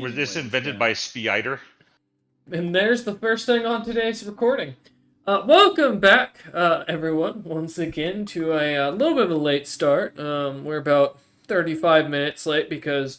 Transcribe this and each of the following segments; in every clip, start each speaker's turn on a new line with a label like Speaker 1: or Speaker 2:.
Speaker 1: Was this
Speaker 2: Anyways,
Speaker 1: invented
Speaker 2: yeah.
Speaker 1: by Spider?
Speaker 3: And there's the first thing on today's recording. Welcome back, everyone, once again to a little bit of a late start. We're about 35 minutes late because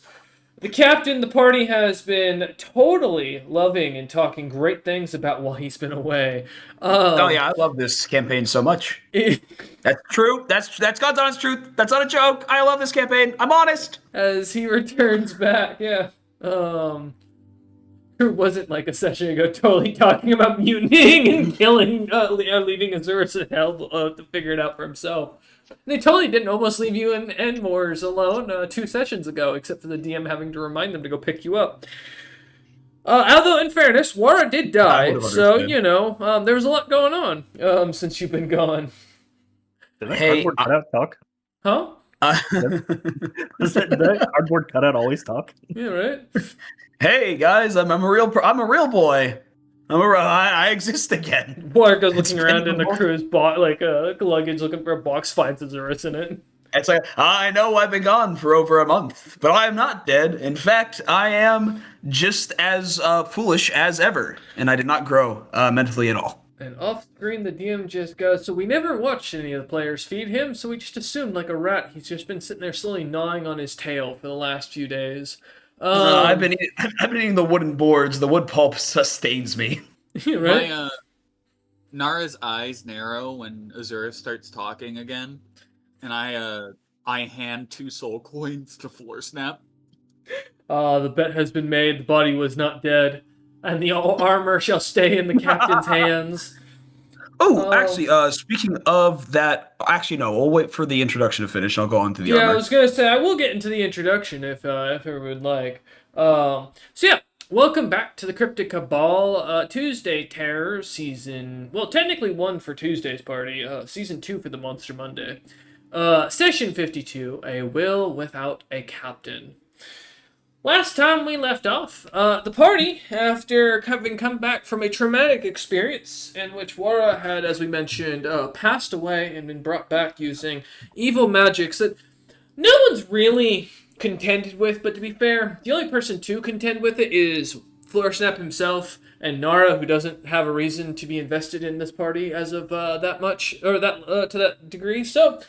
Speaker 3: the captain, the party, has been totally loving and talking great things about while he's been away.
Speaker 2: Oh yeah, I love this campaign so much. That's true. That's God's honest truth. That's not a joke. I love this campaign. I'm honest.
Speaker 3: as he returns back, yeah. Who wasn't like a session ago totally talking about mutinying and killing, leaving Azurus in hell to figure it out for himself. They totally didn't almost leave you in Enmores alone 2 sessions ago, except for the DM having to remind them to go pick you up. Although, in fairness, Wara did die, so, there was a lot going on since you've been gone.
Speaker 4: Did that
Speaker 2: Hey,
Speaker 4: cardboard cutout talk?
Speaker 3: Huh?
Speaker 4: Does that cardboard cutout always talk?
Speaker 3: Yeah, right?
Speaker 2: hey guys, I'm a real boy. I exist again.
Speaker 3: Wara goes
Speaker 2: It's
Speaker 3: looking around
Speaker 2: been
Speaker 3: in the
Speaker 2: a
Speaker 3: crew's luggage looking for a box, finds Azurus in it.
Speaker 2: It's like, I know I've been gone for over a month, but I am not dead. In fact, I am just as foolish as ever, and I did not grow mentally at all.
Speaker 3: And off screen, the DM just goes, so we never watched any of the players feed him, so we just assumed, like a rat, he's just been sitting there slowly gnawing on his tail for the last few days.
Speaker 2: I've been eating the wooden boards. The wood pulp sustains me.
Speaker 3: Right?
Speaker 5: Nara's eyes narrow when Azura starts talking again, and I hand 2 soul coins to Floor Snap.
Speaker 3: The bet has been made, the body was not dead, and the armor shall stay in the captain's hands.
Speaker 2: Oh, actually, speaking of that, actually, no, we'll wait for the introduction to finish. I'll go on to the
Speaker 3: Yeah,
Speaker 2: armor.
Speaker 3: I was gonna say, I will get into the introduction if everyone would like. So yeah, welcome back to the Cryptic Kabal Tuesday Terror season. Well, technically 1 for Tuesday's party, season 2 for the Monster Monday. Session 52, A Will Without a Captain. Last time we left off, the party, after having come back from a traumatic experience in which Wara had, as we mentioned, passed away and been brought back using evil magics that no one's really contended with, but to be fair, the only person to contend with it is Floorsnap himself and Nara, who doesn't have a reason to be invested in this party as of that much, or that to that degree, so...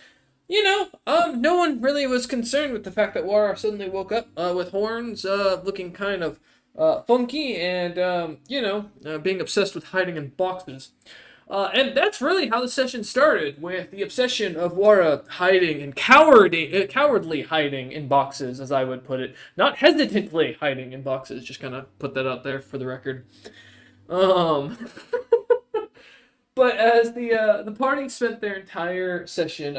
Speaker 3: no one really was concerned with the fact that Wara suddenly woke up with horns, looking kind of funky, and, being obsessed with hiding in boxes. And that's really how the session started, with the obsession of Wara hiding and cowardly hiding in boxes, as I would put it. Not hesitantly hiding in boxes, just kind of put that out there for the record. But as the party spent their entire session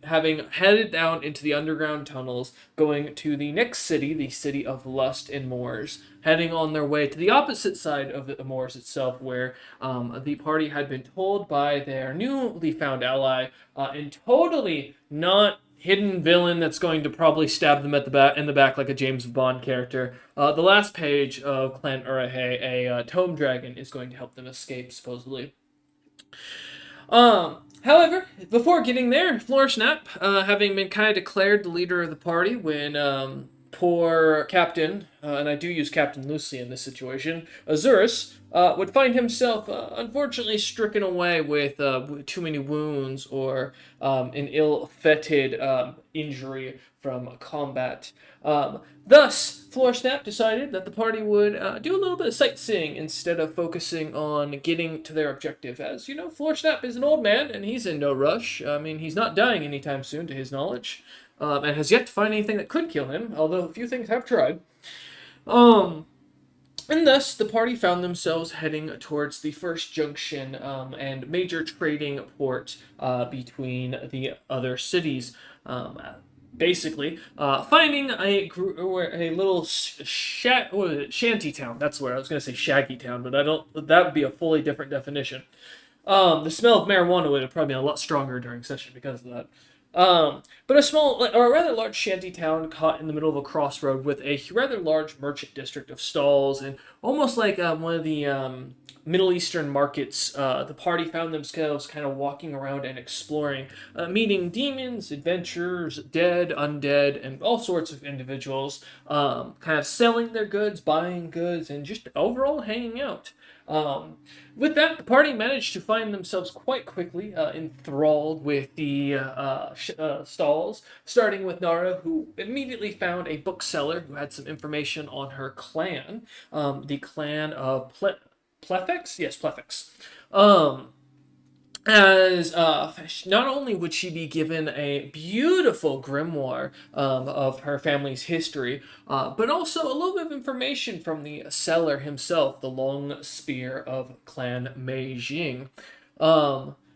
Speaker 3: having headed down into the underground tunnels, going to the next city, the city of Lust in Moors, heading on their way to the opposite side of the Moors itself, where the party had been told by their newly found ally, and totally not hidden villain that's going to probably stab them in the back like a James Bond character. The last page of Clan Urahe, a tome dragon, is going to help them escape, supposedly. However, before getting there, Floorsnap, having been kind of declared the leader of the party when poor Captain, and I do use Captain loosely in this situation, Azurus, would find himself unfortunately stricken away with too many wounds or an ill-fated injury from combat. Thus, Floorsnap decided that the party would do a little bit of sightseeing instead of focusing on getting to their objective. As Floorsnap is an old man and he's in no rush. I mean, he's not dying anytime soon, to his knowledge, and has yet to find anything that could kill him, although a few things have tried. And thus, the party found themselves heading towards the first junction and major trading port between the other cities. Basically, finding a little shanty town. That's where I was going to say shaggy town, but that would be a fully different definition. The smell of marijuana would have probably been a lot stronger during session because of that. But a small, or a rather large shanty town caught in the middle of a crossroad with a rather large merchant district of stalls, and almost like one of the Middle Eastern markets, the party found themselves kind of walking around and exploring, meeting demons, adventurers, dead, undead, and all sorts of individuals, kind of selling their goods, buying goods, and just overall hanging out. Um, with that, the party managed to find themselves quite quickly enthralled with the stalls, starting with Nara, who immediately found a bookseller who had some information on her clan, the clan of Plefix? Yes, Plefix. Um, as not only would she be given a beautiful grimoire of her family's history, but also a little bit of information from the seller himself, the long spear of Clan Mei Jing.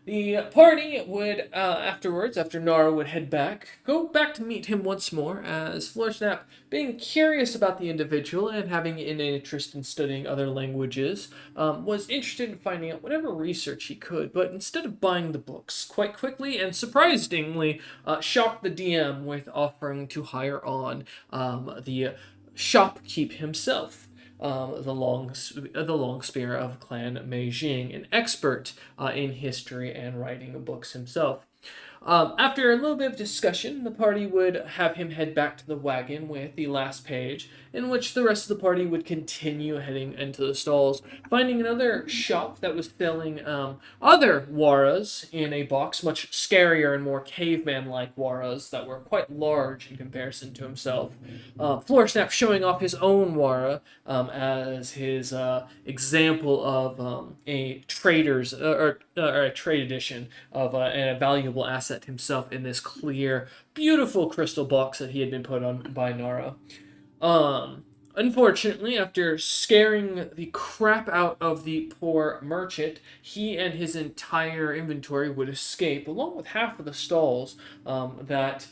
Speaker 3: The party would, afterwards, after Nara would head back, go back to meet him once more, as Florsnap, being curious about the individual and having an interest in studying other languages, was interested in finding out whatever research he could, but instead of buying the books, quite quickly and surprisingly, shocked the DM with offering to hire on the shopkeep himself. The long spear of Clan Mei Jing, an expert in history and writing books himself. After a little bit of discussion, the party would have him head back to the wagon with the last page, in which the rest of the party would continue heading into the stalls, finding another shop that was selling other Waras in a box, much scarier and more caveman-like Waras that were quite large in comparison to himself. Floorsnap showing off his own Wara as his example of a trader's or a trade edition of a valuable asset himself in this clear, beautiful crystal box that he had been put on by Nara. Unfortunately, after scaring the crap out of the poor merchant, he and his entire inventory would escape, along with half of the stalls that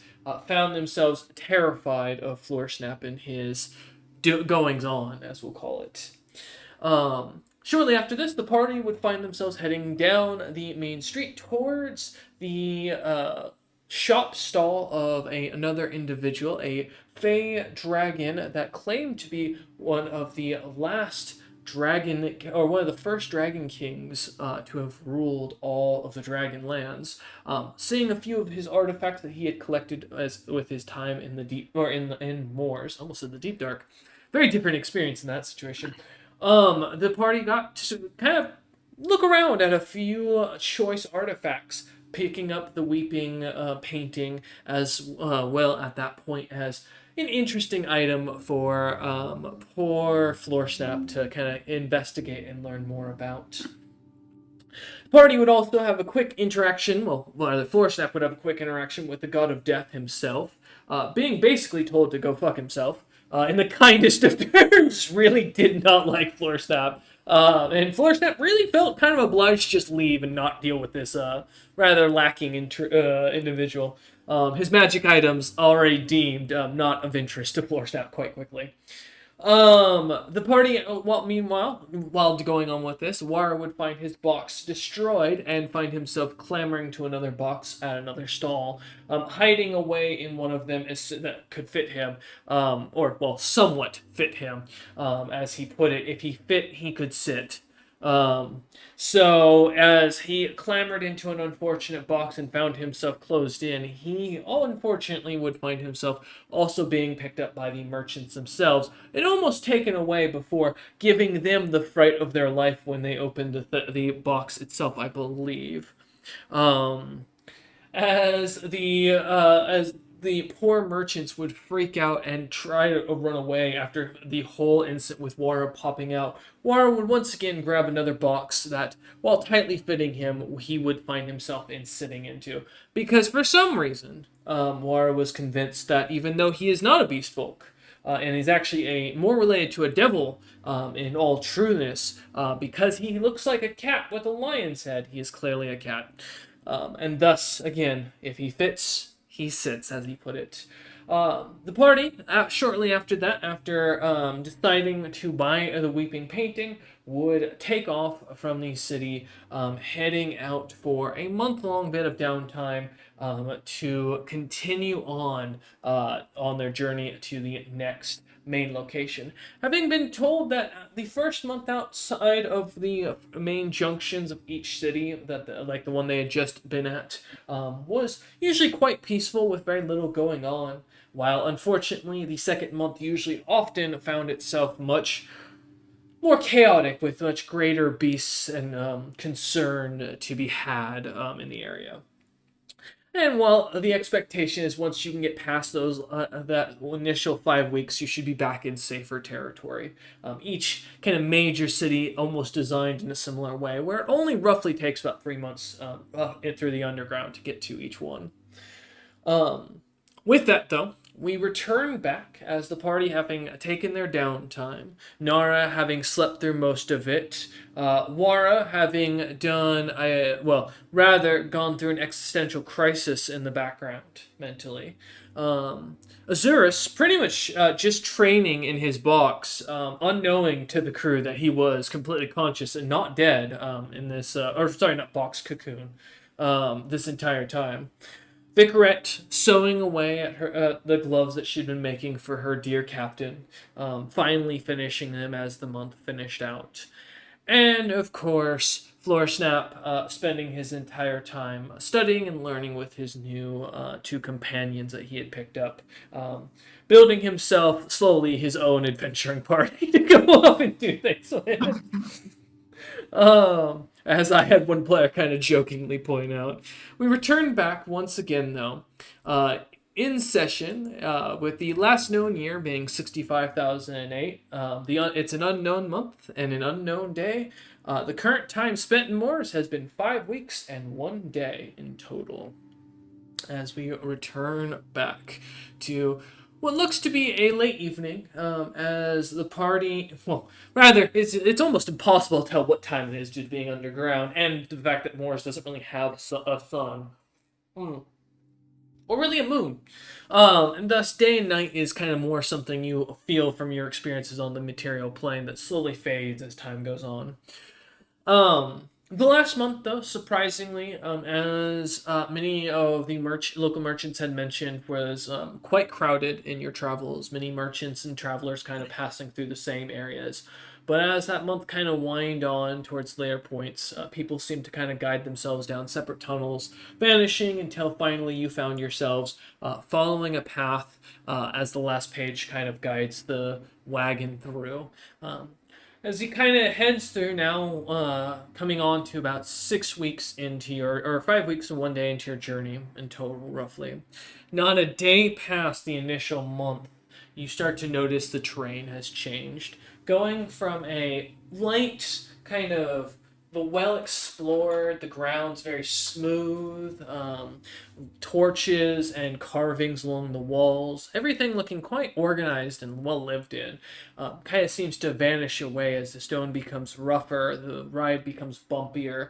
Speaker 3: found themselves terrified of Floorsnap and his goings on, as we'll call it. Shortly after this, the party would find themselves heading down the main street towards the shop stall of another individual, a fey dragon that claimed to be one of the last dragon, or one of the first dragon kings to have ruled all of the dragon lands. Seeing a few of his artifacts that he had collected as with his time in the deep, or in Moors, almost in the deep dark. Very different experience in that situation. The party got to kind of look around at a few choice artifacts, picking up the weeping painting as well at that point as an interesting item for poor Floorsnap to kind of investigate and learn more about. The party would also have a quick interaction, the Floorsnap would have a quick interaction with the God of Death himself, being basically told to go fuck himself. In the kindest of terms, really did not like Floorsnap. And Floorsnap really felt kind of obliged to just leave and not deal with this rather lacking individual. His magic items already deemed not of interest to Floorsnap quite quickly. The party, meanwhile, while going on with this, Wara would find his box destroyed and find himself clambering to another box at another stall, hiding away in one of them that could fit him, somewhat fit him, as he put it. If he fit, he could sit. So as he clambered into an unfortunate box and found himself closed in, he unfortunately would find himself also being picked up by the merchants themselves and almost taken away before giving them the fright of their life when they opened the box itself, I believe. As the poor merchants would freak out and try to run away after the whole incident with Wara popping out, Wara would once again grab another box that, while tightly fitting him, he would find himself sitting into. Because for some reason, Wara was convinced that even though he is not a beast folk, and he's actually more related to a devil in all trueness, because he looks like a cat with a lion's head, he is clearly a cat. And thus, again, if he fits, he sits, as he put it. The party, shortly after that, after deciding to buy the Weeping Painting, would take off from the city, heading out for a month-long bit of downtime to continue on their journey to the next main location. Having been told that the first month outside of the main junctions of each city, like the one they had just been at, was usually quite peaceful with very little going on, while unfortunately the second month usually often found itself much more chaotic with much greater beasts and concern to be had in the area. And while the expectation is once you can get past those that initial 5 weeks, you should be back in safer territory. Each kind of major city almost designed in a similar way, where it only roughly takes about 3 months through the underground to get to each one. With that, though, we return back as the party having taken their downtime, Nara having slept through most of it, Wara having gone through an existential crisis in the background mentally. Azurus pretty much just training in his box, unknowing to the crew that he was completely conscious and not dead in this, not box, cocoon, this entire time. Vicarette sewing away at the gloves that she'd been making for her dear captain, finally finishing them as the month finished out. And, of course, Florsnap spending his entire time studying and learning with his new two companions that he had picked up, building himself slowly his own adventuring party to go off and do things with. As I had one player kind of jokingly point out. We return back once again, though, in session, with the last known year being 65,008. It's an unknown month and an unknown day. The current time spent in Moors has been 5 weeks and 1 day in total. As we return back to what looks to be a late evening, as the party, it's almost impossible to tell what time it is due to being underground, and the fact that Morris doesn't really have a sun. Or really a moon. And thus, day and night is kind of more something you feel from your experiences on the material plane that slowly fades as time goes on. The last month, though, surprisingly, as many of the local merchants had mentioned, was quite crowded in your travels. Many merchants and travelers kind of passing through the same areas. But as that month kind of wind on towards later points, people seemed to kind of guide themselves down separate tunnels, vanishing until finally you found yourselves following a path as the last page kind of guides the wagon through. As he kind of heads through now, coming on to about 6 weeks into or 5 weeks and 1 day into your journey in total, roughly. Not a day past the initial month, you start to notice the terrain has changed. Going from a light kind of but well explored, the ground's very smooth, torches and carvings along the walls, everything looking quite organized and well lived in. Kind of seems to vanish away as the stone becomes rougher, the ride becomes bumpier.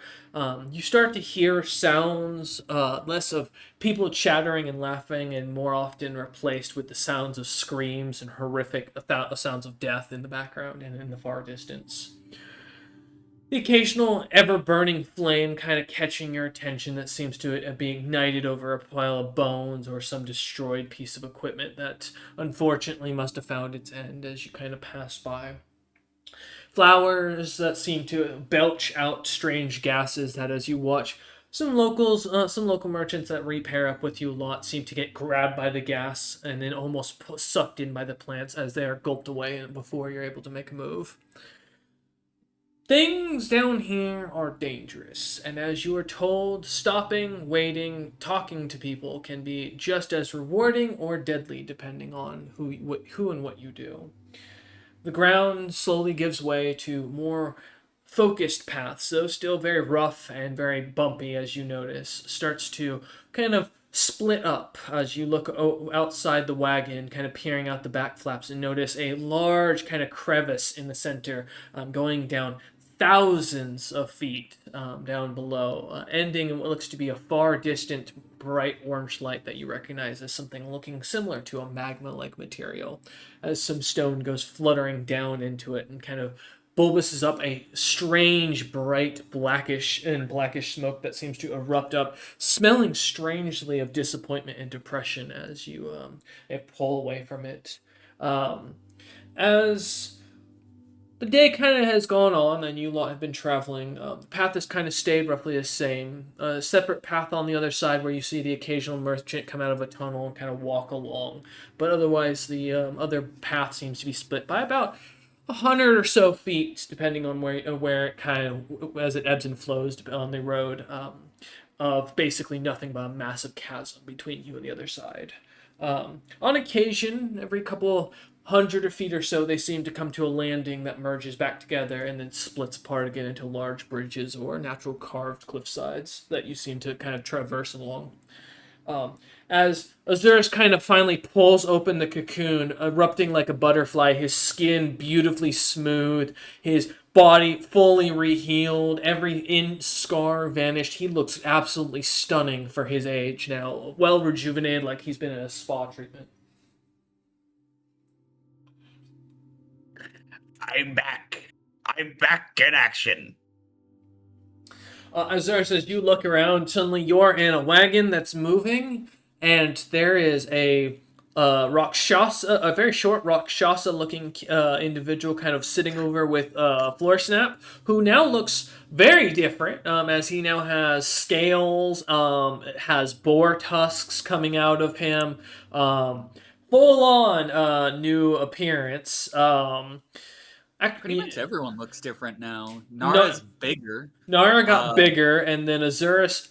Speaker 3: You start to hear sounds, less of people chattering and laughing, and more often replaced with the sounds of screams and horrific sounds of death in the background and in the far distance. The occasional ever-burning flame kind of catching your attention that seems to be ignited over a pile of bones or some destroyed piece of equipment that unfortunately must have found its end as you kind of pass by. Flowers that seem to belch out strange gases that as you watch some local merchants that pair up with you a lot seem to get grabbed by the gas and then almost sucked in by the plants as they are gulped away before you're able to make a move. Things down here are dangerous, and as you are told, stopping, waiting, talking to people can be just as rewarding or deadly depending on who and what you do. The ground slowly gives way to more focused paths, though still very rough and very bumpy as you notice, starts to kind of split up as you look outside the wagon, kind of peering out the back flaps and notice a large kind of crevice in the center going down thousands of feet down below, ending in what looks to be a far distant bright orange light that you recognize as something looking similar to a magma-like material, as some stone goes fluttering down into it and kind of bulbouses up a strange, bright, blackish smoke that seems to erupt up, smelling strangely of disappointment and depression as you pull away from it. As the day kind of has gone on and you lot have been traveling, the path has kind of stayed roughly the same. A separate path on the other side where you see the occasional merchant come out of a tunnel and kind of walk along. But otherwise, the other path seems to be split by about 100 or so feet, depending on where it kind of, as it ebbs and flows on the road, of basically nothing but a massive chasm between you and the other side. On occasion, every couple 100 feet or so, they seem to come to a landing that merges back together and then splits apart again into large bridges or natural carved cliff sides that you seem to kind of traverse along. As Azurus kind of finally pulls open the cocoon, erupting like a butterfly, his skin beautifully smooth, his body fully rehealed, every scar vanished. He looks absolutely stunning for his age now, well rejuvenated, like he's been in a spa treatment.
Speaker 2: I'm back. I'm back in action.
Speaker 3: Azurus, as you look around, suddenly you're in a wagon that's moving, and there is a Rakshasa, a very short Rakshasa-looking individual kind of sitting over with Floor Snap, who now looks very different, as he now has scales, has boar tusks coming out of him, full-on new appearance.
Speaker 5: Pretty much everyone looks different now. Nara's bigger.
Speaker 3: Nara got bigger, and then Azurus,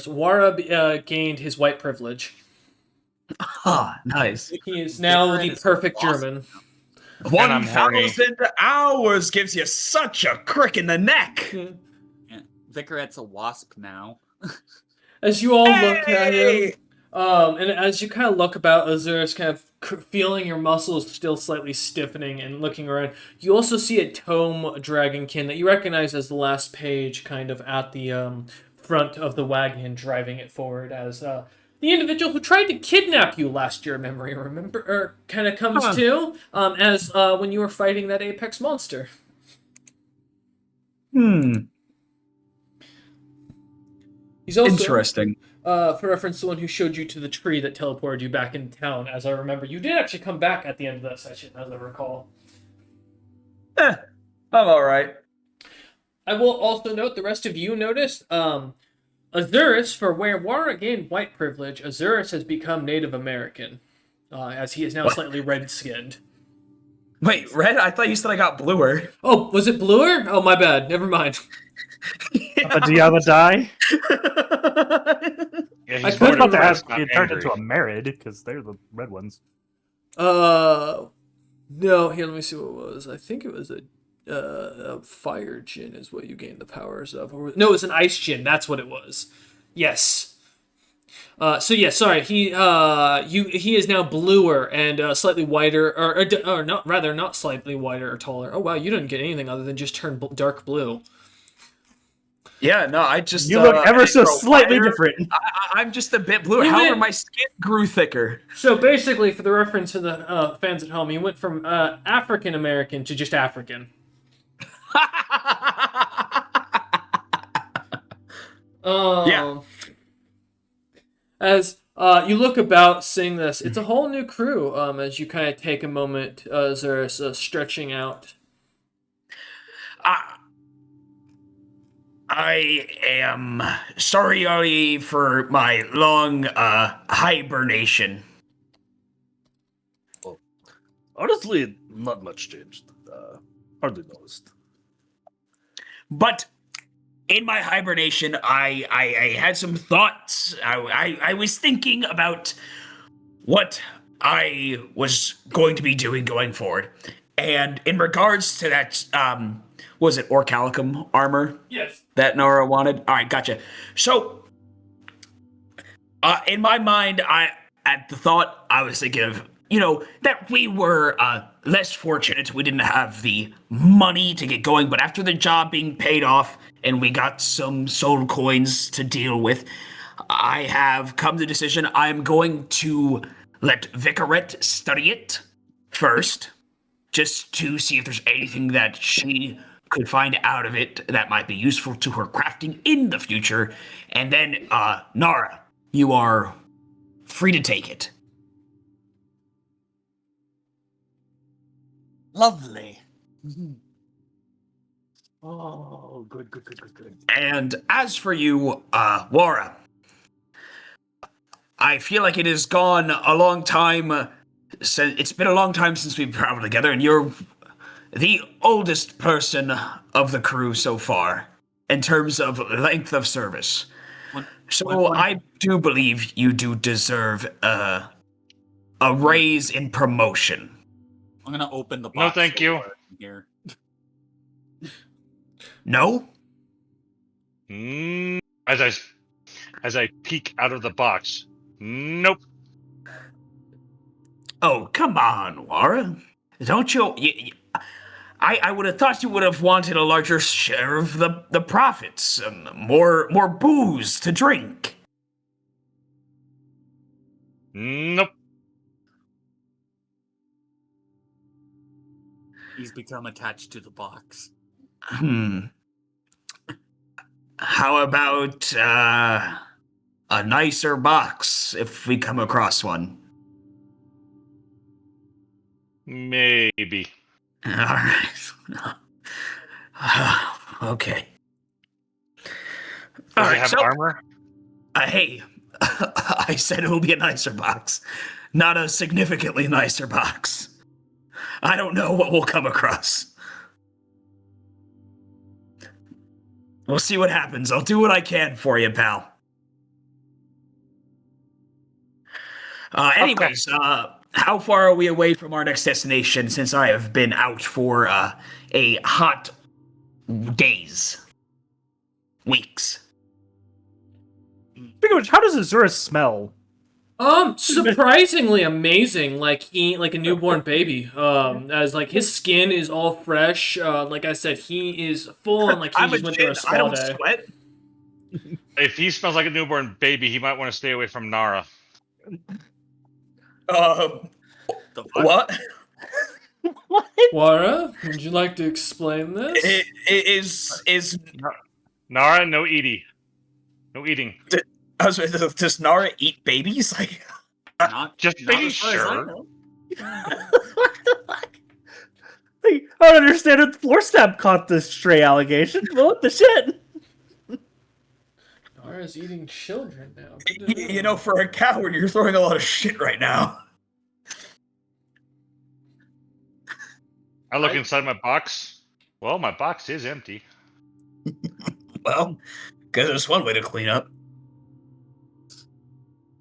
Speaker 3: Wara gained his white privilege.
Speaker 2: Ah, nice.
Speaker 3: He is now the perfect German.
Speaker 2: 1,000 hours gives you such a crick in the neck.
Speaker 5: Yeah. Vicaret's a wasp now.
Speaker 3: As you all look at him, and as you kind of look about, Azurus kind of feeling your muscles still slightly stiffening and looking around, you also see a tome dragonkin that you recognize as the last page kind of at the front of the wagon driving it forward as the individual who tried to kidnap you last year, remember, kind of comes to, as when you were fighting that apex monster.
Speaker 2: Hmm.
Speaker 3: He's also,
Speaker 2: interesting.
Speaker 3: For reference, the one who showed you to the tree that teleported you back into town. As I remember, you did actually come back at the end of that session, as I recall.
Speaker 2: I'm alright.
Speaker 3: I will also note, the rest of you noticed, Azurus, for where Wara gained white privilege, Azurus has become Native American, as he is now slightly red-skinned.
Speaker 2: Wait, red? I thought you said I got bluer.
Speaker 3: Oh, was it bluer? Oh, my bad. Never mind.
Speaker 4: Do you have a die?
Speaker 1: Yeah,
Speaker 4: I
Speaker 1: he's
Speaker 4: was about to
Speaker 1: born
Speaker 4: ask
Speaker 1: got
Speaker 4: you turned
Speaker 1: angry.
Speaker 4: into a Merid, because they're the red ones.
Speaker 3: No, here, let me see what it was. I think it was a fire djinn is what you gained the powers of. No, it was an ice djinn. That's what it was. Yes. He is now bluer and slightly whiter, or not slightly whiter or taller. Oh wow, you didn't get anything other than just turn dark blue.
Speaker 2: Yeah, no, I just...
Speaker 4: You look ever so slightly different.
Speaker 2: I'm just a bit bluer. However, my skin grew thicker.
Speaker 3: So basically, for the reference to the fans at home, he went from African American to just African.
Speaker 2: Yeah.
Speaker 3: As you look about seeing this, it's a whole new crew, as you kind of take a moment, Azurus, stretching out.
Speaker 2: I am sorry for my long hibernation.
Speaker 6: Well, honestly, not much changed. Hardly noticed.
Speaker 2: But in my hibernation, I had some thoughts. I was thinking about what I was going to be doing going forward. And in regards to that, was it Orcalicum armor?
Speaker 3: Yes.
Speaker 2: That Nora wanted? All right, gotcha. So, in my mind, at the thought, I was thinking of, that we were less fortunate. We didn't have the money to get going, but after the job being paid off and we got some soul coins to deal with, I have come to the decision I'm going to let Vicarette study it first, just to see if there's anything that she could find out of it that might be useful to her crafting in the future. And then, Nara, you are free to take it.
Speaker 5: Lovely.
Speaker 6: Oh, good, good, good, good, good.
Speaker 2: And as for you, Laura, I feel like it has gone a long time. It's been a long time since we've traveled together, and you're the oldest person of the crew so far in terms of length of service. I do believe you do deserve a raise in promotion.
Speaker 5: I'm gonna open the box.
Speaker 1: No, thank you.
Speaker 5: Here.
Speaker 2: No?
Speaker 1: As I peek out of the box. Nope.
Speaker 2: Oh, come on, Laura. Don't you... I would have thought you would have wanted a larger share of the profits and more booze to drink.
Speaker 1: Nope.
Speaker 5: He's become attached to the box.
Speaker 2: How about a nicer box if we come across one?
Speaker 1: Maybe.
Speaker 2: All right. Okay.
Speaker 1: Does it have armor?
Speaker 2: Hey, I said it will be a nicer box, not a significantly nicer box. I don't know what we'll come across. We'll see what happens. I'll do what I can for you, pal. Anyways, how far are we away from our next destination since I have been out for a hot days, weeks?
Speaker 4: Speaking of which, how does Azurus smell?
Speaker 3: Surprisingly amazing, like a newborn baby. As like his skin is all fresh. Like I said, he is full on like he just went through a spa day.
Speaker 2: Sweat.
Speaker 1: If he smells like a newborn baby, he might want to stay away from Nara.
Speaker 2: What?
Speaker 3: Wara, would you like to explain this?
Speaker 2: It is
Speaker 1: Nara, no eating. No eating.
Speaker 2: does Nara eat babies? Like,
Speaker 5: Not
Speaker 1: Just
Speaker 5: not
Speaker 1: making
Speaker 5: as far as I
Speaker 1: sure.
Speaker 5: know.
Speaker 4: What the fuck? Like, I don't understand if Floor Stab caught this stray allegation. Well, what the shit?
Speaker 3: Nara's eating children now.
Speaker 2: you know, for a coward, you're throwing a lot of shit right now.
Speaker 1: I look inside my box. Well, my box is empty.
Speaker 2: Well, because there's one way to clean up.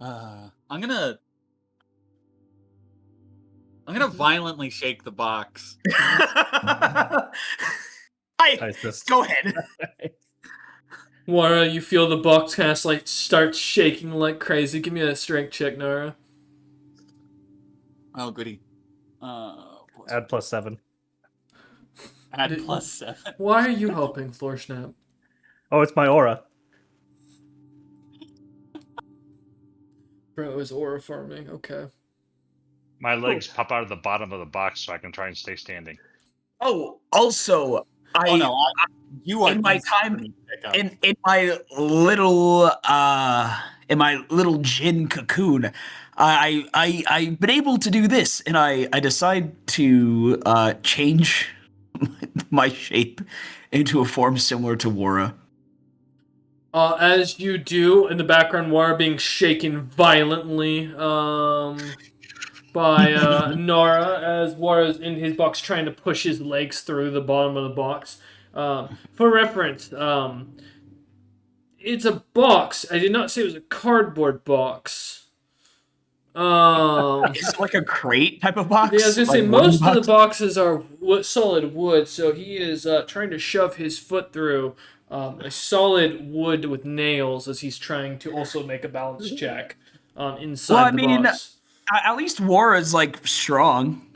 Speaker 5: I'm gonna violently shake the box.
Speaker 2: Go ahead.
Speaker 3: Wara, you feel the box kind of like starts shaking like crazy. Give me a strength check, Nara.
Speaker 5: Oh, goody.
Speaker 4: Add +7.
Speaker 5: Add
Speaker 3: Did-
Speaker 5: +7.
Speaker 3: Why are you helping, Floor Snap?
Speaker 4: Oh, it's my aura.
Speaker 3: Bro, is aura farming. Okay.
Speaker 1: My legs pop out of the bottom of the box so I can try and stay standing.
Speaker 2: Oh, also,
Speaker 5: You are
Speaker 2: in my
Speaker 5: easy
Speaker 2: time-
Speaker 5: for me to pick up.
Speaker 2: in my little gin cocoon, I've been able to do this, and I decide to change my shape into a form similar to Wara.
Speaker 3: As you do, in the background, Wara being shaken violently by Nara, as Wara's in his box trying to push his legs through the bottom of the box. For reference, it's a box. I did not say it was a cardboard box.
Speaker 2: Is it like a crate type of box?
Speaker 3: Yeah, I was gonna say
Speaker 2: Like
Speaker 3: most
Speaker 2: wooden
Speaker 3: of the boxes are solid wood, so he is trying to shove his foot through a solid wood with nails as he's trying to also make a balance check inside the box.
Speaker 2: at least War is like strong.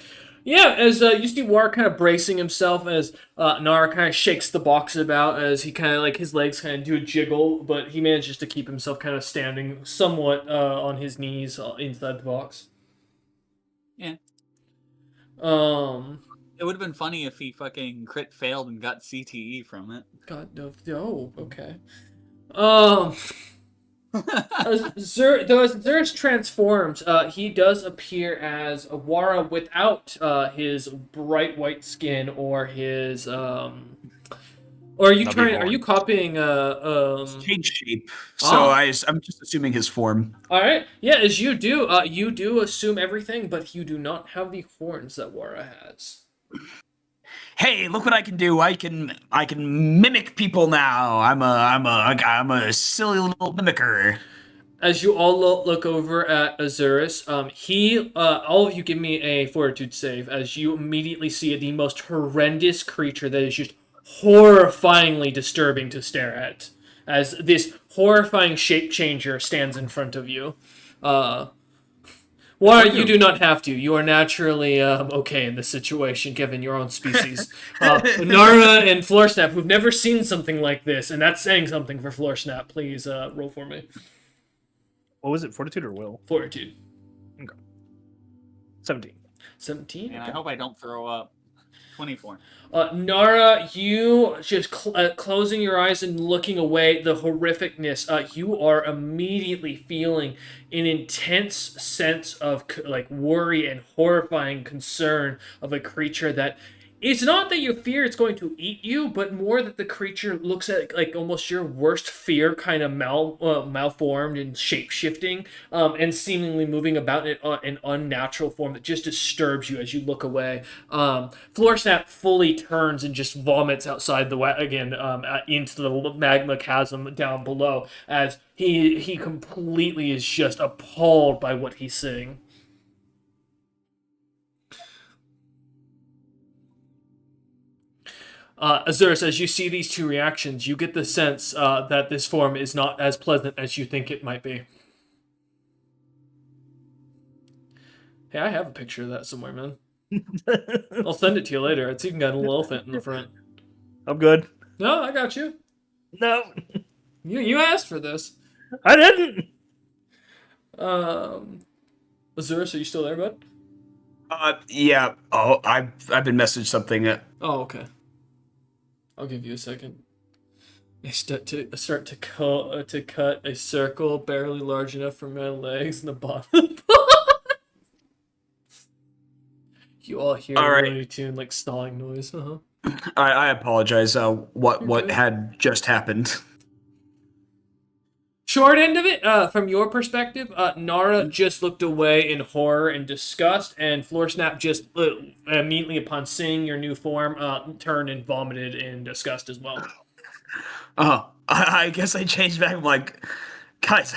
Speaker 3: Yeah, as you see War kind of bracing himself as Nara kind of shakes the box about as he kind of like his legs kind of do a jiggle, but he manages to keep himself kind of standing somewhat on his knees inside the box.
Speaker 5: Yeah.
Speaker 3: It
Speaker 5: would have been funny if he fucking crit failed and got CTE from it.
Speaker 3: God, no, okay. Though as Xerus transforms, he does appear as Awara without his bright white skin or his Or are you Are you copying
Speaker 2: Change shape. So I'm just assuming his form.
Speaker 3: All right. Yeah, as you do assume everything, but you do not have the horns that Wara has.
Speaker 2: Hey, look what I can do! I can mimic people now. I'm a silly little mimicker.
Speaker 3: As you all look over at Azurus, all of you give me a fortitude save as you immediately see the most horrendous creature that is just horrifyingly disturbing to stare at. As this horrifying shape changer stands in front of you. You do not have to. You are naturally okay in this situation, given your own species. Nara and Floorsnap, who've never seen something like this, and that's saying something for Floorsnap, please roll for me.
Speaker 4: What was it, fortitude or will?
Speaker 3: Fortitude.
Speaker 4: Okay. 17.
Speaker 3: 17?
Speaker 5: And I hope I don't throw up. 24.
Speaker 3: Nara, you just closing your eyes and looking away, the horrificness, you are immediately feeling an intense sense of like worry and horrifying concern of a creature that it's not that you fear it's going to eat you, but more that the creature looks at like almost your worst fear, kind of malformed and shape-shifting, and seemingly moving about in an unnatural form that just disturbs you as you look away. Floorsnap fully turns and just vomits outside the wagon into the magma chasm down below as he completely is just appalled by what he's seeing. Azurus, as you see these two reactions, you get the sense that this form is not as pleasant as you think it might be. Hey, I have a picture of that somewhere, man. I'll send it to you later. It's even got a little elephant in the front.
Speaker 4: I'm good.
Speaker 3: No, I got you.
Speaker 4: No.
Speaker 3: You asked for this.
Speaker 4: I didn't.
Speaker 3: Azurus, are you still there, bud?
Speaker 2: Yeah. Oh, I've been messaged something.
Speaker 3: Oh, okay. I'll give you a second. I start to cut a circle barely large enough for my legs and the bottom. You all hear a Looney Tune like stalling noise.
Speaker 2: I apologize. What had just happened?
Speaker 3: Short end of it, from your perspective, Nara just looked away in horror and disgust, and Floorsnap just immediately upon seeing your new form, turned and vomited in disgust as well.
Speaker 2: Oh, I guess I changed back. I'm like, guys,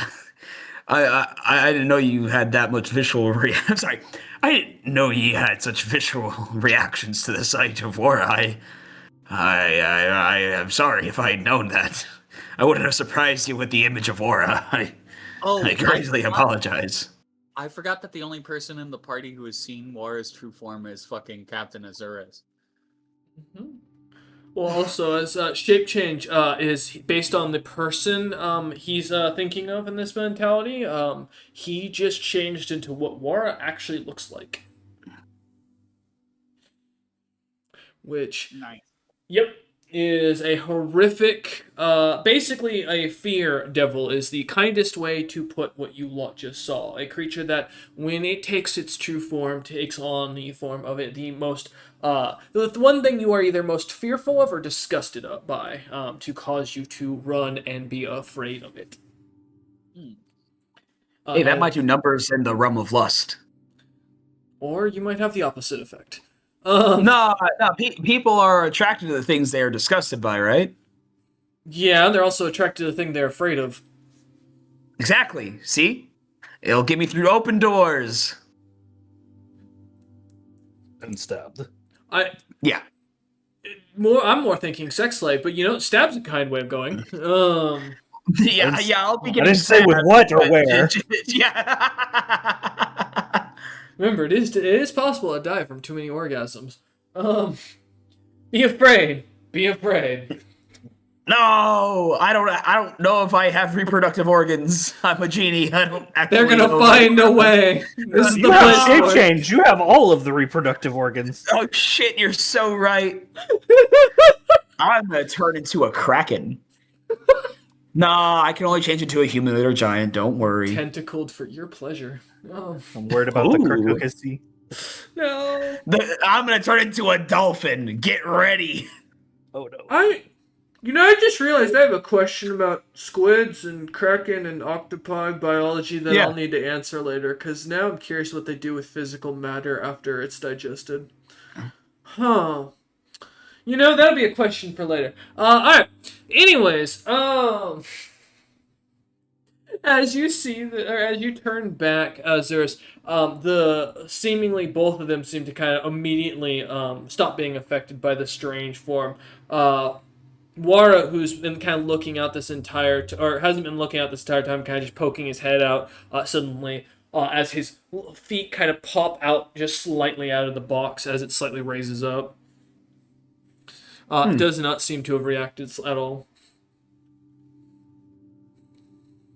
Speaker 2: I didn't know you had that much visual I'm sorry, I didn't know you had such visual reactions to the sight of war. I am sorry if I had known that. I wouldn't have surprised you with the image of Aura. I greatly apologize.
Speaker 5: I forgot that the only person in the party who has seen Wara's true form is fucking Captain Azurus.
Speaker 3: Mm-hmm. Well, also, as shape change is based on the person he's thinking of in this mentality, he just changed into what Wara actually looks like. Which,
Speaker 5: nice.
Speaker 3: Yep, is a horrific, basically a fear devil is the kindest way to put what you just saw. A creature that, when it takes its true form, takes on the form of it, the most, the one thing you are either most fearful of or disgusted by, to cause you to run and be afraid of it.
Speaker 2: Hey, that might do numbers in the realm of lust.
Speaker 3: Or you might have the opposite effect.
Speaker 2: No, people are attracted to the things they are disgusted by, right?
Speaker 3: Yeah, they're also attracted to the thing they're afraid of.
Speaker 2: Exactly. See? It'll get me through open doors.
Speaker 6: And stabbed.
Speaker 2: Yeah.
Speaker 3: I'm more thinking sex slave, but stab's a kind way of going.
Speaker 2: Yeah, I'll be getting
Speaker 4: I didn't say with what or where.
Speaker 2: Yeah.
Speaker 3: Remember, it is possible to die from too many orgasms. Be afraid. Be afraid.
Speaker 2: No, I don't know if I have reproductive organs. I'm a genie. I don't actually
Speaker 3: They're gonna
Speaker 2: know.
Speaker 3: find a way. This is the
Speaker 4: You have
Speaker 3: place
Speaker 4: shape
Speaker 3: for it.
Speaker 4: change. You have all of the reproductive organs.
Speaker 2: Oh shit, you're so right. I'm gonna turn into a kraken. Nah, I can only change into a humanoid or giant. Don't worry.
Speaker 3: Tentacled for your pleasure. Oh
Speaker 4: I'm worried about the
Speaker 2: Ooh.
Speaker 4: crocodile.
Speaker 3: no.
Speaker 2: I'm gonna turn into a dolphin. Get ready.
Speaker 4: Oh no.
Speaker 3: I just realized I have a question about squids and kraken and octopi biology that
Speaker 2: Yeah.
Speaker 3: I'll need to answer later, because now I'm curious what they do with physical matter after it's digested. Huh. That'll be a question for later. Alright. Anyways, as you see, as you turn back, Zerus, the seemingly both of them seem to kind of immediately stop being affected by the strange form. Wara, who's been kind of looking out this entire, or hasn't been looking out this entire time, kind of just poking his head out, suddenly, as his feet kind of pop out just slightly out of the box as it slightly raises up. Does not seem to have reacted at all.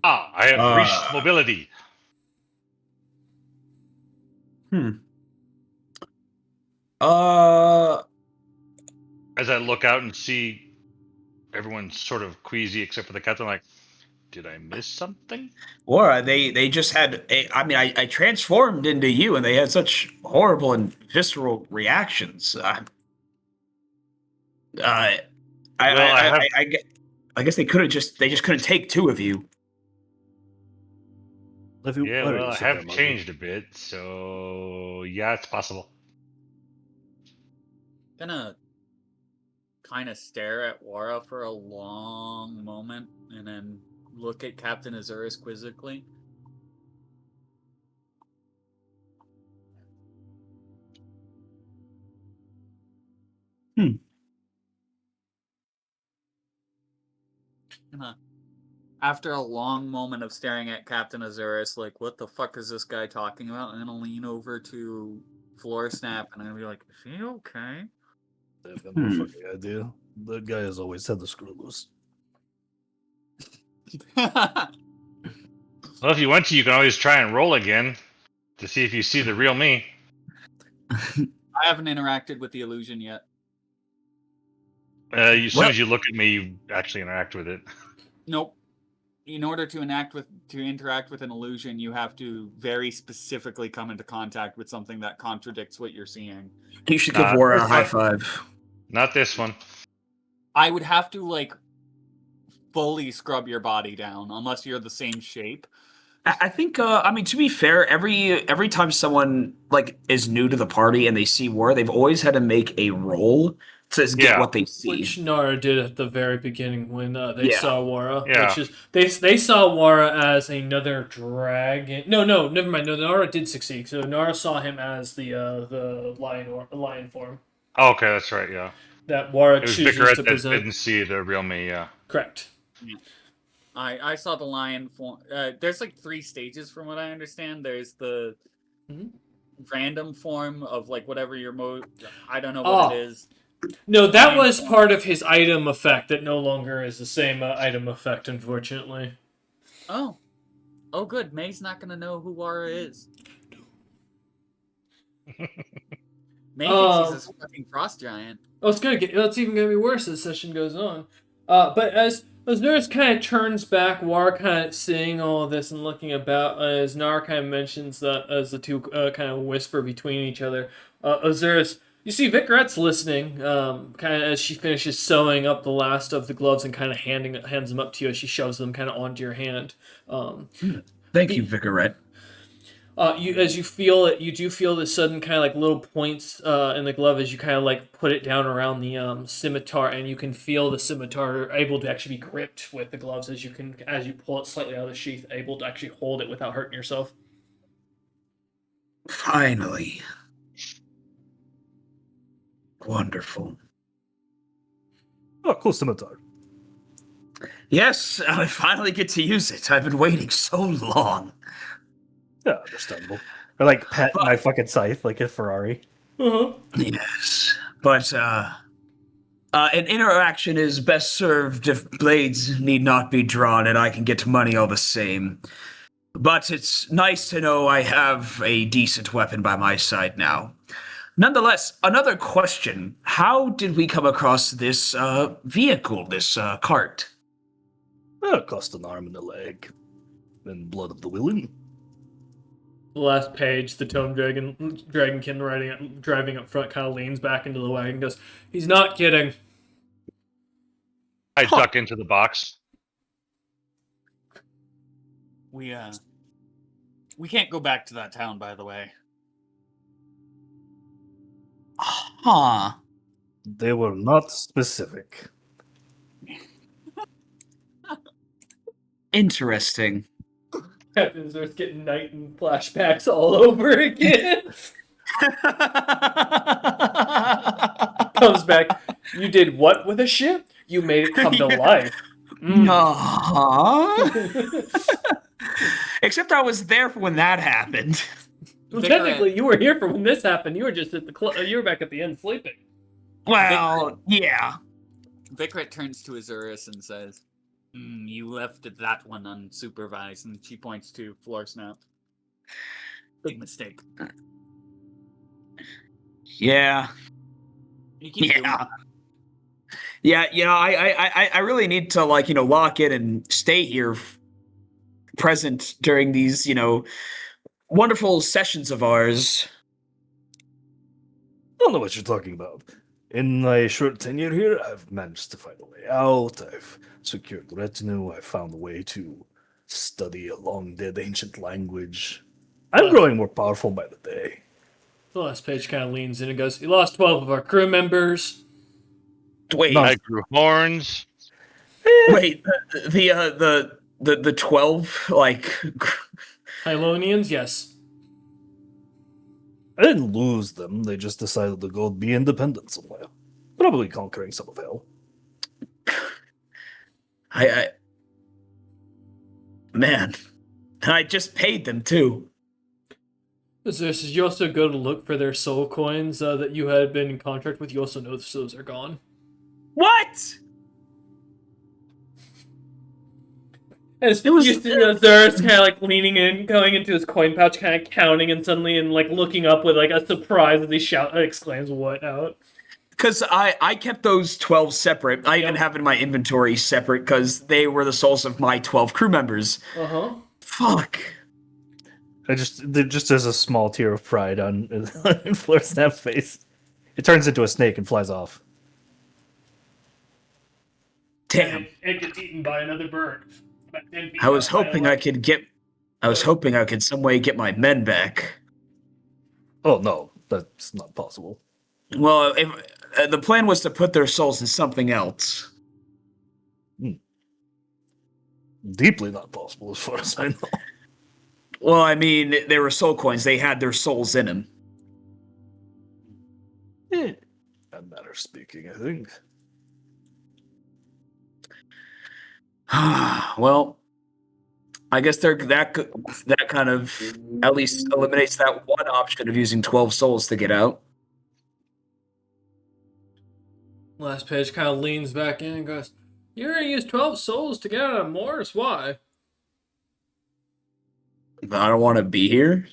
Speaker 1: Ah, I have reached mobility. As I look out and see everyone sort of queasy except for the captain, like, did I miss something?
Speaker 2: Or they just had. I transformed into you, and they had such horrible and visceral reactions. I guess they just couldn't take two of you.
Speaker 1: Yeah, well, I have changed a bit, so yeah, it's possible.
Speaker 5: Gonna kind of stare at Wara for a long moment and then look at Captain Azurus quizzically. After a long moment of staring at Captain Azurus, like, what the fuck is this guy talking about? I'm gonna lean over to Floor Snap and I'm gonna be like, is he okay?
Speaker 6: I have no fucking idea. The guy has always had the screw loose.
Speaker 1: Well, if you want to, you can always try and roll again to see if you see the real me.
Speaker 5: I haven't interacted with the illusion yet.
Speaker 1: As soon as you look at me, you actually interact with it.
Speaker 5: Nope. In order to interact with an illusion, you have to very specifically come into contact with something that contradicts what you're seeing.
Speaker 2: You should give Wara a high five.
Speaker 1: Not this one.
Speaker 5: I would have to, like, fully scrub your body down, unless you're the same shape.
Speaker 2: I think. To be fair, every time someone like is new to the party and they see Wara, they've always had to make a roll to get what they see.
Speaker 3: Which Nara did at the very beginning when they saw Wara.
Speaker 1: Yeah.
Speaker 3: Which is they saw Wara as another dragon. No, never mind. No, Nara did succeed. So Nara saw him as the lion form.
Speaker 1: Oh, okay, that's right. Yeah.
Speaker 3: That Wara
Speaker 1: It was
Speaker 3: chooses
Speaker 1: Vicaret
Speaker 3: to
Speaker 1: that
Speaker 3: present.
Speaker 1: didn't see the real me. Yeah.
Speaker 3: Correct.
Speaker 5: I saw the lion form. There's like 3 stages from what I understand. There's the random form of like whatever your mode. I don't know what it is.
Speaker 3: No, that was part of his item effect that no longer is the same item effect, unfortunately.
Speaker 5: Oh, good. May's not gonna know who Wara is. May thinks he's a fucking frost giant.
Speaker 3: Oh, it's even gonna be worse as the session goes on. But as Nurse kind of turns back, War kind of seeing all of this and looking about, as Nar kind of mentions that as the two kind of whisper between each other, Azurus, you see Vicaret's listening, kind of as she finishes sewing up the last of the gloves and kind of hands them up to you as she shoves them kind of onto your hand.
Speaker 2: Thank you, Vicaret.
Speaker 3: You do feel the sudden kind of like little points in the glove as you kind of like put it down around the scimitar, and you can feel the scimitar able to actually be gripped with the gloves as you pull it slightly out of the sheath, able to actually hold it without hurting yourself.
Speaker 2: Finally. Wonderful.
Speaker 6: Oh, cool scimitar.
Speaker 2: Yes, I finally get to use it. I've been waiting so long.
Speaker 6: Yeah, understandable.
Speaker 4: Or like pet my fucking scythe like a Ferrari.
Speaker 3: Uh-huh.
Speaker 2: Yes, but an interaction is best served if blades need not be drawn, and I can get money all the same. But it's nice to know I have a decent weapon by my side now. Nonetheless, another question. How did we come across this vehicle, this cart?
Speaker 6: Well, it cost an arm and a leg. And blood of the willing.
Speaker 3: The last page, the Tome Dragonkin driving up front kind of leans back into the wagon and goes, he's not kidding.
Speaker 1: I duck into the box.
Speaker 5: We can't go back to that town, by the way.
Speaker 2: Huh.
Speaker 6: They were not specific.
Speaker 2: Interesting.
Speaker 3: Captain starts getting night and flashbacks all over again. Comes back. You did what with a ship? You made it come to life.
Speaker 2: Except I was there for when that happened.
Speaker 3: Well, technically, you were here for when this happened. You were just at the you were back at the end sleeping.
Speaker 2: Well, yeah.
Speaker 5: Vikret turns to Azurus and says, you left that one unsupervised, and she points to Floor Snap. Big mistake.
Speaker 2: Yeah.
Speaker 5: You keep doing
Speaker 2: Yeah.
Speaker 5: that.
Speaker 2: Yeah, you know, I really need to, like, you know, lock in and stay here present during these, you know, wonderful sessions of ours.
Speaker 6: I don't know what you're talking about. In my short tenure here, I've managed to find a way out. I've secured retinue. I found a way to study a long-dead ancient language. I'm growing more powerful by the day.
Speaker 3: The last page kind of leans in and goes, "You lost 12 of our crew members."
Speaker 2: Wait,
Speaker 1: I grew horns.
Speaker 2: wait, the 12, like,
Speaker 3: Hylonians, yes.
Speaker 6: I didn't lose them. They just decided to go be independent somewhere. Probably conquering some of hell.
Speaker 2: Man, and I just paid them too.
Speaker 3: You also go to look for their soul coins that you had been in contract with. You also notice those are gone.
Speaker 2: What?
Speaker 3: As Zer's kind of like leaning in, going into his coin pouch, kind of counting, and suddenly and like looking up with like a surprise as he exclaims, "What out?"
Speaker 2: Because I kept those 12 separate. I even have in my inventory separate because they were the souls of my 12 crew members. Fuck.
Speaker 4: There just is a small tear of pride on in Floor Snap's face. It turns into a snake and flies off.
Speaker 2: Damn.
Speaker 3: It gets eaten by another bird.
Speaker 2: I was hoping I could some way get my men back.
Speaker 6: Oh no, that's not possible.
Speaker 2: Well, if the plan was to put their souls in something else.
Speaker 6: Deeply not possible as far as I know.
Speaker 2: Well, I mean, they were soul coins. They had their souls in them.
Speaker 6: That matters speaking, I think.
Speaker 2: Well, I guess that kind of at least eliminates that one option of using 12 souls to get out.
Speaker 3: Last page kind of leans back in and goes, "You're gonna use 12 souls to get out of Morris? Why?"
Speaker 2: I don't want to be here.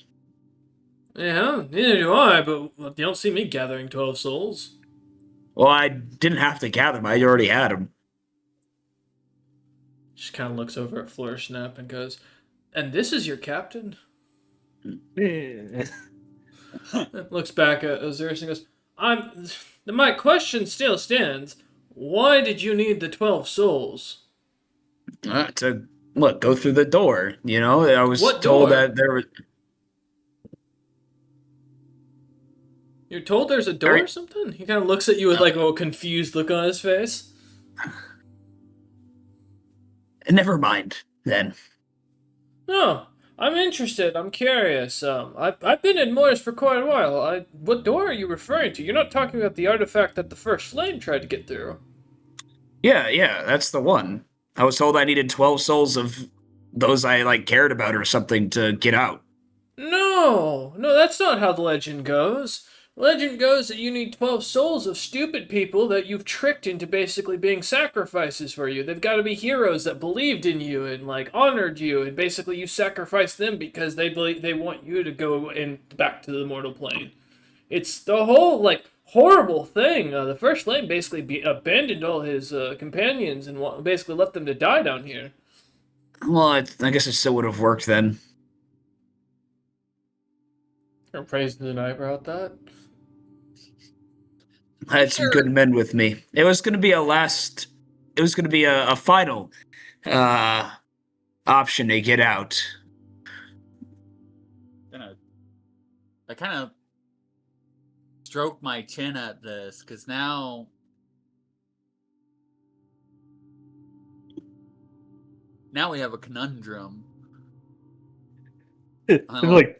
Speaker 3: Yeah, neither do I, but you don't see me gathering 12 souls.
Speaker 2: Well, I didn't have to gather them. I already had them.
Speaker 3: Just kind of looks over at Floor Snap and goes, "And this is your captain?" Looks back at Osiris and goes, my question still stands. Why did you need the 12 souls?"
Speaker 2: To go through the door. You know, I was
Speaker 3: What
Speaker 2: told
Speaker 3: door?
Speaker 2: that there was.
Speaker 3: You're told there's a door or something? He kind of looks at you with like a confused look on his face.
Speaker 2: Never mind, then.
Speaker 3: No, I'm interested. I'm curious. I've been in Morris for quite a while. What door are you referring to? You're not talking about the artifact that the First Flame tried to get through.
Speaker 2: Yeah, that's the one. I was told I needed 12 souls of those I cared about or something to get out.
Speaker 3: No, No, that's not how the legend goes. Legend goes that you need 12 souls of stupid people that you've tricked into basically being sacrifices for you. They've got to be heroes that believed in you and like honored you, and basically you sacrifice them because they want you to go back to the mortal plane. It's the whole like horrible thing. The first lane basically abandoned all his companions and basically left them to die down here.
Speaker 2: Well, I guess it still would have worked then.
Speaker 3: You're praising an eyebrow at that.
Speaker 2: I had some good men with me. It was going to be a final option to get out.
Speaker 5: I kind of stroke my chin at this because now we have a conundrum.
Speaker 6: I'm like,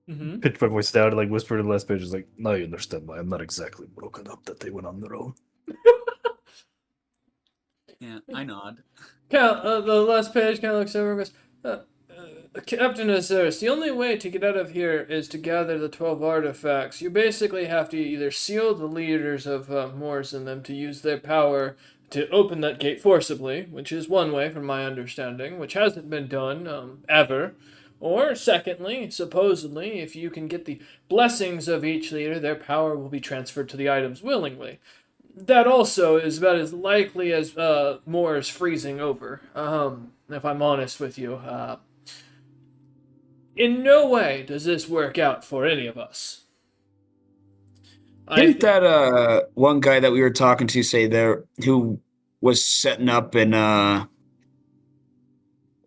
Speaker 3: Mm-hmm.
Speaker 6: pitch my voice down and like whisper to the last page. Is like, now you understand why I'm not exactly broken up that they went on their own.
Speaker 5: Yeah, I nod.
Speaker 3: The last page kind of looks over and goes, Captain Azuris, the only way to get out of here is to gather the 12 artifacts. You basically have to either seal the leaders of Moors and them to use their power to open that gate forcibly, which is one way from my understanding, which hasn't been done ever. Or, secondly, supposedly, if you can get the blessings of each leader, their power will be transferred to the items willingly. That also is about as likely as Moors freezing over, if I'm honest with you. In no way does this work out for any of us.
Speaker 2: Didn't that one guy that we were talking to say there who was setting up in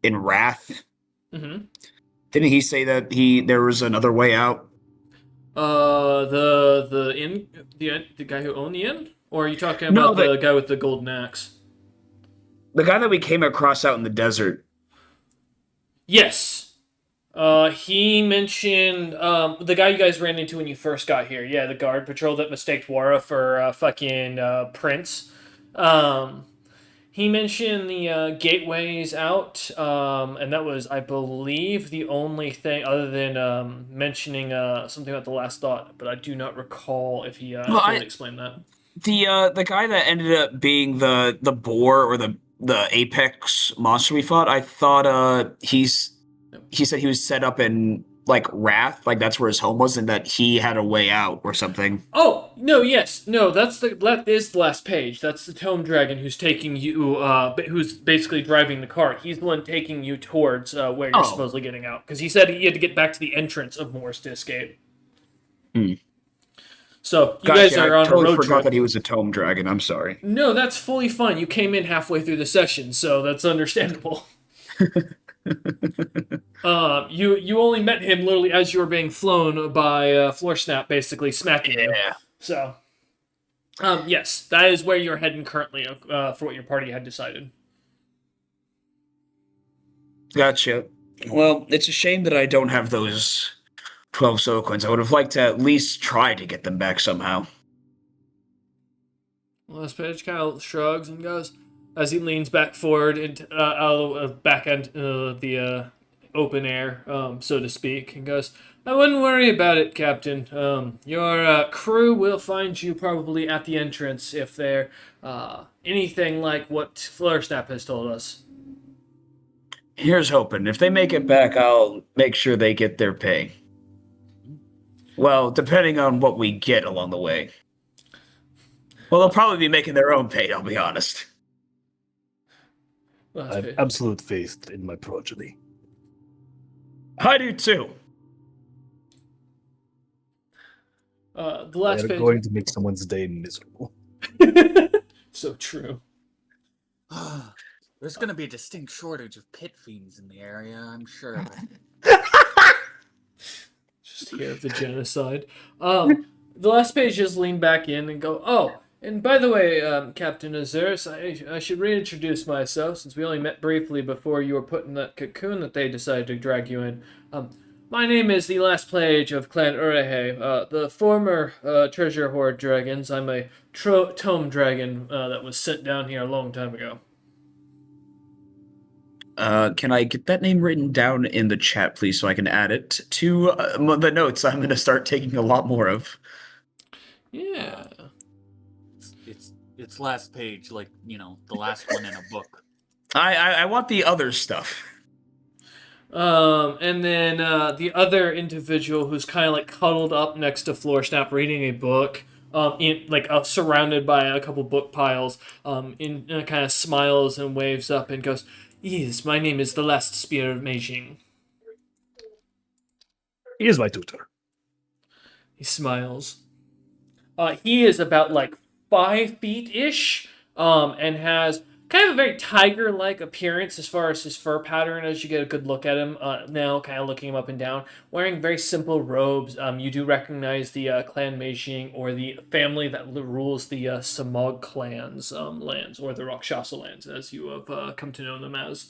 Speaker 2: Wrath?
Speaker 3: Mm-hmm.
Speaker 2: Didn't he say that there was another way out?
Speaker 3: The guy who owned the inn, or are you talking about the guy with the golden axe?
Speaker 2: The guy that we came across out in the desert.
Speaker 3: Yes. He mentioned the guy you guys ran into when you first got here. Yeah, the guard patrol that mistaked Wara for fucking Prince. He mentioned the gateways out, and that was, I believe, the only thing other than mentioning something about the last thought. But I do not recall if he fully explained that.
Speaker 2: The guy that ended up being the boar or the apex monster we fought, I thought he said he was set up in like Wrath, like that's where his home was, and that he had a way out or something.
Speaker 3: Oh no, yes, no, that is the last page. That's the Tome Dragon who's taking you, who's basically driving the cart. He's the one taking you towards where you're supposedly getting out, because he said he had to get back to the entrance of Moors to escape. So you guys are on a road trip. I forgot
Speaker 2: that he was a Tome Dragon. I'm sorry.
Speaker 3: No, that's fully fine. You came in halfway through the session, so that's understandable. You only met him literally as you were being flown by Floor Snap, basically smacking you. So, yes, that is where you're heading currently for what your party had decided.
Speaker 2: Gotcha. Well, it's a shame that I don't have those 12 soul coins. I would have liked to at least try to get them back somehow.
Speaker 3: Last page kind of shrugs and goes, as he leans back forward into out of the back end of the open air, so to speak, and goes, I wouldn't worry about it, Captain. Your crew will find you probably at the entrance if they're anything like what Fluttersnap has told us.
Speaker 2: Here's hoping. If they make it back, I'll make sure they get their pay. Well, depending on what we get along the way. Well, they'll probably be making their own pay, I'll be honest.
Speaker 6: I have absolute faith in my progeny.
Speaker 2: I do too.
Speaker 3: The last
Speaker 6: They're
Speaker 3: page.
Speaker 6: going to make someone's day miserable.
Speaker 3: So true.
Speaker 5: There's going to be a distinct shortage of pit fiends in the area, I'm sure.
Speaker 3: Just hear of the genocide. The last page just lean back in and go, oh, and by the way, Captain Azuris, I should reintroduce myself since we only met briefly before you were put in that cocoon that they decided to drag you in. My name is the last page of Clan Urehe, the former treasure hoard dragons. I'm a tome dragon that was sent down here a long time ago.
Speaker 2: Can I get that name written down in the chat, please, so I can add it to the notes I'm going to start taking a lot more of?
Speaker 3: Yeah.
Speaker 5: It's last page, like the last one in a book.
Speaker 2: I want the other stuff.
Speaker 3: And then the other individual who's kind of like cuddled up next to Floor Snap reading a book, surrounded by a couple book piles, kind of smiles and waves up and goes, "Yes, my name is the Last Spear of Meijing."
Speaker 6: He is my tutor.
Speaker 3: He smiles. He is about like 5 feet ish, and has kind of a very tiger-like appearance as far as his fur pattern. As you get a good look at him now, kind of looking him up and down, wearing very simple robes. You do recognize the clan Meijing, or the family that rules the Samog clans lands, or the Rakshasa lands, as you have come to know them as.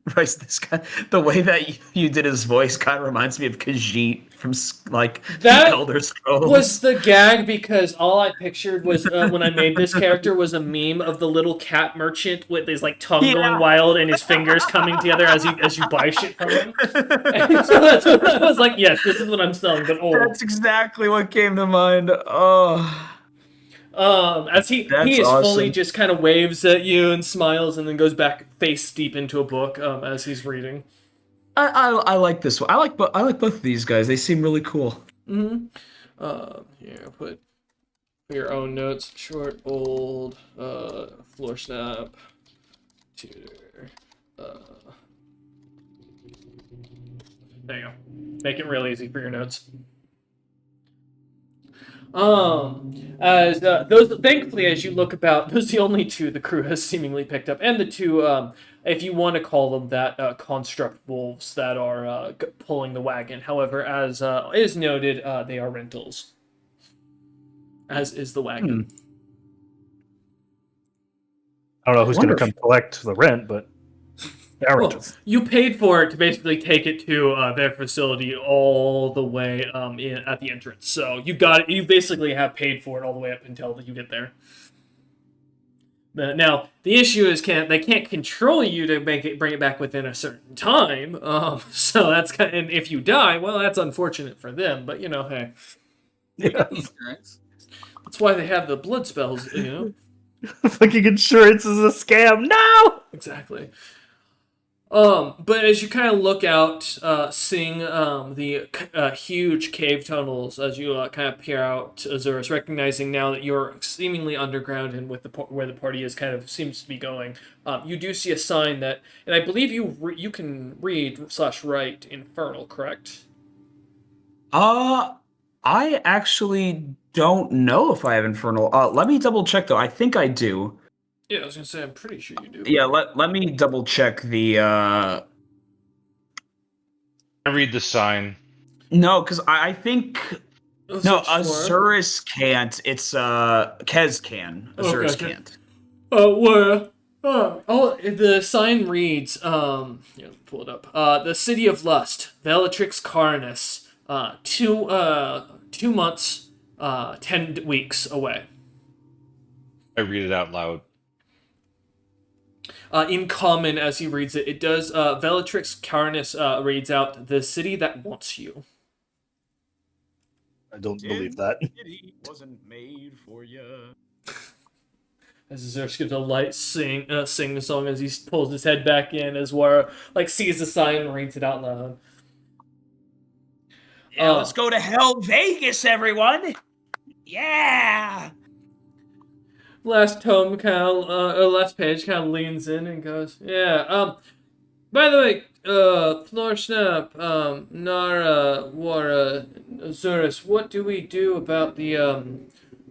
Speaker 2: Bryce, this guy, the way that you did his voice kind of reminds me of Khajiit from like
Speaker 3: That
Speaker 2: the Elder Scrolls.
Speaker 3: was the gag, because all I pictured was when I made this character was a meme of the little cat merchant with his like tongue going wild and his fingers coming together as you buy shit from him. And so that's what I was like, yes, this is what I'm selling, but old.
Speaker 2: That's exactly what came to mind. Oh,
Speaker 3: As he
Speaker 2: That's
Speaker 3: is fully
Speaker 2: awesome.
Speaker 3: just kind of waves at you and smiles and then goes back face deep into a book as he's reading.
Speaker 2: I like this one. I like both of these guys. They seem really cool.
Speaker 3: Here, put your own notes. Short, old, floor snap, tutor. There you go. Make it real easy for your notes. As those, thankfully, as you look about, those are the only two the crew has seemingly picked up, and the two, if you want to call them that, construct wolves that are pulling the wagon. However, as is noted, they are rentals, as is the wagon.
Speaker 6: I don't know who's going to come
Speaker 2: Wonderful.
Speaker 6: collect the rent, but they are
Speaker 3: Well,
Speaker 6: rentals.
Speaker 3: you paid for it to basically take it to their facility all the way at the entrance. So you basically have paid for it all the way up until you get there. Now the issue is they can't control you to bring it back within a certain time. So that's and if you die, well, that's unfortunate for them. But hey,
Speaker 6: Yeah.
Speaker 5: Insurance.
Speaker 3: that's why they have the blood spells.
Speaker 6: Fucking insurance is a scam. No!
Speaker 3: Exactly. But as you kind of look out, seeing the huge cave tunnels, as you kind of peer out to Azurus, recognizing now that you're seemingly underground and with where the party is kind of seems to be going, you do see a sign that, and I believe you can read / write Infernal, correct?
Speaker 2: I actually don't know if I have Infernal. Let me double check though. I think I do.
Speaker 3: Yeah, I was gonna say I'm pretty sure you do.
Speaker 2: Yeah, let me double check the.
Speaker 1: I read the sign.
Speaker 2: No, because I think no,
Speaker 3: Sure.
Speaker 2: Azurus can't. It's Kez can. Azurus
Speaker 3: Okay.
Speaker 2: can't.
Speaker 3: Where? The sign reads, pull it up. The City of Lust, Bellatrix Carnus, 2 months, 10 weeks away.
Speaker 1: I read it out loud.
Speaker 3: In common, as he reads it, it does, Bellatrix Carnus reads out, the city that wants you.
Speaker 6: I don't believe that.
Speaker 2: It wasn't made for you.
Speaker 3: As Azurus gives a light sing the song as he pulls his head back in, as Wara sees the sign and reads it out loud.
Speaker 2: Yeah, let's go to Hell Vegas, everyone. Yeah.
Speaker 3: Last page kind of leans in and goes, yeah, by the way, Floor Snap, Nara, Wara, Azurus, what do we do about the,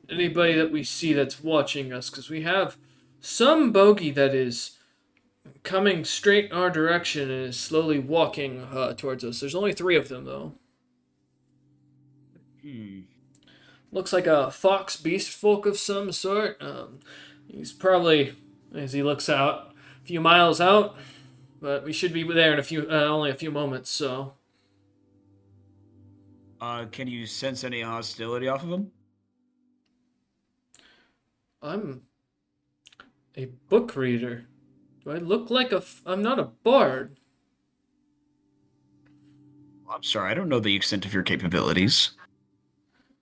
Speaker 3: anybody that we see that's watching us? Because we have some bogey that is coming straight in our direction and is slowly walking towards us. There's only 3 of them, though. Looks like a fox beast folk of some sort. He's probably, as he looks out, a few miles out, but we should be there in only a few moments. So,
Speaker 2: Can you sense any hostility off of him?
Speaker 3: I'm a book reader. Do I look like I'm not a bard.
Speaker 2: I'm sorry, I don't know the extent of your capabilities.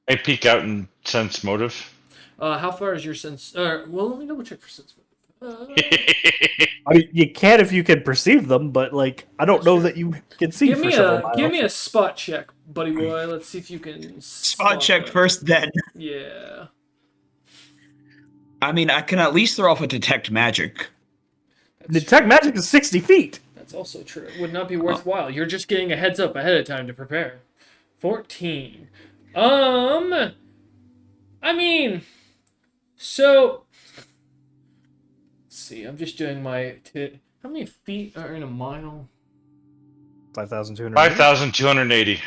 Speaker 1: I peek out and sense motive.
Speaker 3: How far is your sense? Well, let me double check for sense.
Speaker 4: I mean, you can if you can perceive them, but like I don't
Speaker 3: That's
Speaker 4: know
Speaker 3: true.
Speaker 4: that you can see
Speaker 3: Give
Speaker 4: for
Speaker 3: me
Speaker 4: several
Speaker 3: a
Speaker 4: miles.
Speaker 3: give me a spot check, buddy boy. Let's see if you can
Speaker 2: Spot check
Speaker 3: them.
Speaker 2: first, then.
Speaker 3: Yeah.
Speaker 2: I mean, I can at least throw off a detect magic.
Speaker 4: Detect magic is 60 feet.
Speaker 3: That's also true. It would not be worthwhile. You're just getting a heads up ahead of time to prepare. 14. I mean, so let's see. I'm just doing my. How many feet are in a mile?
Speaker 4: 5,200.
Speaker 1: 5,280.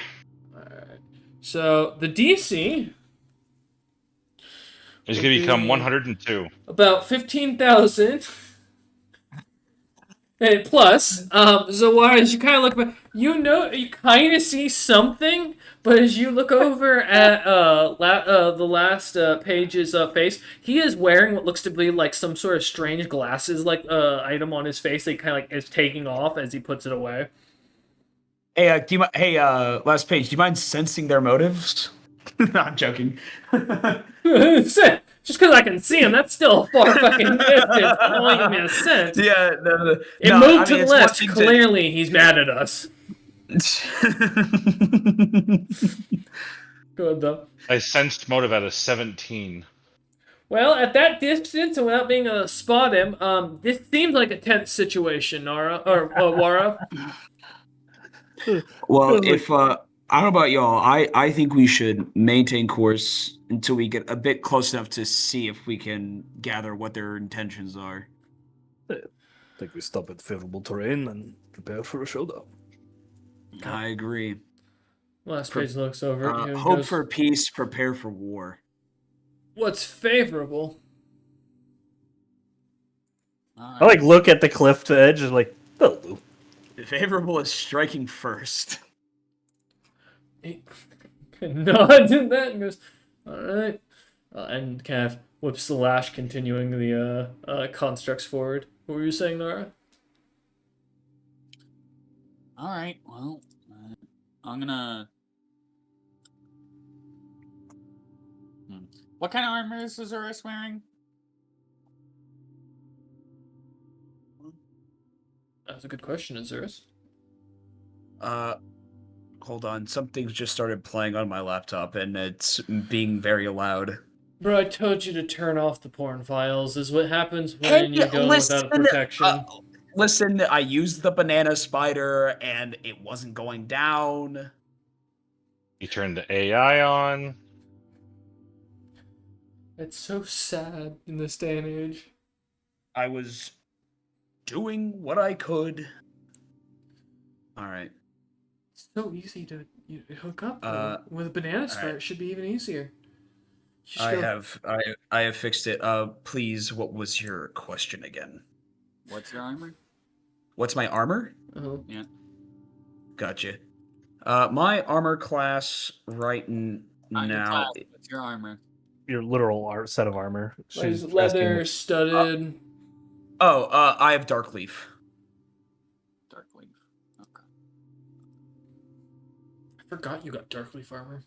Speaker 3: All right. So the DC
Speaker 1: It's
Speaker 3: would
Speaker 1: going to become
Speaker 3: be
Speaker 1: 102.
Speaker 3: about 15,000. And plus, Zawar, as you kind of look back, you kind of see something, but as you look over at the last page's face, he is wearing what looks to be like some sort of strange glasses like item on his face that he kind of like is taking off as he puts it away.
Speaker 2: Hey, last page, do you mind sensing their motives? No, I'm joking.
Speaker 3: Just because I can see him, that's still a far fucking distance. Don't give me a sense.
Speaker 2: Yeah,
Speaker 3: It moved to the left. Clearly, he's mad at us. Good though.
Speaker 1: I sensed motive at a 17.
Speaker 3: Well, at that distance and without being able to spot him, this seems like a tense situation, Nara or Wara.
Speaker 2: Well, if I don't know about y'all, I think we should maintain course until we get a bit close enough to see if we can gather what their intentions are.
Speaker 6: I think we stop at favorable terrain and prepare for a showdown.
Speaker 2: I agree.
Speaker 3: Last page looks over at you and
Speaker 2: Hope
Speaker 3: goes,
Speaker 2: for peace, prepare for war.
Speaker 3: "What's favorable?"
Speaker 5: All
Speaker 4: I like look at the cliff edge and like, that'll do.
Speaker 2: Favorable is striking first.
Speaker 3: He nods at that and goes, "All right," and kind of whips the lash, continuing the constructs forward. What were you saying, Nara?
Speaker 5: All right. Well, I'm gonna. What kind of armor is Azurus wearing?
Speaker 3: That's a good question, Azurus.
Speaker 2: Hold on. Something's just started playing on my laptop, and it's being very loud.
Speaker 3: Bro, I told you to turn off the porn files. Is what happens when you go without protection.
Speaker 2: Listen, I used the banana spider, and it wasn't going down.
Speaker 1: You turned the AI on.
Speaker 3: It's so sad in this day and age.
Speaker 2: I was doing what I could. All right.
Speaker 3: It's so easy to hook up with a banana spider.
Speaker 2: right.
Speaker 3: It should be even easier. You just
Speaker 2: I
Speaker 3: go-
Speaker 2: have fixed it. Please, what was your question again?
Speaker 5: What's your armor?
Speaker 2: What's my armor?
Speaker 3: Uh-huh.
Speaker 5: Yeah.
Speaker 2: Gotcha. My armor class right
Speaker 5: Not your
Speaker 2: now.
Speaker 5: class, what's your armor?
Speaker 4: Your literal set of armor.
Speaker 3: Like
Speaker 4: She's
Speaker 3: leather,
Speaker 4: asking-
Speaker 3: studded.
Speaker 2: I have Dark Leaf.
Speaker 5: Dark Leaf. Okay.
Speaker 3: I forgot you got dark leaf armor.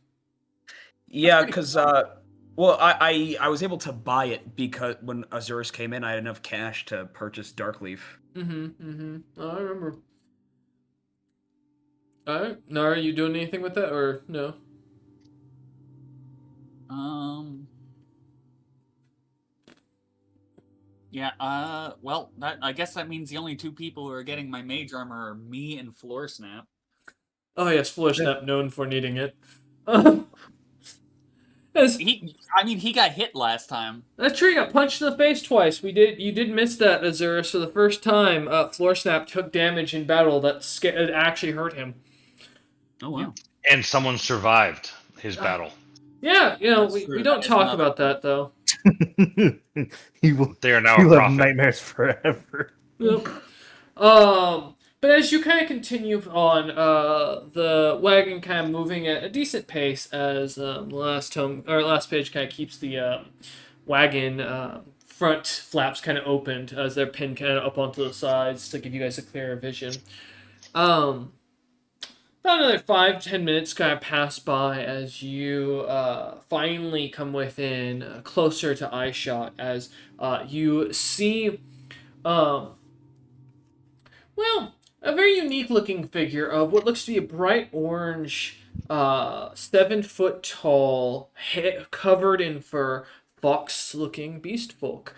Speaker 2: Yeah, because well, I was able to buy it because when Azurus came in, I had enough cash to purchase Dark Leaf.
Speaker 3: Oh, I remember. Alright, Nara, you doing anything with that or no?
Speaker 5: Yeah, well, I guess that means the only two people who are getting my mage armor are me and Floor Snap.
Speaker 3: Oh yes, Floorsnap, known for needing it.
Speaker 5: He got hit last time.
Speaker 3: That's true. You got punched in the face twice. You did miss that, Azurus. For the first time, Floorsnap took damage in battle it actually hurt him.
Speaker 2: Oh wow!
Speaker 1: And someone survived his battle.
Speaker 3: Yeah,
Speaker 5: That's
Speaker 3: we
Speaker 5: true.
Speaker 3: don't
Speaker 5: That is
Speaker 3: talk
Speaker 5: another
Speaker 3: about that though.
Speaker 4: he will.
Speaker 1: They are now
Speaker 4: He
Speaker 1: a
Speaker 4: will have
Speaker 1: prophet.
Speaker 4: nightmares forever.
Speaker 3: Yep. But as you kind of continue on, the wagon kind of moving at a decent pace as the last page kind of keeps the wagon front flaps kind of opened as they're pinned kind of up onto the sides to give you guys a clearer vision. About another 5-10 minutes kind of pass by as you finally come within closer to eye shot as you see, well, a very unique looking figure of what looks to be a bright orange, 7 foot tall, covered in fur, fox looking beast folk.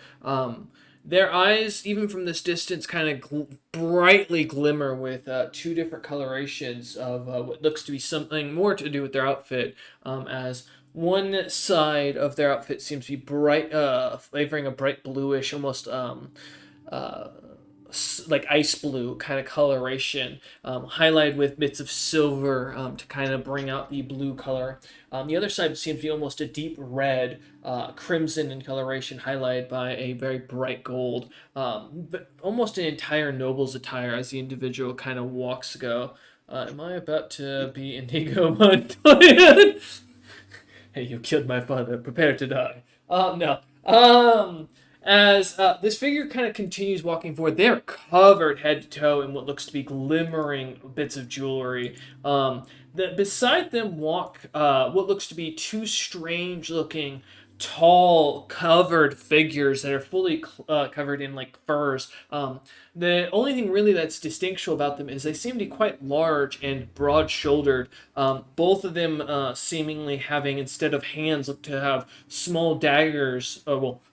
Speaker 3: Their eyes, even from this distance, kind of brightly glimmer with two different colorations of what looks to be something more to do with their outfit, as one side of their outfit seems to be bright, flavoring a bright bluish, almost like ice blue kind of coloration, highlighted with bits of silver to kind of bring out the blue color. The other side seems to be almost a deep red, crimson in coloration, highlighted by a very bright gold, but almost an entire noble's attire as the individual kind of walks. Am I about to be Indigo Montoya? Hey, you killed my father. Prepare to die. No. As this figure kind of continues walking forward, they're covered head to toe in what looks to be glimmering bits of jewelry. Beside them walk what looks to be two strange-looking, tall, covered figures that are fully covered in like furs. The only thing really that's distinctive about them is they seem to be quite large and broad-shouldered. Both of them seemingly having, instead of hands, look to have small daggers,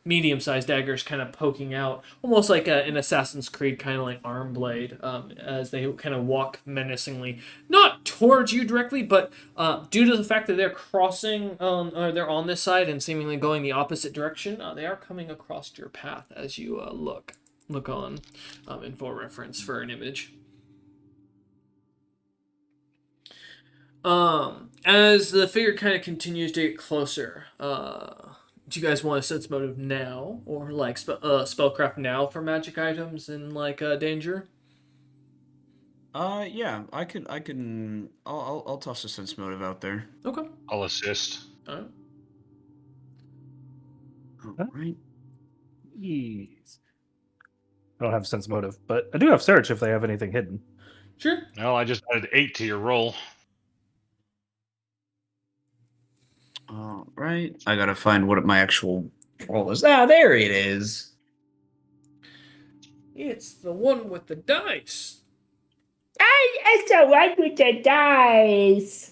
Speaker 3: medium-sized daggers kind of poking out, almost like an Assassin's Creed kind of like arm blade, as they kind of walk menacingly, not towards you directly, but due to the fact that they're crossing, or they're on this side and seemingly going the opposite direction, they are coming across your path as you look on in full reference for an image. As the figure kind of continues to get closer, do you guys want a sense motive now, or like spellcraft now for magic items and like danger?
Speaker 7: Yeah, I can. I'll toss a sense motive out there.
Speaker 3: Okay.
Speaker 1: I'll assist.
Speaker 3: All right.
Speaker 7: All right.
Speaker 4: Yes. I don't have sense motive, but I do have search if they have anything hidden.
Speaker 3: Sure.
Speaker 1: No, I just added 8 to your roll.
Speaker 7: All right. I gotta find what my actual roll is. Ah, there it is.
Speaker 3: It's the one with the dice.
Speaker 8: It's the one with the dice.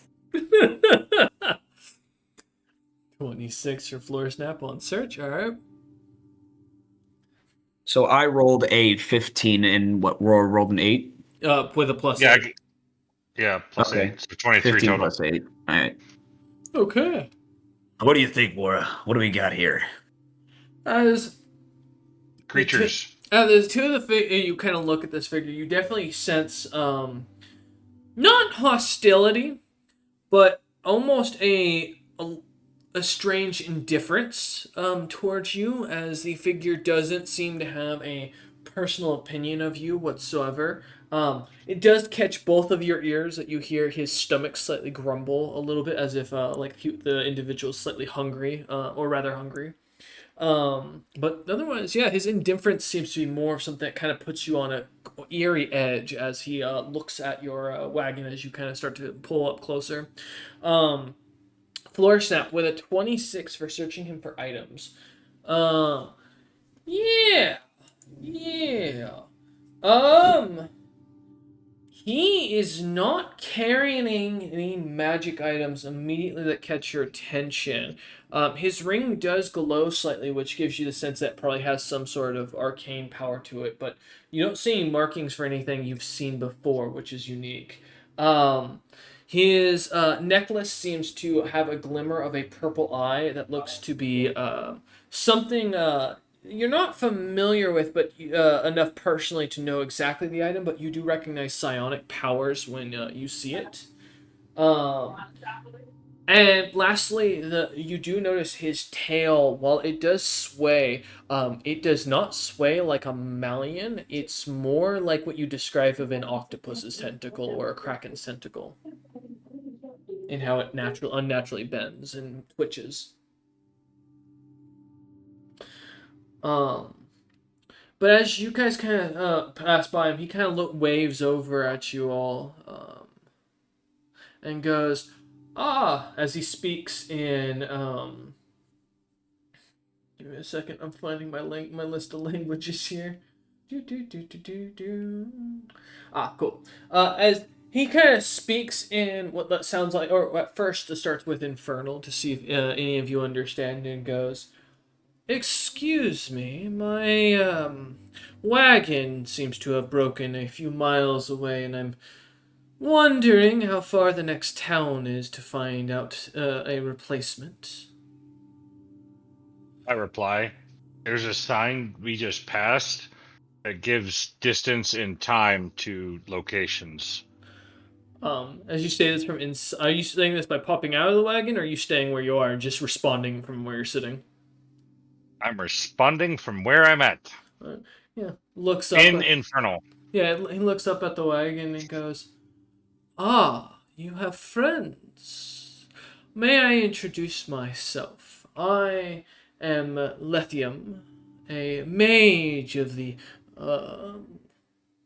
Speaker 3: 26 for floor snap on search. All right.
Speaker 7: So I rolled a 15 and what Roar rolled an 8?
Speaker 3: With a plus.
Speaker 1: Yeah,
Speaker 3: 8.
Speaker 1: yeah, plus
Speaker 7: Okay.
Speaker 1: 8. So 23
Speaker 7: 15
Speaker 1: total.
Speaker 7: plus 8. All right.
Speaker 3: Okay.
Speaker 7: What do you think, Laura? What do we got here?
Speaker 3: As
Speaker 1: Creatures.
Speaker 3: there's two of the you kind of look at this figure, you definitely sense not hostility, but almost a strange indifference towards you, as the figure doesn't seem to have a personal opinion of you whatsoever. It does catch both of your ears that you hear his stomach slightly grumble a little bit, as if the individual is slightly hungry, or rather hungry. But otherwise, yeah, his indifference seems to be more of something that kind of puts you on a eerie edge as he looks at your wagon as you kind of start to pull up closer. Floor snap with a 26 for searching him for items. Yeah. He is not carrying any magic items immediately that catch your attention. His ring does glow slightly, which gives you the sense that it probably has some sort of arcane power to it, but you don't see any markings for anything you've seen before, which is unique. His necklace seems to have a glimmer of a purple eye that looks to be something you're not familiar with, but enough personally to know exactly the item, but you do recognize psionic powers when you see it. And lastly, you do notice his tail, while it does sway, it does not sway like a Malian. It's more like what you describe of an octopus's tentacle or a kraken's tentacle, in how it unnaturally bends and twitches. Um, but as you guys kind of pass by him, he kind of waves over at you all, and goes, "Ah," as he speaks in. Give me a second. I'm finding my list of languages here. Do do do do do do. Ah, cool. As he kind of speaks in what that sounds like, or at first it starts with Infernal to see if any of you understand, and goes, "Excuse me, my wagon seems to have broken a few miles away, and I'm wondering how far the next town is to find out a replacement."
Speaker 1: I reply, there's a sign we just passed that gives distance and time to locations.
Speaker 3: As you say this from are you saying this by popping out of the wagon, or are you staying where you are and just responding from where you're sitting?
Speaker 1: I'm responding from where I'm at.
Speaker 3: Yeah, looks up.
Speaker 1: In Infernal.
Speaker 3: Yeah, he looks up at the wagon and goes, "Ah, you have friends. May I introduce myself? I am Lethium, a mage of the.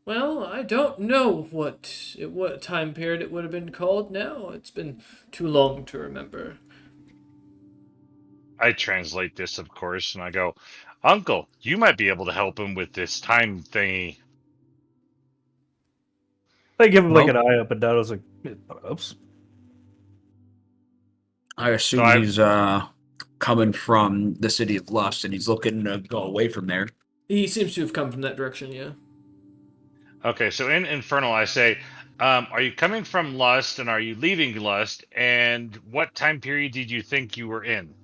Speaker 3: Well, I don't know what time period it would have been called now. It's been too long to remember."
Speaker 1: I translate this, of course, and I go, Uncle, you might be able to help him with this time thingy.
Speaker 4: I give him like
Speaker 7: Well-
Speaker 4: an eye up and down. I was like, oops.
Speaker 7: I assume
Speaker 1: So I-
Speaker 7: he's coming from the city of Lust, and he's looking to go away from there.
Speaker 3: He seems to have come from that direction, yeah.
Speaker 1: Okay, so in Infernal, I say, are you coming from Lust and are you leaving Lust? And what time period did you think you were in?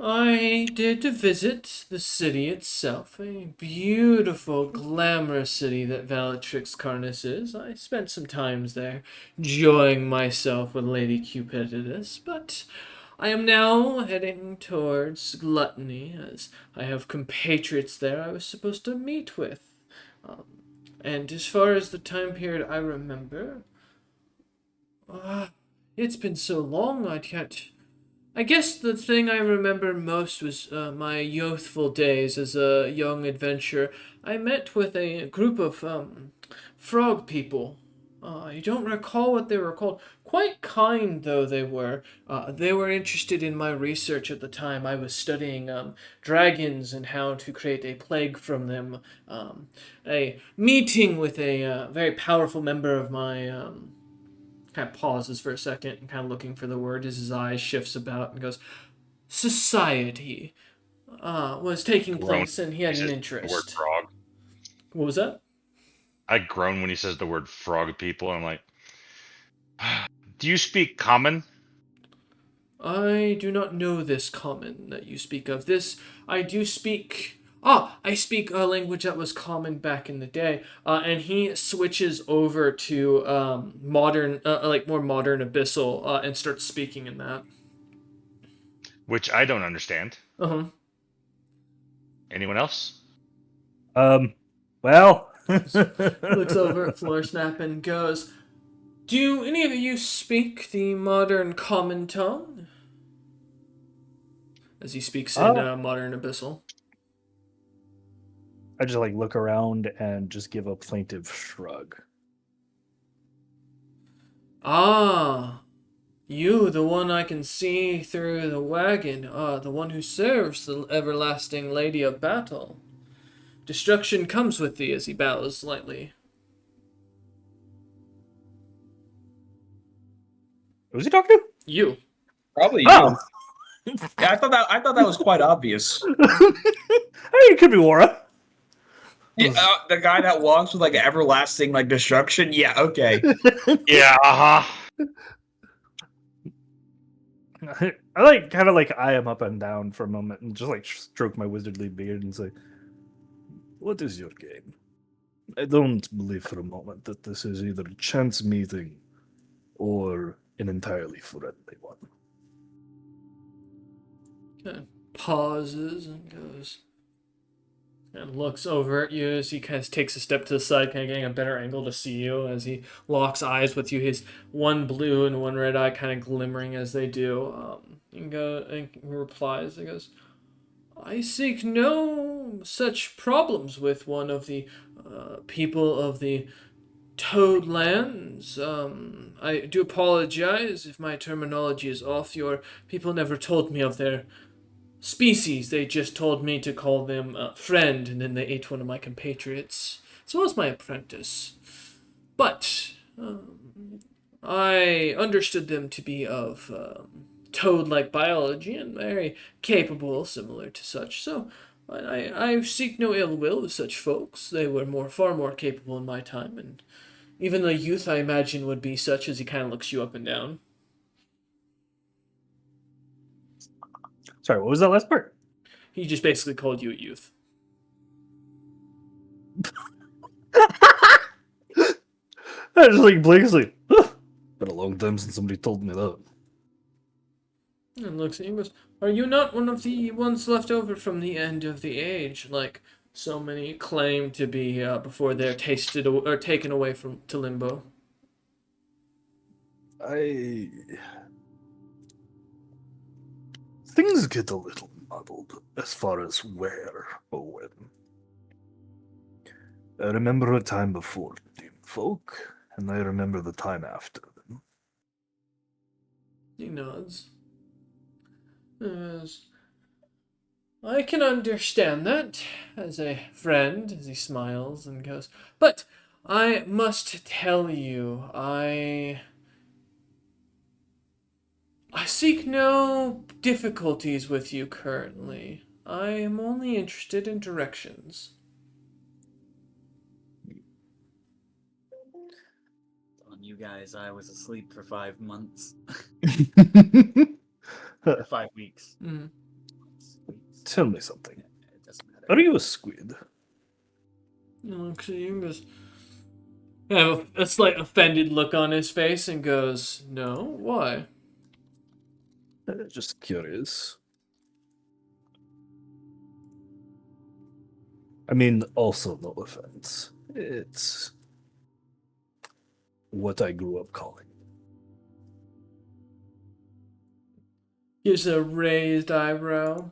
Speaker 3: I did visit the city itself, a beautiful, glamorous city that Valatrix Carnus is. I spent some times there, enjoying myself with Lady Cupidus, but I am now heading towards Gluttony, as I have compatriots there I was supposed to meet with. And as far as the time period I remember, it's been so long I can't. I guess the thing I remember most was my youthful days as a young adventurer. I met with a group of frog people. I don't recall what they were called. Quite kind, though, they were. They were interested in my research at the time. I was studying dragons and how to create a plague from them. A meeting with a very powerful member of my kind of pauses for a second and kind of looking for the word as his eyes shifts about and goes, "Society was taking
Speaker 1: Groan.
Speaker 3: place and he had
Speaker 1: He
Speaker 3: an
Speaker 1: says the word
Speaker 3: interest."
Speaker 1: frog.
Speaker 3: What was that?
Speaker 1: I groan when he says the word frog people. I'm like, do you speak common?
Speaker 3: I do not know this common that you speak of. This, I do speak. I speak a language that was common back in the day. And he switches over to modern, like more modern abyssal, and starts speaking in that.
Speaker 1: Which I don't understand.
Speaker 3: Uh huh.
Speaker 1: Anyone else?
Speaker 4: Well.
Speaker 3: Looks over at Floor Snap and goes, "Do any of you speak the modern common tongue?" As he speaks in modern abyssal.
Speaker 4: I just like look around and just give a plaintive shrug.
Speaker 3: "Ah, you, the one I can see through the wagon, the one who serves the everlasting lady of battle. Destruction comes with thee," as he bows slightly.
Speaker 4: Who's he talking to?
Speaker 3: "You."
Speaker 7: Probably you.
Speaker 4: Oh.
Speaker 7: Yeah, I thought that was quite obvious.
Speaker 4: I mean, it could be Wara.
Speaker 7: Yeah, the guy that walks with like everlasting like destruction. Yeah, okay.
Speaker 1: Yeah, uh-huh.
Speaker 4: I like kind of like eye him up and down for a moment and just like stroke my wizardly beard and say,
Speaker 6: What is your game? I don't believe for a moment that this is either a chance meeting or an entirely friendly one.
Speaker 3: Kind of pauses and goes, and looks over at you as he kind of takes a step to the side, kind of getting a better angle to see you as he locks eyes with you, his one blue and one red eye kind of glimmering as they do. And replies, he goes, I seek no such problems with one of the people of the Toadlands. I do apologize if my terminology is off. Your people never told me of their species. They just told me to call them friend, and then they ate one of my compatriots, as well as my apprentice. But I understood them to be of toad-like biology and very capable, similar to such. So I seek no ill will with such folks. They were far more capable in my time, and even the youth I imagine would be such. As he kind of looks you up and down.
Speaker 4: Sorry, what was that last part?
Speaker 3: He just basically called you a youth.
Speaker 6: I just like blinks like, been a long time since somebody told me that.
Speaker 3: And looks at you and goes, "Are you not one of the ones left over from the end of the age, like so many claim to be before they're tasted or taken away from to limbo?"
Speaker 6: Things get a little muddled as far as where or when. I remember a time before the Demon Folk, and I remember the time after them.
Speaker 3: He nods. Yes. I can understand that as a friend, as he smiles and goes, "But I must tell you, I seek no difficulties with you currently. I am only interested in directions."
Speaker 5: On you guys, I was asleep for 5 months.
Speaker 6: Huh,
Speaker 5: 5 weeks.
Speaker 3: Mm.
Speaker 6: Tell me something.
Speaker 5: It doesn't matter.
Speaker 6: Are you a squid?
Speaker 3: He looks at you and goes, have a slight offended look on his face and goes, "No, why?"
Speaker 6: Just curious. I mean, also no offense. It's what I grew up calling.
Speaker 3: Gives a raised eyebrow.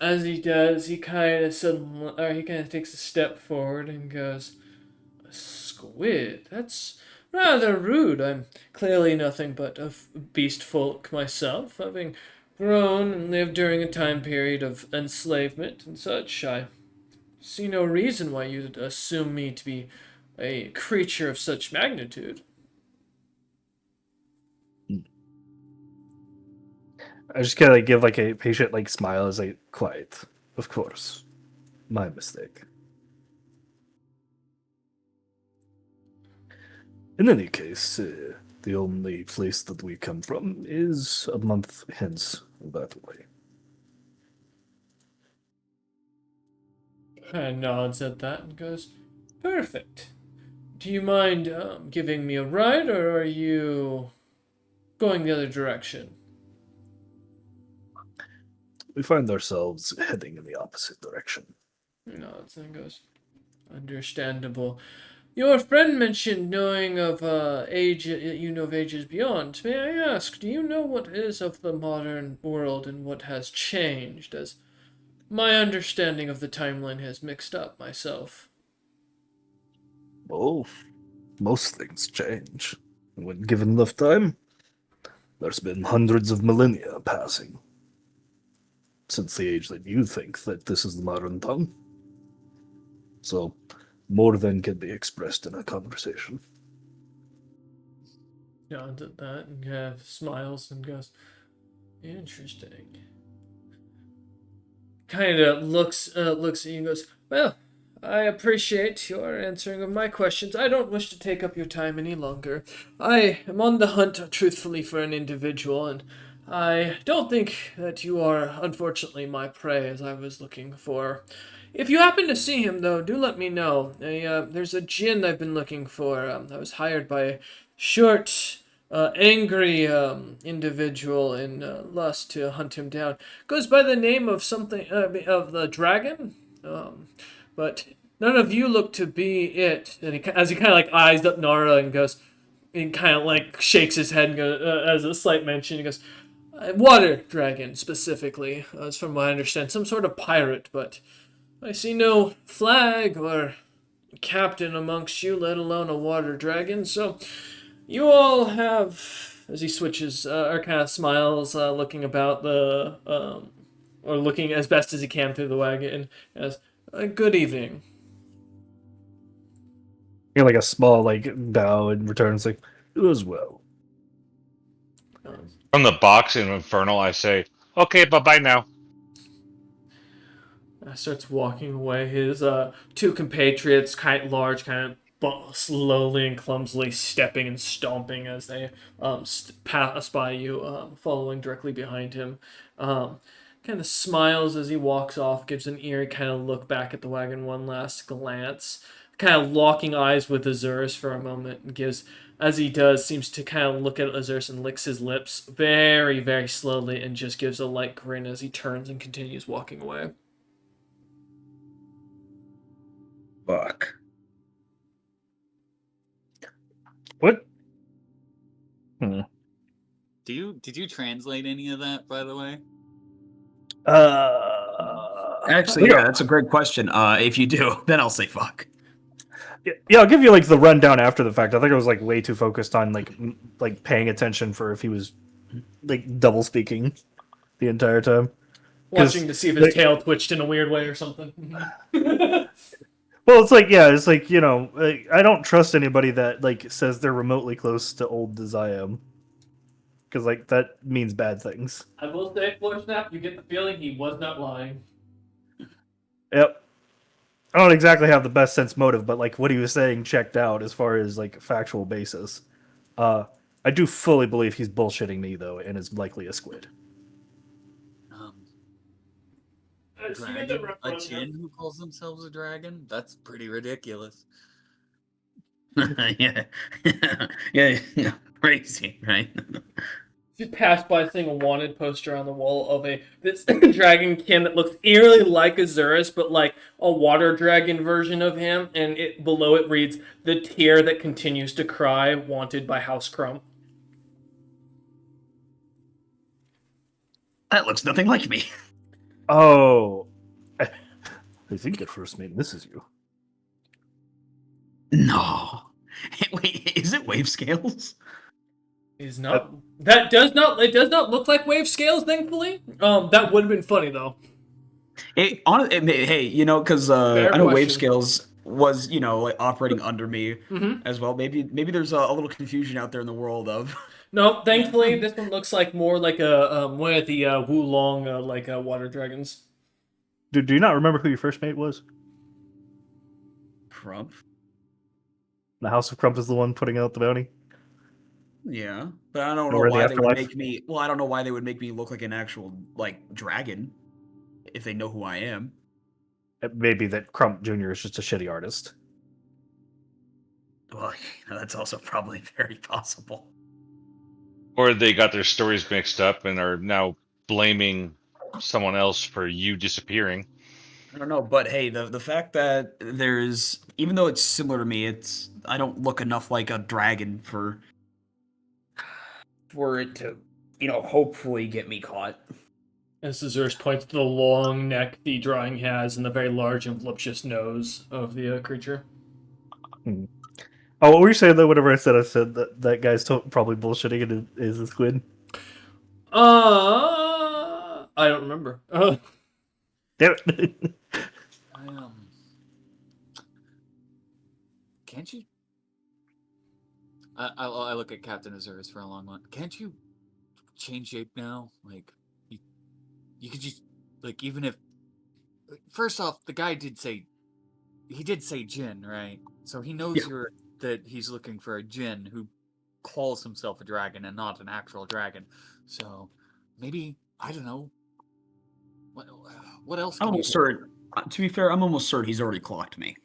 Speaker 3: As he does, he kind of takes a step forward and goes, "A squid? That's rather rude. I'm clearly nothing but a beast folk myself, having grown and lived during a time period of enslavement and such. I see no reason why you'd assume me to be a creature of such magnitude."
Speaker 6: I just kind of give like a patient like smile as I quiet. Of course, my mistake. In any case, the only place that we come from is a month hence that way.
Speaker 3: And nods at that and goes, "Perfect. Do you mind giving me a ride, or are you going the other direction?"
Speaker 6: We find ourselves heading in the opposite direction.
Speaker 3: He nods and goes, "Understandable. Your friend mentioned knowing of age, you know of ages beyond. May I ask, do you know what is of the modern world and what has changed, as my understanding of the timeline has mixed up myself?"
Speaker 6: Oh, most things change. When given enough time, there's been hundreds of millennia passing since the age that you think that this is the modern tongue. So, more than can be expressed in a conversation.
Speaker 3: Nods at that and smiles and goes, "Interesting." Kind of looks at you and goes, "Well, I appreciate your answering of my questions. I don't wish to take up your time any longer. I am on the hunt, truthfully, for an individual, and I don't think that you are, unfortunately, my prey as I was looking for. If you happen to see him, though, do let me know. There's a djinn I've been looking for. I was hired by a short, angry individual in lust to hunt him down. Goes by the name of something of the dragon, but none of you look to be it." And as he kind of like eyes up Nara and goes, and kind of like shakes his head and goes, as a slight mention, he goes, Water dragon, specifically, as from what I understand. Some sort of pirate, but I see no flag or captain amongst you, let alone a water dragon, so you all have, as he switches, or kind of smiles, looking about or looking as best as he can through the wagon, as, good evening.
Speaker 6: Like a small bow in return. It's like, "You as well."
Speaker 1: From the box in Infernal, I say, "Okay, bye bye now."
Speaker 3: Starts walking away. His two compatriots, kind of large, kind of slowly and clumsily stepping and stomping as they pass by you, following directly behind him. Kind of smiles as he walks off, gives an eerie kind of look back at the wagon, one last glance, kind of locking eyes with Azurus for a moment, and gives, as he does, seems to kind of look at Azurus and licks his lips very, very slowly, and just gives a light grin as he turns and continues walking away.
Speaker 7: Fuck.
Speaker 6: What?
Speaker 5: Did you translate any of that, by the way?
Speaker 7: Actually, yeah, that's a great question. If you do, then I'll say fuck.
Speaker 6: Yeah, I'll give you the rundown after the fact. I think I was way too focused on paying attention for if he was double speaking the entire time.
Speaker 3: Watching to see if his tail twitched in a weird way or something.
Speaker 6: Well, it's I don't trust anybody that says they're remotely close to old as I am, because that means bad things.
Speaker 3: I will say, Floor Snap, you get the feeling he was not lying.
Speaker 6: Yep. I don't exactly have the best sense motive, but what he was saying checked out as far as factual basis. I do fully believe he's bullshitting me though, and is likely a squid.
Speaker 5: Dragon? A Jin who calls themselves a dragon? That's pretty ridiculous.
Speaker 7: Yeah. Yeah, crazy, right?
Speaker 3: You pass by seeing a wanted poster on the wall of this dragonkin that looks eerily like Azurus, but like a water dragon version of him, and below it reads, "The tear that continues to cry, wanted by House Crump."
Speaker 7: That looks nothing like me.
Speaker 6: Oh, I think at first mate misses you.
Speaker 7: No. Wait, is it wave scales?
Speaker 3: Is not. That does not. It does not look like wave scales. Thankfully, that would have been funny though.
Speaker 7: Hey, because I know wave scales was operating under me as well. Maybe there's a little confusion out there in the world of.
Speaker 3: No, thankfully this one looks like more like a one of the Wulong water dragons.
Speaker 6: Do you not remember who your first mate was?
Speaker 7: Crump.
Speaker 6: The House of Crump is the one putting out the bounty.
Speaker 7: Yeah, but I don't know
Speaker 6: Or the
Speaker 7: why they would
Speaker 6: afterlife?
Speaker 7: make me. Well, I don't know why they would make me look like an actual dragon if they know who I am.
Speaker 6: It may be that Crump Jr. is just a shitty artist.
Speaker 7: Well, that's also probably very possible.
Speaker 1: Or they got their stories mixed up and are now blaming someone else for you disappearing.
Speaker 7: I don't know, but hey, the fact that there's, even though it's similar to me, I don't look enough like a dragon for it to, hopefully get me caught.
Speaker 3: As Azurus points to the long neck the drawing has and the very large and voluptuous nose of the creature.
Speaker 6: Oh, what were you saying though? Whatever I said that guy's probably bullshitting and is a squid.
Speaker 3: I don't remember.
Speaker 6: Damn it.
Speaker 5: Can't you? I look at Captain Azurus for a long moment. Can't you change shape now? You could just even if. First off, the guy did say Jin, right? So he knows that he's looking for a Jin who calls himself a dragon and not an actual dragon. So maybe, I don't know. What else?
Speaker 7: I'm almost certain. To be fair, I'm almost certain he's already clocked me.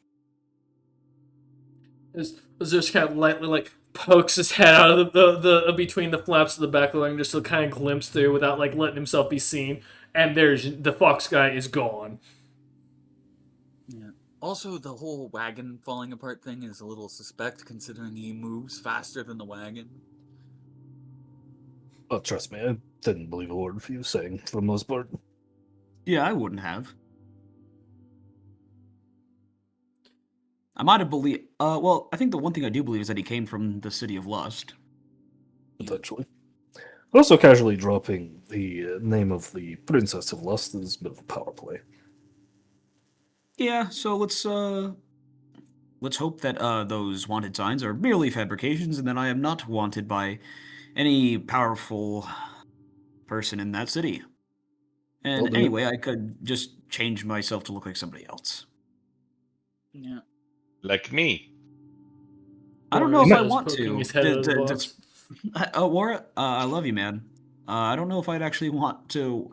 Speaker 3: Azurus kind of lightly pokes his head out of the between the flaps of the back of the wagon just to kind of glimpse through without letting himself be seen. And there's the fox guy is gone.
Speaker 5: Yeah. Also, the whole wagon falling apart thing is a little suspect, considering he moves faster than the wagon.
Speaker 6: Oh, trust me, I didn't believe a word of you saying for the most part.
Speaker 7: Yeah, I wouldn't have. I might have believed. Well, I think the one thing I do believe is that he came from the city of Lust.
Speaker 6: Potentially. Also, casually dropping the name of the Princess of Lust is a bit of a power play.
Speaker 7: Yeah, so let's hope that those wanted signs are merely fabrications, and that I am not wanted by any powerful person in that city.
Speaker 6: Will
Speaker 7: And
Speaker 6: do.
Speaker 7: anyway, I could just change myself to look like somebody else.
Speaker 5: Yeah.
Speaker 1: Like me.
Speaker 7: I don't know
Speaker 3: Boris
Speaker 7: if I
Speaker 3: is
Speaker 7: want
Speaker 3: poking
Speaker 7: to.
Speaker 3: his head out of the box.
Speaker 7: Wara, I love you, man. I don't know if I'd actually want to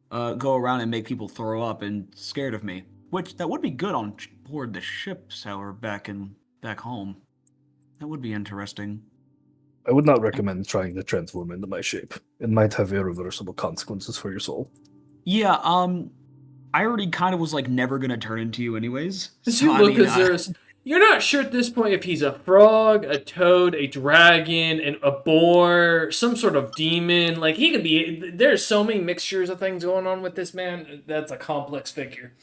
Speaker 7: go around and make people throw up and scared of me. Which that would be good on board the ships, however, back home. That would be interesting.
Speaker 6: I would not recommend trying to transform into my shape. It might have irreversible consequences for your soul.
Speaker 7: Yeah, I already kind of was like never gonna turn into you anyways.
Speaker 3: As
Speaker 7: So
Speaker 3: you
Speaker 7: I
Speaker 3: look,
Speaker 7: mean,
Speaker 3: you're not sure at this point if he's a frog, a toad, a dragon, and a boar, some sort of demon. Like he could be. There's so many mixtures of things going on with this man. That's a complex figure.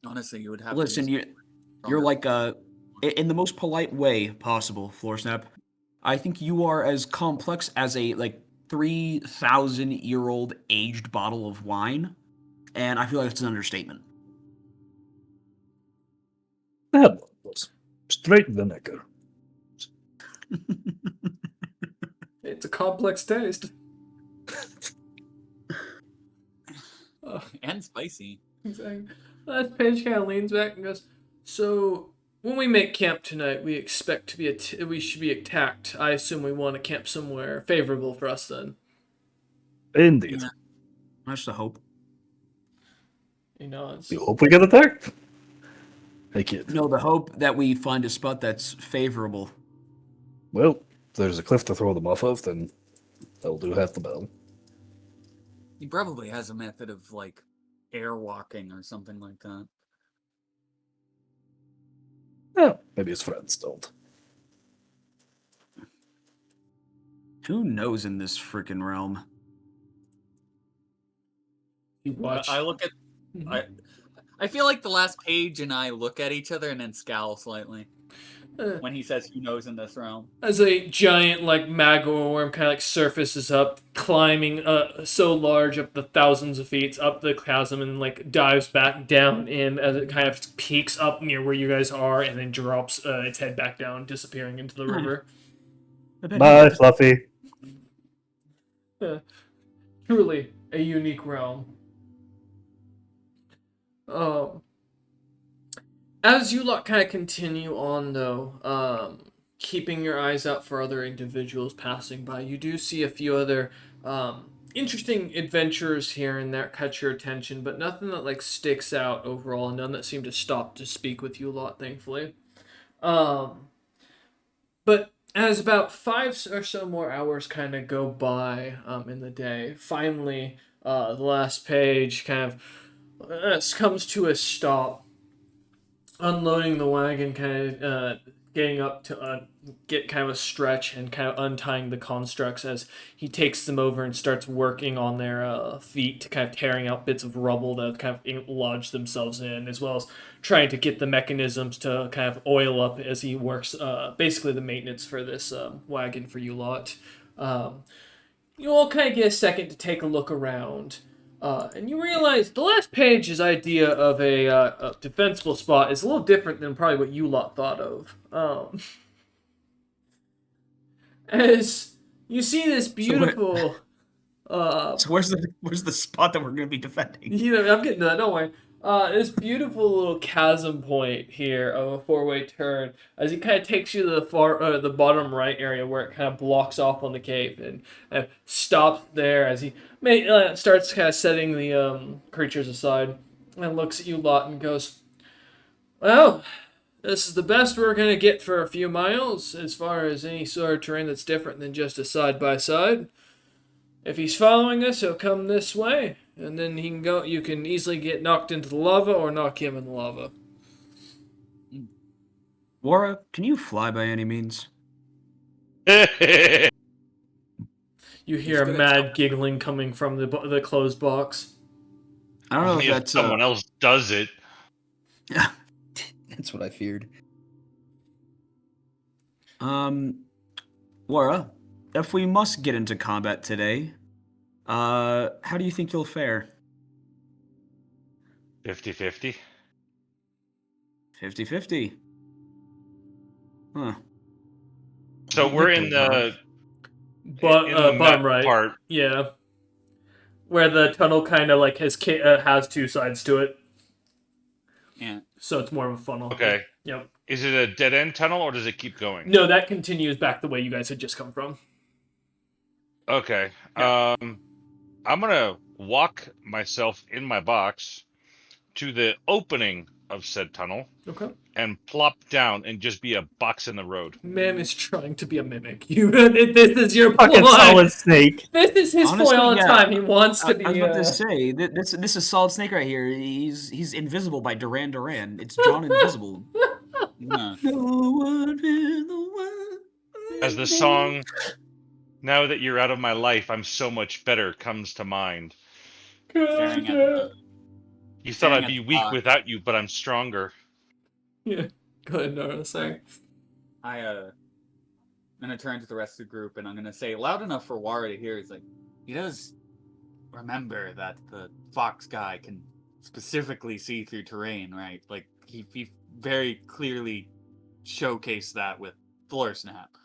Speaker 5: Honestly, you would have
Speaker 7: listen,
Speaker 5: to use
Speaker 7: you're
Speaker 5: stronger-
Speaker 7: like in the most polite way possible, Floorsnap. I think you are as complex as a like 3,000-year-old aged bottle of wine, and I feel like it's an understatement.
Speaker 6: The headline was straight vinegar.
Speaker 3: It's a complex taste.
Speaker 5: and spicy.
Speaker 3: Exactly. That page kind of leans back and goes, "So when we make camp tonight, we expect to be we should be attacked. I assume we want to camp somewhere favorable for us then."
Speaker 6: Indeed.
Speaker 5: Yeah.
Speaker 7: That's the hope.
Speaker 3: You know, it's
Speaker 6: You hope we get attacked? Hey, kid.
Speaker 7: No, the hope that we find a spot that's favorable.
Speaker 6: Well, if there's a cliff to throw them off of, then that'll do half the battle.
Speaker 5: He probably has a method of like airwalking or something like that.
Speaker 6: Yeah, maybe his friends don't.
Speaker 7: Who knows in this freaking realm?
Speaker 3: you watch.
Speaker 5: I look at I feel like the last page and I look at each other and then scowl slightly when he says who knows in this realm.
Speaker 3: As a giant like magma worm kind of like surfaces up, climbing so large up the thousands of feet up the chasm and like dives back down in as it kind of peaks up near where you guys are and then drops its head back down, disappearing into the river.
Speaker 6: Bye, Fluffy.
Speaker 3: Truly a unique realm. As you lot kind of continue on, though, keeping your eyes out for other individuals passing by, you do see a few other interesting adventures here and there catch your attention, but nothing that like sticks out overall, and none that seem to stop to speak with you lot, thankfully. But as about 5 or so more hours kind of go by in the day, finally, the last page kind of comes to a stop. Unloading the wagon, kind of getting up to get kind of a stretch and kind of untying the constructs as he takes them over and starts working on their feet, kind of tearing out bits of rubble that kind of lodge themselves in, as well as trying to get the mechanisms to kind of oil up as he works basically the maintenance for this wagon for you lot. You all kind of get a second to take a look around. And you realize the last page's idea of a defensible spot is a little different than probably what you lot thought of. As you see this beautiful...
Speaker 7: So where's the spot that we're gonna be defending?
Speaker 3: You know, I'm getting to that, don't worry. This beautiful little chasm point here of a four-way turn as it kind of takes you to the bottom right area where it kind of blocks off on the cave and stops there as he starts kind of setting the creatures aside and looks at you lot and goes, "Well, this is the best we're gonna get for a few miles as far as any sort of terrain that's different than just a side-by-side. If he's following us, he'll come this way, and then he can go. You can easily get knocked into the lava or knock him in the lava."
Speaker 7: Wara, can you fly by any means?
Speaker 3: You hear a
Speaker 5: good at
Speaker 3: mad
Speaker 5: jumping.
Speaker 3: giggling coming from the closed box.
Speaker 7: I don't know
Speaker 1: Only
Speaker 7: if
Speaker 1: if
Speaker 7: that's
Speaker 1: someone else does it.
Speaker 7: That's what I feared. Laura, if we must get into combat today, how do you think you'll fare?
Speaker 1: 50-50.
Speaker 7: 50-50. Huh.
Speaker 1: So
Speaker 7: Don't
Speaker 1: we're
Speaker 7: hit
Speaker 1: in
Speaker 7: those
Speaker 1: the
Speaker 3: But
Speaker 1: in the
Speaker 3: bottom
Speaker 1: map
Speaker 3: right.
Speaker 1: part.
Speaker 3: Yeah. Where the tunnel kind of like has two sides to it,
Speaker 5: Yeah.
Speaker 3: so it's more of a funnel.
Speaker 1: Okay.
Speaker 3: Yep.
Speaker 1: Is it a dead end tunnel or does it keep going?
Speaker 3: No, that continues back the way you guys had just come from.
Speaker 1: Okay.
Speaker 3: Yeah.
Speaker 1: I'm gonna walk myself in my box to the opening of said tunnel
Speaker 3: Okay.
Speaker 1: and plop down and just be a box in the road.
Speaker 3: Man is trying to be a mimic. This is your
Speaker 4: Fucking
Speaker 3: ploy.
Speaker 4: Solid Snake.
Speaker 3: This is his
Speaker 7: Honestly,
Speaker 3: ploy all the
Speaker 7: yeah.
Speaker 3: time. He wants to
Speaker 7: I
Speaker 3: be.
Speaker 7: was about to say this is Solid Snake right here. He's invisible by Duran Duran. It's John Invisible.
Speaker 5: Huh.
Speaker 7: No one in the world.
Speaker 1: As the song "Now That You're Out of My Life, I'm So Much Better" comes to mind.
Speaker 5: Staring at the
Speaker 1: You thought
Speaker 5: Staring
Speaker 1: I'd
Speaker 5: at
Speaker 1: be
Speaker 5: the
Speaker 1: weak
Speaker 5: box.
Speaker 1: without you, but I'm stronger.
Speaker 3: Yeah. Go ahead, Nora. Sorry.
Speaker 5: I'm gonna turn to the rest of the group and I'm gonna say loud enough for Wara to hear. He's like, he does remember that the fox guy can specifically see through terrain, right? Like he very clearly showcased that with Floor Snap.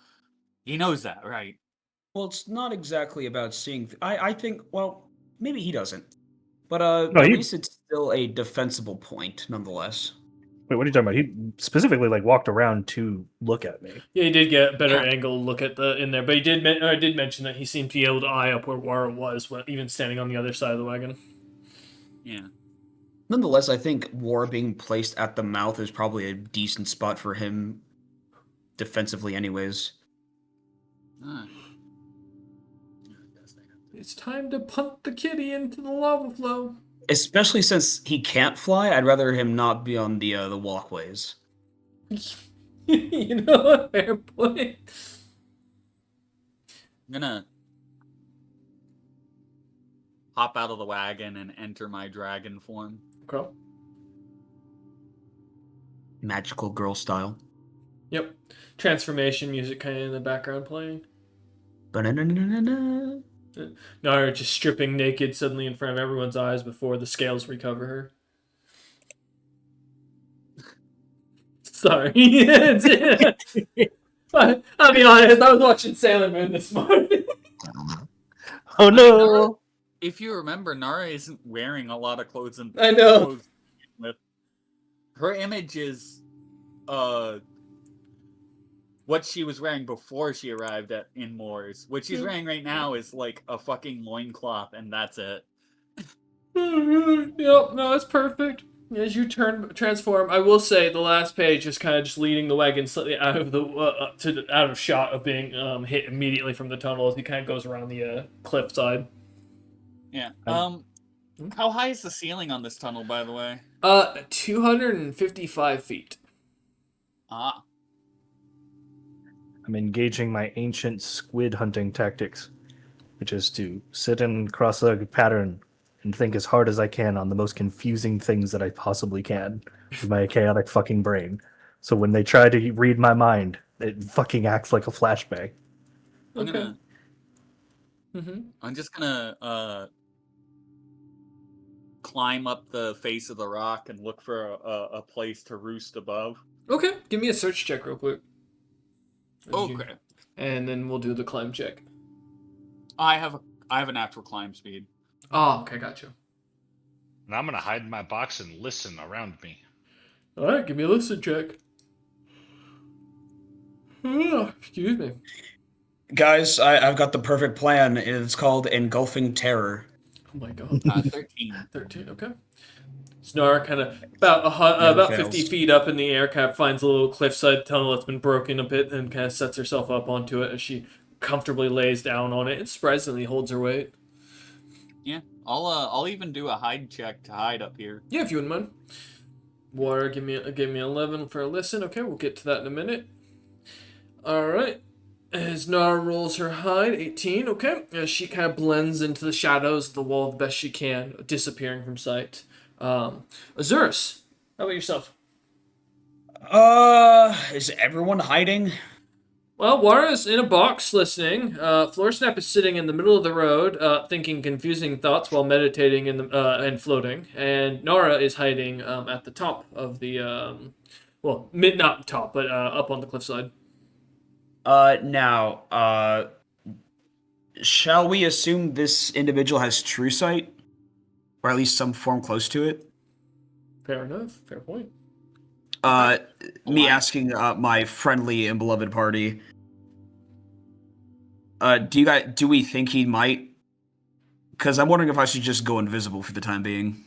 Speaker 5: He knows that, right?
Speaker 7: Well, it's not exactly about seeing. I think. Well, maybe he doesn't. But
Speaker 4: No,
Speaker 7: at
Speaker 4: he-
Speaker 7: least it's still a defensible point, nonetheless.
Speaker 4: Wait, what are you talking about? He specifically like walked around to look at me.
Speaker 3: Yeah, he did get a better
Speaker 5: Yeah.
Speaker 3: angle look at the in there, but he did did mention that he seemed to be able to eye up where Wara was, even standing on the other side of the wagon.
Speaker 5: Yeah.
Speaker 7: Nonetheless, I think War being placed at the mouth is probably a decent spot for him defensively, anyways.
Speaker 5: Ah.
Speaker 3: It's time to punt the kitty into the lava flow.
Speaker 7: Especially since he can't fly, I'd rather him not be on the walkways.
Speaker 3: You know, fair point.
Speaker 5: I'm gonna hop out of the wagon and enter my dragon form.
Speaker 3: Okay.
Speaker 7: Magical girl style.
Speaker 3: Yep. Transformation music kind of in the background playing.
Speaker 7: Ba-na-na-na-na-na.
Speaker 3: Nara just stripping naked suddenly in front of everyone's eyes before the scales recover her. Sorry. I'll be honest, I was watching Sailor Moon this morning.
Speaker 4: Oh no!
Speaker 5: If you remember, Nara isn't wearing a lot of clothes and
Speaker 3: I know.
Speaker 5: clothes with. Her image is what she was wearing before she arrived in Moors. What she's wearing right now is like a fucking loincloth and that's it.
Speaker 3: Yep, no, it's perfect. As you transform, I will say the last page is kind of just leading the wagon slightly out of the out of shot of being hit immediately from the tunnel as he kind of goes around the cliff side.
Speaker 5: Yeah. How high is the ceiling on this tunnel, by the way?
Speaker 3: 255 feet.
Speaker 5: Ah.
Speaker 4: I'm engaging my ancient squid hunting tactics, which is to sit in cross-legged pattern and think as hard as I can on the most confusing things that I possibly can with my chaotic fucking brain. So when they try to read my mind, it fucking acts like a flashbang.
Speaker 3: Okay.
Speaker 5: I'm just gonna climb up the face of the rock and look for a place to roost above.
Speaker 3: Okay, give me a search check real quick.
Speaker 5: Okay.
Speaker 3: And then we'll do the climb check.
Speaker 5: I have a natural climb speed.
Speaker 3: Oh, okay, gotcha.
Speaker 1: And I'm gonna hide in my box and listen around me.
Speaker 3: All right, give me a listen check. Excuse me.
Speaker 7: Guys, I've got the perfect plan. It's called Engulfing Terror.
Speaker 3: Oh my god.
Speaker 5: 13.
Speaker 3: 13, okay. Snar kind of about 50
Speaker 7: fails.
Speaker 3: feet up in the air, kind of finds a little cliffside tunnel that's been broken a bit, and kind of sets herself up onto it as she comfortably lays down on it and surprisingly holds her weight.
Speaker 5: Yeah. I'll even do a hide check to hide up here.
Speaker 3: Yeah, if you wouldn't mind. Water, give me 11 for a listen. Okay, we'll get to that in a minute. All right. As Nara rolls her hide, 18, okay. As she kind of blends into the shadows of the wall the best she can, disappearing from sight. Azurus, how about yourself?
Speaker 7: Is everyone hiding?
Speaker 3: Well, Wara's in a box listening. Floorsnap is sitting in the middle of the road, thinking confusing thoughts while meditating and floating. And Nara is hiding at the top of the, well, not top, but up on the cliffside.
Speaker 7: Now, shall we assume this individual has true sight? Or at least some form close to it?
Speaker 3: Fair enough. Fair point.
Speaker 7: Me asking my friendly and beloved party, do we think he might? Because I'm wondering if I should just go invisible for the time being.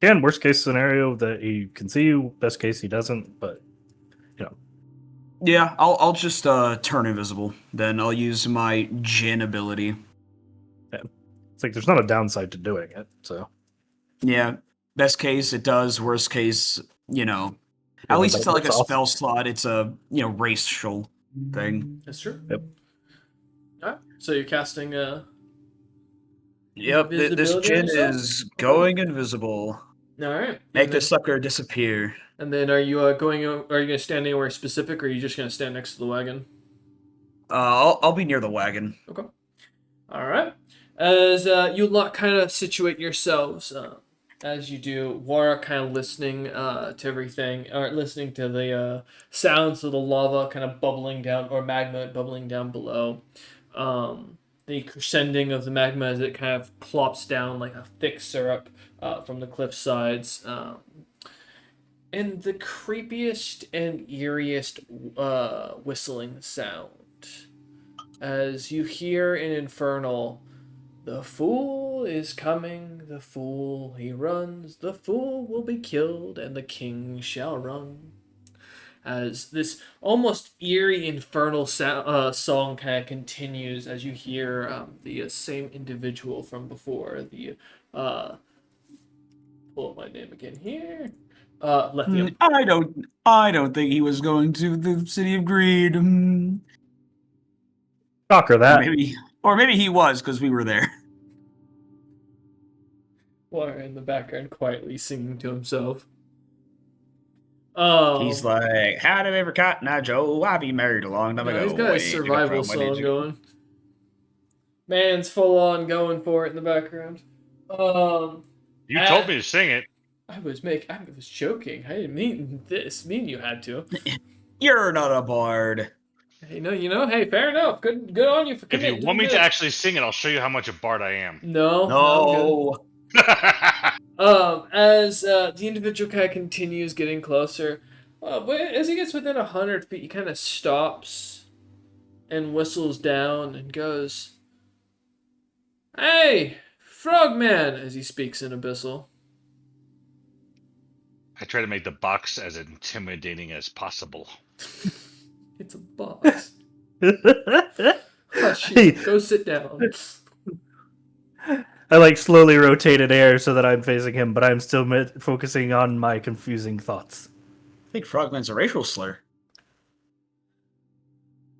Speaker 4: Again, worst case scenario that he can see you. Best case he doesn't. But
Speaker 7: Yeah, I'll just turn invisible. Then I'll use my Jinn ability.
Speaker 4: it's like there's not a downside to doing it. So
Speaker 7: Yeah, best case it does. Worst case, at least it's not like a
Speaker 4: that's awesome.
Speaker 7: spell slot. It's a racial thing.
Speaker 3: That's true.
Speaker 4: Yep.
Speaker 3: Alright, so you're casting
Speaker 7: Yep, this
Speaker 3: invisibility
Speaker 7: Jinn
Speaker 3: on yourself?
Speaker 7: is going invisible.
Speaker 3: Alright.
Speaker 7: Make the sucker disappear.
Speaker 3: And then are you are you gonna stand anywhere specific, or are you just gonna stand next to the wagon?
Speaker 7: I'll be near the wagon.
Speaker 3: Okay. Alright. As you lot kind of situate yourselves, as you do, Wara kind of listening to everything, or listening to the sounds of the lava kind of bubbling down, or magma bubbling down below. The crescending of the magma as it kind of plops down like a thick syrup from the cliff sides. And the creepiest and eeriest whistling sound as you hear in Infernal, "The fool is coming, the fool he runs, the fool will be killed, and the king shall run." As this almost eerie infernal song kind of continues as you hear the same individual from before, the pull up my name again here, Lethium.
Speaker 7: I don't think he was going to the City of Greed.
Speaker 4: Shocker that.
Speaker 7: Or maybe he was because we were there.
Speaker 3: Wara in the background quietly singing to himself.
Speaker 7: He's like, "How did ever Cotton Eye Joe? I be married a long time ago."
Speaker 3: He's got a survival song going. Man's full on going for it in the background.
Speaker 1: You told me to sing it.
Speaker 3: I was joking. I didn't mean this. You had to.
Speaker 7: You're not a bard.
Speaker 3: Hey, no, hey, fair enough. Good on you for
Speaker 1: If
Speaker 3: committing.
Speaker 1: you want me to actually sing it, I'll show you how much a bard I am.
Speaker 3: No. As the individual kind of continues getting closer, as he gets within 100 feet, he kind of stops and whistles down and goes, "Hey, Frogman," as he speaks in Abyssal.
Speaker 1: I try to make the box as intimidating as possible.
Speaker 3: It's a box. Hush, go sit down.
Speaker 4: I like slowly rotated air so that I'm facing him, but I'm still focusing on my confusing thoughts.
Speaker 7: I think Frogman's a racial slur.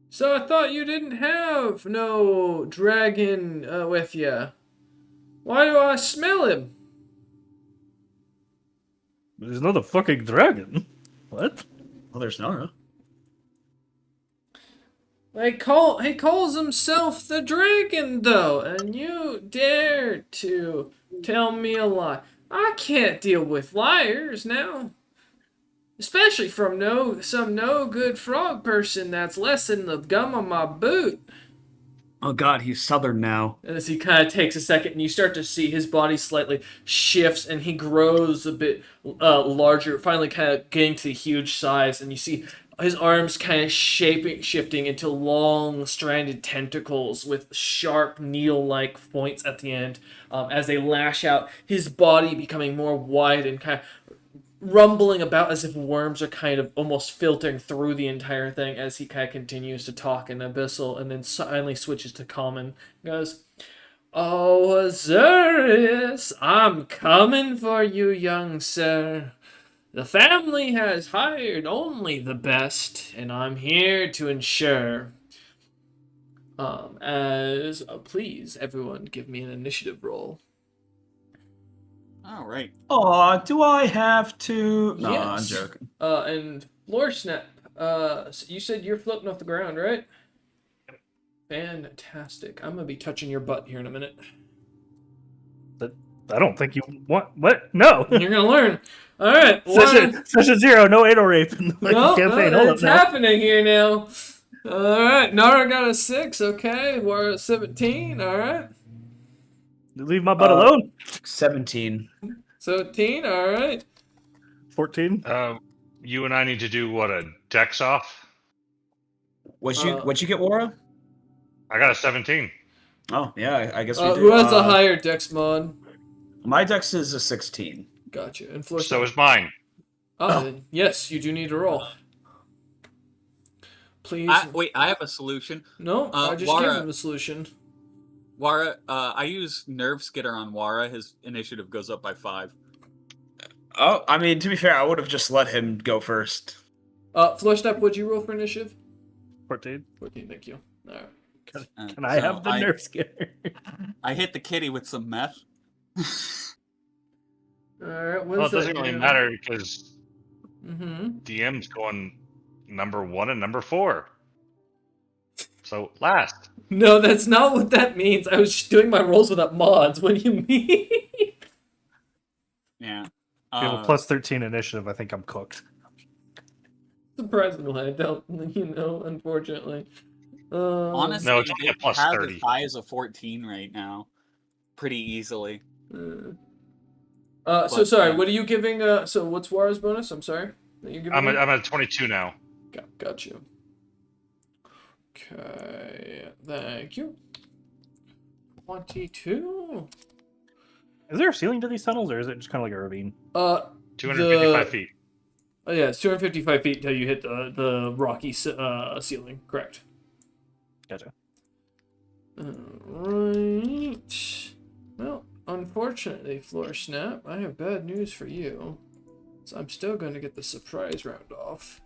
Speaker 3: So I thought you didn't have no dragon with you. Why do I smell him?
Speaker 4: There's not a fucking dragon. What?
Speaker 7: Well, there's Nara.
Speaker 3: He calls himself the dragon, though, and you dare to tell me a lie. I can't deal with liars now. Especially from some no good frog person that's less than the gum on my boot.
Speaker 7: Oh god, he's southern now.
Speaker 3: And as he kind of takes a second, and you start to see his body slightly shifts, and he grows a bit larger, finally kind of getting to the huge size, and you see his arms kind of shifting into long, stranded tentacles with sharp, needle-like points at the end as they lash out, his body becoming more wide and kind of rumbling about as if worms are kind of almost filtering through the entire thing as he kind of continues to talk in Abyssal and then finally switches to Common. He goes, "Oh, Azurius, I'm coming for you, young sir. The family has hired only the best, and I'm here to ensure As please, everyone, give me an initiative roll.
Speaker 5: All right.
Speaker 7: Oh, do I have to? No, I'm
Speaker 3: Yes.
Speaker 7: joking.
Speaker 3: And Floor Snap, so you said you're floating off the ground, right? Fantastic. I'm gonna be touching your butt here in a minute.
Speaker 4: I don't think you want what? No.
Speaker 3: You're gonna learn. All right.
Speaker 4: Session 0. No anal rape in the fucking
Speaker 3: No,
Speaker 4: campaign.
Speaker 3: no,
Speaker 4: Hold up
Speaker 3: it's
Speaker 4: now.
Speaker 3: happening here now. All right. Nara got a 6. Okay, we're at 17. All right.
Speaker 4: Leave my butt alone.
Speaker 7: 17.
Speaker 3: 17. All right.
Speaker 4: 14.
Speaker 1: You and I need to do what, a dex off?
Speaker 7: What'd you get, Wara?
Speaker 1: I got a 17.
Speaker 7: Oh, yeah, I guess we do.
Speaker 3: Who has a higher dex mod?
Speaker 7: My dex is a 16.
Speaker 3: Gotcha. And Floor
Speaker 1: So is mine.
Speaker 3: then yes, you do need to roll. Please.
Speaker 5: Wait, I have a solution.
Speaker 3: No, I just gave
Speaker 5: Wara-
Speaker 3: him the solution.
Speaker 5: Wara, I use Nerve Skitter on Wara. His initiative goes up by 5.
Speaker 7: Oh, I mean, to be fair, I would have just let him go first.
Speaker 3: Floor Step, what'd you roll for initiative?
Speaker 4: 14.
Speaker 3: 14, thank you. All right.
Speaker 4: Can I have the nerve scanner?
Speaker 5: I hit the kitty with some meth.
Speaker 3: All right.
Speaker 1: Well, it doesn't really matter because
Speaker 3: Mm-hmm.
Speaker 1: DM's going number 1 and number 4. So last.
Speaker 3: No, that's not what that means. I was doing my rolls without mods. What do you mean?
Speaker 5: Yeah.
Speaker 4: If you have a plus 13 initiative, I think I'm cooked.
Speaker 3: Surprisingly, I don't. Unfortunately.
Speaker 5: Honestly,
Speaker 1: No, it's only a plus
Speaker 5: have
Speaker 1: 30.
Speaker 5: as high as a 14 right now, pretty easily.
Speaker 3: So sorry. What are you giving? So what's Wara's bonus? I'm sorry. That you giving?
Speaker 1: I'm at 22 now.
Speaker 3: Got you. Okay. Thank you. 22.
Speaker 4: Is there a ceiling to these tunnels, or is it just kind of like a ravine?
Speaker 1: 255 feet.
Speaker 3: Oh yeah, it's 255 feet until you hit the rocky ceiling. Correct.
Speaker 4: Gotcha.
Speaker 3: Alright. Well, unfortunately, Floor Snap, I have bad news for you. So I'm still going to get the surprise round off.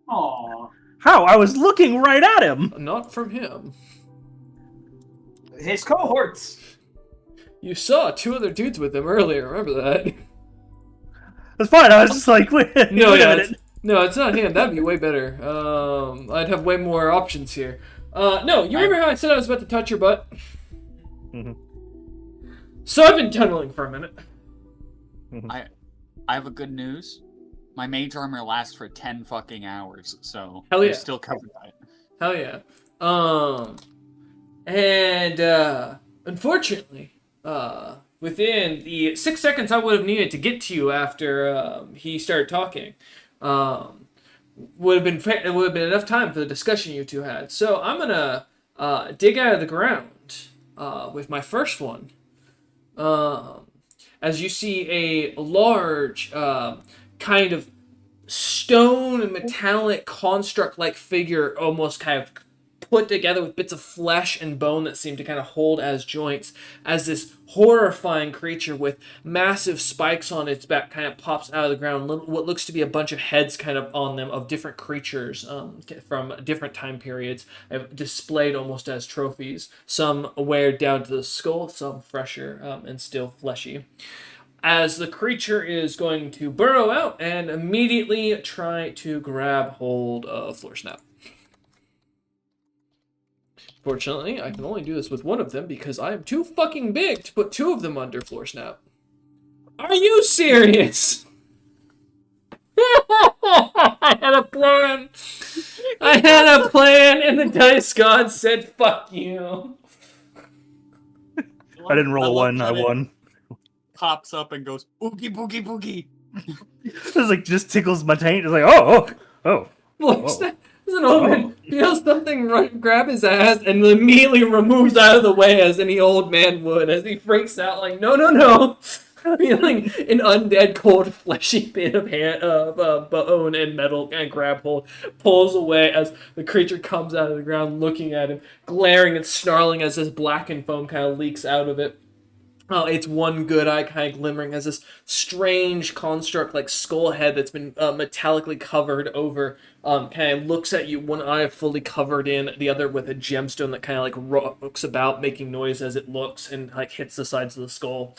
Speaker 7: Aww.
Speaker 4: How? I was looking right at him!
Speaker 3: Not from him.
Speaker 7: His cohorts.
Speaker 3: You saw 2 other dudes with him earlier, remember that?
Speaker 4: That's fine, I was just like, wait,
Speaker 3: No,
Speaker 4: wait a
Speaker 3: yeah,
Speaker 4: minute.
Speaker 3: it's not him. That'd be way better. I'd have way more options here. No, you remember how I said I was about to touch your butt?
Speaker 4: Mm-hmm.
Speaker 3: So I've been tunneling for a minute.
Speaker 5: I have a good news. My mage armor lasts for 10 fucking hours, so
Speaker 3: Hell yeah.
Speaker 5: you're still covered by it.
Speaker 3: Hell yeah. Unfortunately, within the 6 seconds I would have needed to get to you after he started talking, would have been enough time for the discussion you two had. So I'm gonna dig out of the ground with my first one. As you see a large kind of stone and metallic construct-like figure, almost kind of put together with bits of flesh and bone that seem to kind of hold as joints, as this horrifying creature with massive spikes on its back kind of pops out of the ground. What looks to be a bunch of heads kind of on them of different creatures from different time periods, displayed almost as trophies. Some weared down to the skull, some fresher and still fleshy. As the creature is going to burrow out and immediately try to grab hold of Floor Snap. Fortunately, I can only do this with one of them because I am too fucking big to put 2 of them under Floor Snap. Are you serious? I had a plan. I had a plan, and the dice god said, "Fuck you."
Speaker 4: I didn't roll a 1, I won.
Speaker 5: Pops up and goes, boogie, boogie, boogie.
Speaker 4: It was like, just tickles my taint. It's like, oh.
Speaker 3: Floor Snap, as an old man, feels something grab his ass and immediately removes out of the way as any old man would, as he freaks out like, no. Feeling an undead, cold, fleshy bit of bone and metal and grab hold, pulls away as the creature comes out of the ground looking at him, glaring and snarling as this blackened foam kind of leaks out of it. Its one good eye kind of glimmering as this strange construct like skull head that's been metallically covered over kind of looks at you, one eye fully covered in, the other with a gemstone that kind of like rocks about making noise as it looks and like hits the sides of the skull.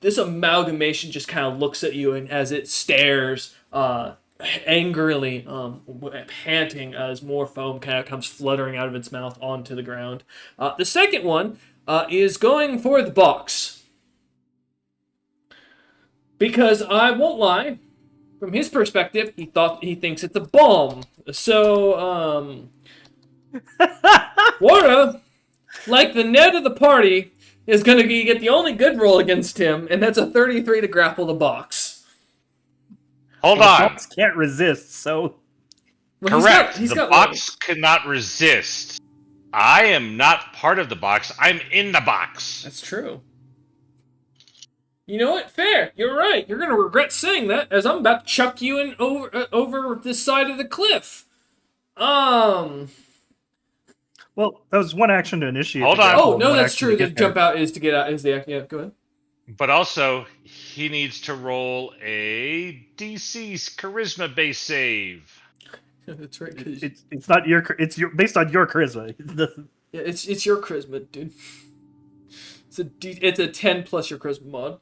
Speaker 3: This amalgamation just kind of looks at you, and as it stares angrily, panting as more foam kind of comes fluttering out of its mouth onto the ground. The second one is going for the box. Because I won't lie, from his perspective, he thinks it's a bomb. So, Wara, like the Ned of the party, is going to get the only good roll against him, and that's a 33 to grapple the box.
Speaker 1: Hold
Speaker 4: The
Speaker 1: on.
Speaker 4: box can't resist, so
Speaker 3: Well,
Speaker 1: Correct.
Speaker 3: he's
Speaker 1: The
Speaker 3: got
Speaker 1: box cannot resist. I am not part of the box. I'm in the box.
Speaker 3: That's true. You know what? Fair. You're right. You're gonna regret saying that, as I'm about to chuck you in over this side of the cliff.
Speaker 4: well, that was one action to initiate.
Speaker 1: Hold
Speaker 4: the
Speaker 1: on.
Speaker 4: grapple
Speaker 3: Oh
Speaker 4: and
Speaker 3: no,
Speaker 4: one
Speaker 3: that's
Speaker 4: action
Speaker 3: true.
Speaker 4: to
Speaker 3: The
Speaker 4: get there.
Speaker 3: jump out is to get out. Is the yeah? Go ahead.
Speaker 1: But also, he needs to roll a DC's charisma base save.
Speaker 3: That's right.
Speaker 4: It's not your. It's your based on your charisma.
Speaker 3: Yeah, it's your charisma, dude. It's a 10 plus your charisma mod.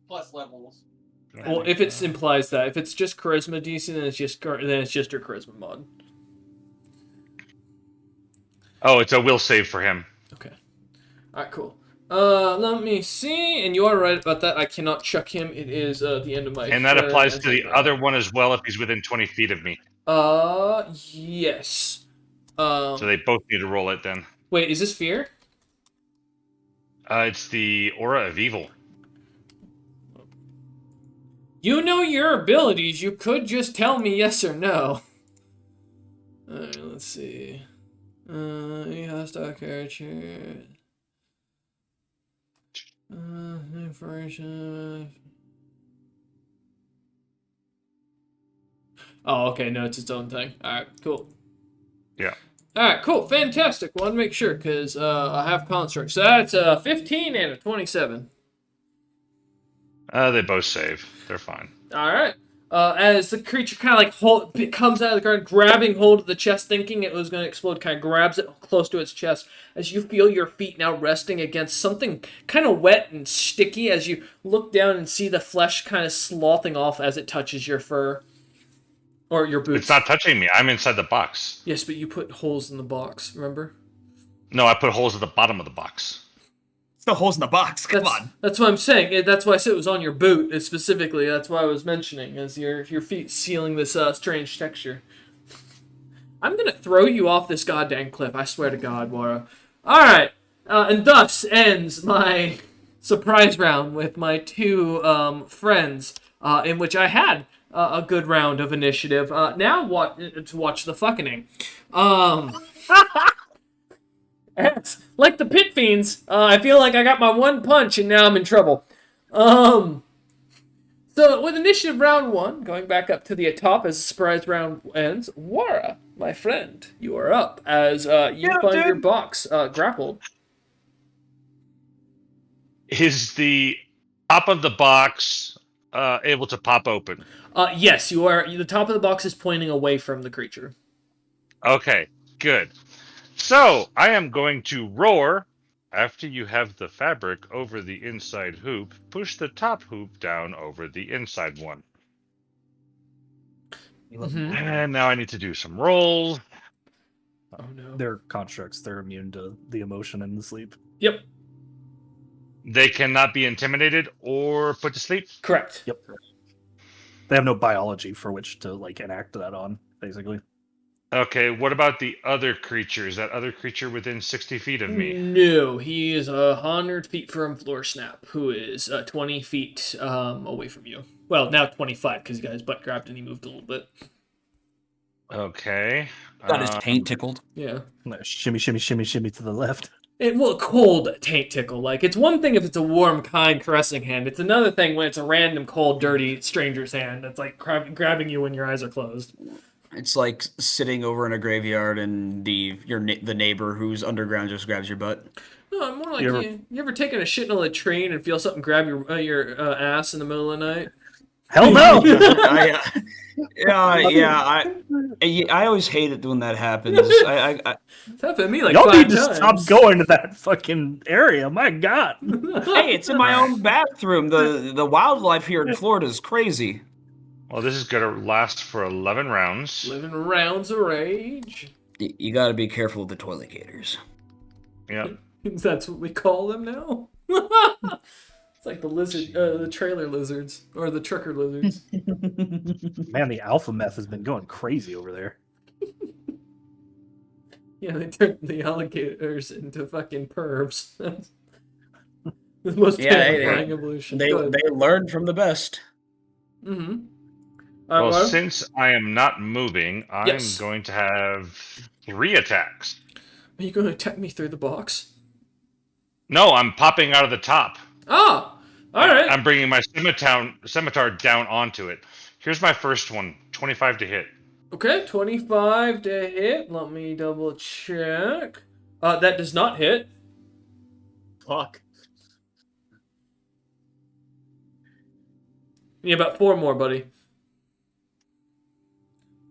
Speaker 5: Plus levels.
Speaker 3: Well, if it implies that, if it's just charisma DC, then it's just your charisma mod.
Speaker 1: Oh, it's a will save for him.
Speaker 3: Okay. All right, cool. Let me see. And you are right about that. I cannot chuck him. It is the end of my.
Speaker 1: And that
Speaker 3: turn
Speaker 1: applies
Speaker 3: as
Speaker 1: to the
Speaker 3: a-
Speaker 1: other one as well if he's within 20 feet of me.
Speaker 3: Yes.
Speaker 1: So they both need to roll it then.
Speaker 3: Wait, is this fear?
Speaker 1: It's the Aura of Evil.
Speaker 3: You know your abilities. You could just tell me yes or no. Alright, let's see. Hostile character. Information. Oh, okay. No, it's its own thing. Alright, cool.
Speaker 1: Yeah.
Speaker 3: Alright, cool. Fantastic. Want to make sure, because I have constructs. So that's a 15 and a 27.
Speaker 1: They both save. They're fine.
Speaker 3: Alright. As the creature kind of like it comes out of the ground, grabbing hold of the chest, thinking it was going to explode, kind of grabs it close to its chest. As you feel your feet now resting against something kind of wet and sticky, as you look down and see the flesh kind of sloughing off as it touches your fur. Or your boots.
Speaker 1: It's not touching me. I'm inside the box.
Speaker 3: Yes, but you put holes in the box, remember?
Speaker 1: No, I put holes at the bottom of the box.
Speaker 7: Still holes in the box. Come on.
Speaker 3: That's what I'm saying. That's why I said it was on your boot, specifically. That's why I was mentioning, as your feet sealing this strange texture. I'm gonna throw you off this goddamn cliff, I swear to God, Wara. Alright, and thus ends my surprise round with my two friends, in which I had a good round of initiative. Now to watch the fucking. Like the pit fiends, I feel like I got my one punch and now I'm in trouble. So with initiative round 1, going back up to the top as the surprise round ends, Wara, my friend, you are up as you find your box grappled.
Speaker 1: Is the top of the box able to pop open?
Speaker 3: Yes, you are. The top of the box is pointing away from the creature.
Speaker 1: Okay, good. So, I am going to roar. After you have the fabric over the inside hoop, push the top hoop down over the inside one.
Speaker 3: Mhm.
Speaker 1: And now I need to do some rolls.
Speaker 3: Oh no.
Speaker 4: They're constructs. They're immune to the emotion and the sleep.
Speaker 3: Yep,
Speaker 1: They cannot be intimidated or put to sleep.
Speaker 3: correct.
Speaker 4: Yep. They have no biology for which to enact that on, basically.
Speaker 1: Okay, what about the other creature? Is that other creature within 60 feet of me?
Speaker 3: No, he is 100 feet from Floor Snap, who is 20 feet away from you. Well, now 25 because he got his butt grabbed and he moved a little bit.
Speaker 1: Okay.
Speaker 7: Got his taint tickled.
Speaker 3: Yeah.
Speaker 4: Shimmy, shimmy, shimmy, shimmy to the left.
Speaker 3: Cold taint tickle. Like, it's one thing if it's a warm, kind, caressing hand. It's another thing when it's a random, cold, dirty stranger's hand that's like grabbing you when your eyes are closed.
Speaker 7: It's like sitting over in a graveyard and the neighbor who's underground just grabs your butt.
Speaker 3: No, more like
Speaker 4: You ever-
Speaker 3: you ever taken a shit on a train and feel something grab your ass in the middle of the night?
Speaker 4: Hell no!
Speaker 7: I always hate it when that happens.
Speaker 3: It's happened to me like
Speaker 4: Y'all
Speaker 3: 5
Speaker 4: need to
Speaker 3: times.
Speaker 4: stop going to that fucking area. My God.
Speaker 7: Hey, it's in my own bathroom. The wildlife here in Florida is crazy.
Speaker 1: Well, this is going to last for 11 rounds.
Speaker 3: Living rounds of rage.
Speaker 7: You got to be careful with the toilet gators.
Speaker 1: Yep.
Speaker 3: That's what we call them now. It's like the lizard, the trailer lizards or the trucker lizards.
Speaker 4: Man, the alpha meth has been going crazy over there.
Speaker 3: Yeah, they turned the alligators into fucking pervs. That's the most terrifying evolution.
Speaker 7: They learned from the best.
Speaker 3: Mm-hmm.
Speaker 1: Well, since I am not moving, I'm
Speaker 3: Yes.
Speaker 1: going to have 3 attacks.
Speaker 3: Are you going to attack me through the box?
Speaker 1: No, I'm popping out of the top.
Speaker 3: Ah! Alright.
Speaker 1: I'm bringing my scimitar down onto it. Here's my first one, 25 to hit.
Speaker 3: Okay, 25 to hit. Let me double check. That does not hit.
Speaker 5: Fuck.
Speaker 3: You need about 4 more, buddy.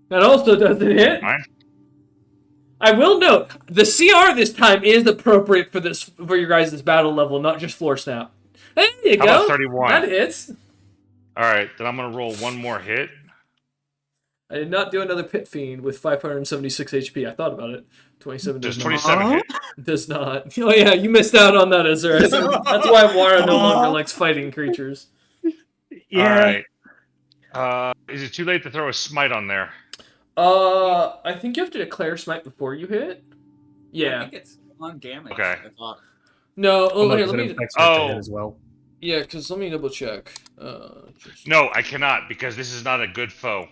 Speaker 3: That also doesn't hit.
Speaker 1: Fine.
Speaker 3: I will note, the CR this time is appropriate for your guys' battle level, not just floor snap. There you
Speaker 1: How
Speaker 3: go.
Speaker 1: about 31?
Speaker 3: That hits.
Speaker 1: All right, then I'm going to roll one more hit.
Speaker 3: I did not do another pit fiend with 576 HP. I thought about it. 27
Speaker 1: Does
Speaker 3: does
Speaker 1: 27 hit?
Speaker 3: not. Does not. Oh yeah, you missed out on that, Azura. That's why Wara no longer likes fighting creatures.
Speaker 4: Yeah.
Speaker 1: All right. Is it too late to throw a smite on there?
Speaker 3: I think you have to declare smite before you hit.
Speaker 5: I
Speaker 3: Yeah.
Speaker 5: think it's on damage.
Speaker 1: Okay.
Speaker 5: I thought.
Speaker 3: No. Oh,
Speaker 4: Well,
Speaker 3: here,
Speaker 4: no,
Speaker 3: let
Speaker 4: 'cause it
Speaker 3: me.
Speaker 4: affects her to
Speaker 1: Oh.
Speaker 4: hit as well.
Speaker 3: Yeah, because let me double check.
Speaker 1: No, I cannot because this is not a good foe.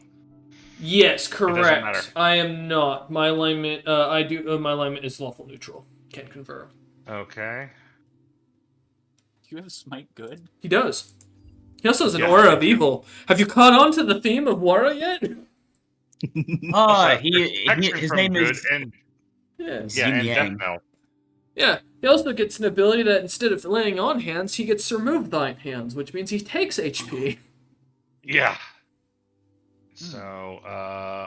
Speaker 3: Yes,
Speaker 1: doesn't
Speaker 3: correct.
Speaker 1: matter.
Speaker 3: I am not. My alignment. My alignment is lawful neutral. Can confirm.
Speaker 1: Okay.
Speaker 5: Do you have a smite good?
Speaker 3: He does. He also has an
Speaker 1: Yeah,
Speaker 3: aura
Speaker 1: I
Speaker 3: of
Speaker 1: do.
Speaker 3: evil. Have you caught on to the theme of Wara yet?
Speaker 1: Also,
Speaker 7: His
Speaker 1: from
Speaker 7: name
Speaker 1: good
Speaker 7: is
Speaker 1: and
Speaker 3: Yes.
Speaker 1: yeah,
Speaker 7: Yin
Speaker 1: and
Speaker 7: Yang.
Speaker 1: death knell.
Speaker 3: Yeah. He also gets an ability that instead of laying on hands, he gets to remove thine hands, which means he takes HP.
Speaker 1: Yeah. So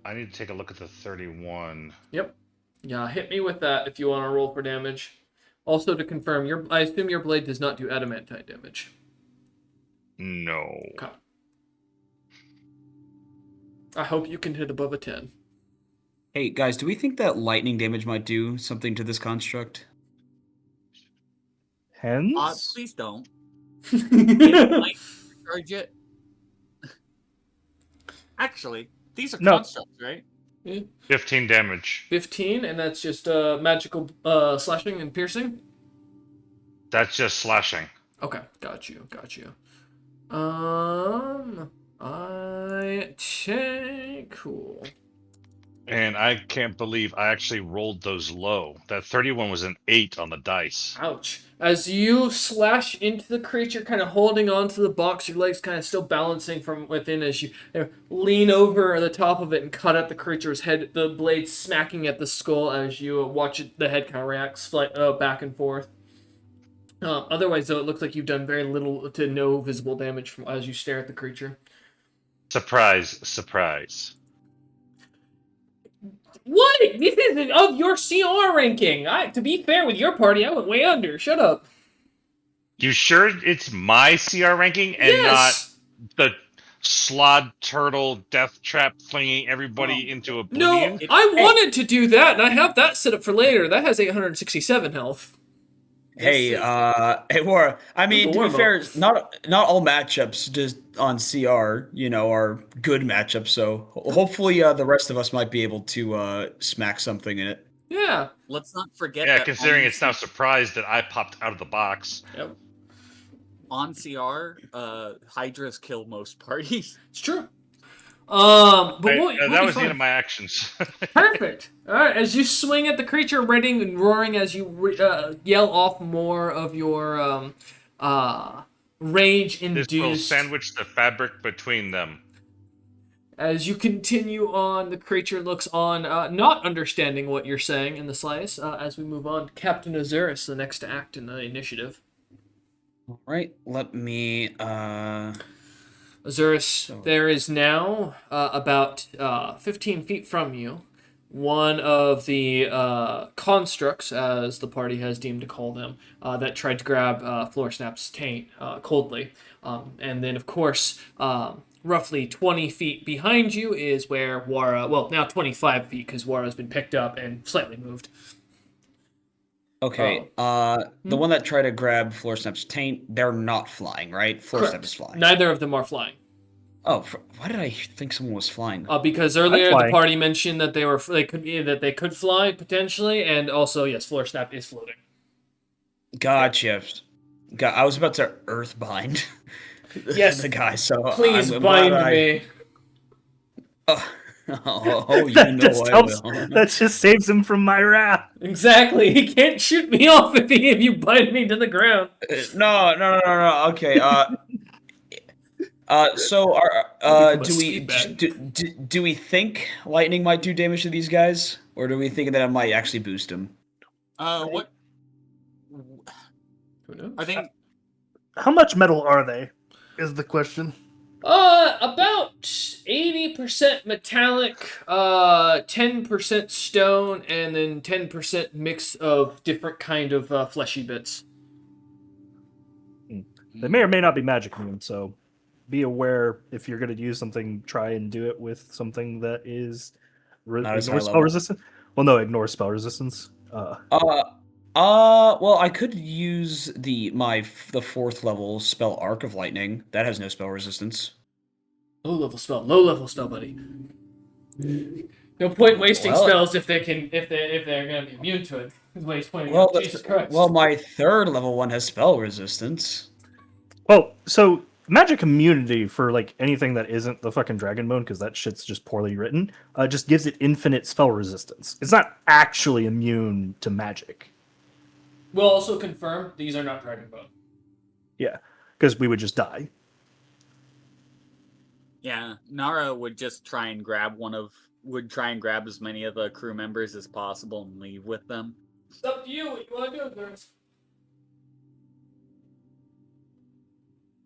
Speaker 1: I need to take a look at the 31.
Speaker 3: Yep. Yeah, hit me with that if you want to roll for damage. Also to confirm, I assume your blade does not do adamantine damage.
Speaker 1: No.
Speaker 3: Okay. I hope you can hit above a 10.
Speaker 7: Hey guys, do we think that lightning damage might do something to this construct?
Speaker 4: Hence?
Speaker 5: Please don't. It might charge it. Actually, these are
Speaker 4: No.
Speaker 5: constructs, right?
Speaker 1: 15 damage.
Speaker 3: 15, and that's just magical slashing and piercing?
Speaker 1: That's just slashing.
Speaker 3: Okay, got you. Cool.
Speaker 1: And I can't believe I actually rolled those low. That 31 was an 8 on the dice.
Speaker 3: Ouch. As you slash into the creature, kind of holding onto the box, your legs kind of still balancing from within as you lean over the top of it and cut at the creature's head, the blade smacking at the skull as you watch the head kind of react back and forth. Otherwise, though, it looks like you've done very little to no visible damage as you stare at the creature.
Speaker 1: Surprise, surprise.
Speaker 3: What? This isn't of your CR ranking. To be fair with your party, I went way under. Shut up.
Speaker 1: You sure it's my CR ranking and
Speaker 3: Yes.
Speaker 1: not the slod turtle death trap flinging everybody into oblivion?
Speaker 3: No, I wanted to do that, and I have that set up for later. That has 867 health.
Speaker 7: Hey, Wara. I mean, to be
Speaker 3: warm-up.
Speaker 7: fair, not all matchups just on CR, are good matchups. So hopefully, the rest of us might be able to smack something in it.
Speaker 3: Yeah.
Speaker 5: Let's not forget
Speaker 1: Yeah,
Speaker 5: that
Speaker 1: considering
Speaker 5: on,
Speaker 1: it's now surprised that I popped out of the box.
Speaker 3: Yep.
Speaker 5: on CR, Hydras kill most parties.
Speaker 3: It's true. But
Speaker 1: That was the end of my actions.
Speaker 3: Perfect. All right, as you swing at the creature, reading and roaring as you yell off more of your rage
Speaker 1: This will
Speaker 3: induced.
Speaker 1: sandwich the fabric between them.
Speaker 3: As you continue on, the creature looks on, not understanding what you're saying in the slice. As we move on, Captain Azuris, the next to act in the initiative.
Speaker 7: All right, let me.
Speaker 3: Azuris, there is now about 15 feet from you one of the constructs, as the party has deemed to call them, that tried to grab Florsnap's taint coldly. And then, of course, roughly 20 feet behind you is where Wara, well, now 25 feet because Wara's been picked up and slightly moved.
Speaker 7: Okay, the one that tried to grab Florsnap's taint, they're not flying, right? Florsnap is flying.
Speaker 3: Neither of them are flying.
Speaker 7: Oh, why did I think someone was flying?
Speaker 3: Because earlier the party mentioned that they could fly potentially, and also yes, Florsnap is floating.
Speaker 7: Gotcha. I was about to earthbind.
Speaker 3: Yes,
Speaker 7: the guy. So
Speaker 3: please bind me.
Speaker 7: Oh, you
Speaker 4: that
Speaker 7: know
Speaker 4: just
Speaker 7: I
Speaker 4: helps.
Speaker 7: will.
Speaker 4: That just saves him from my wrath.
Speaker 3: Exactly. He can't shoot me off if you bind me to the ground.
Speaker 7: No. Okay. So do we think lightning might do damage to these guys, or do we think that it might actually boost them?
Speaker 5: What?
Speaker 3: Who knows?
Speaker 5: I think.
Speaker 6: How much metal are they? Is the question.
Speaker 3: About 80% metallic, 10% stone, and then 10% mix of different kind of fleshy bits.
Speaker 4: They may or may not be magic immune, so be aware if you're going to use something, try and do it with something that is ignore spell resistant. Well, no, ignore spell resistance.
Speaker 7: Well, I could use the 4th level spell Arc of Lightning. That has no spell resistance.
Speaker 3: Low level spell, buddy. No point wasting spells if they're gonna be immune to it. Jesus Christ.
Speaker 7: Well, my 3rd level one has spell resistance.
Speaker 4: Well, so magic immunity for like anything that isn't the fucking dragon bone, because that shit's just poorly written, just gives it infinite spell resistance. It's not actually immune to magic.
Speaker 3: We'll also confirm these are not dragon bone.
Speaker 4: Yeah, because we would just die.
Speaker 5: Yeah, Nara would just try and grab as many of the crew members as possible and leave with them.
Speaker 3: It's up to you. What you want to do, girls?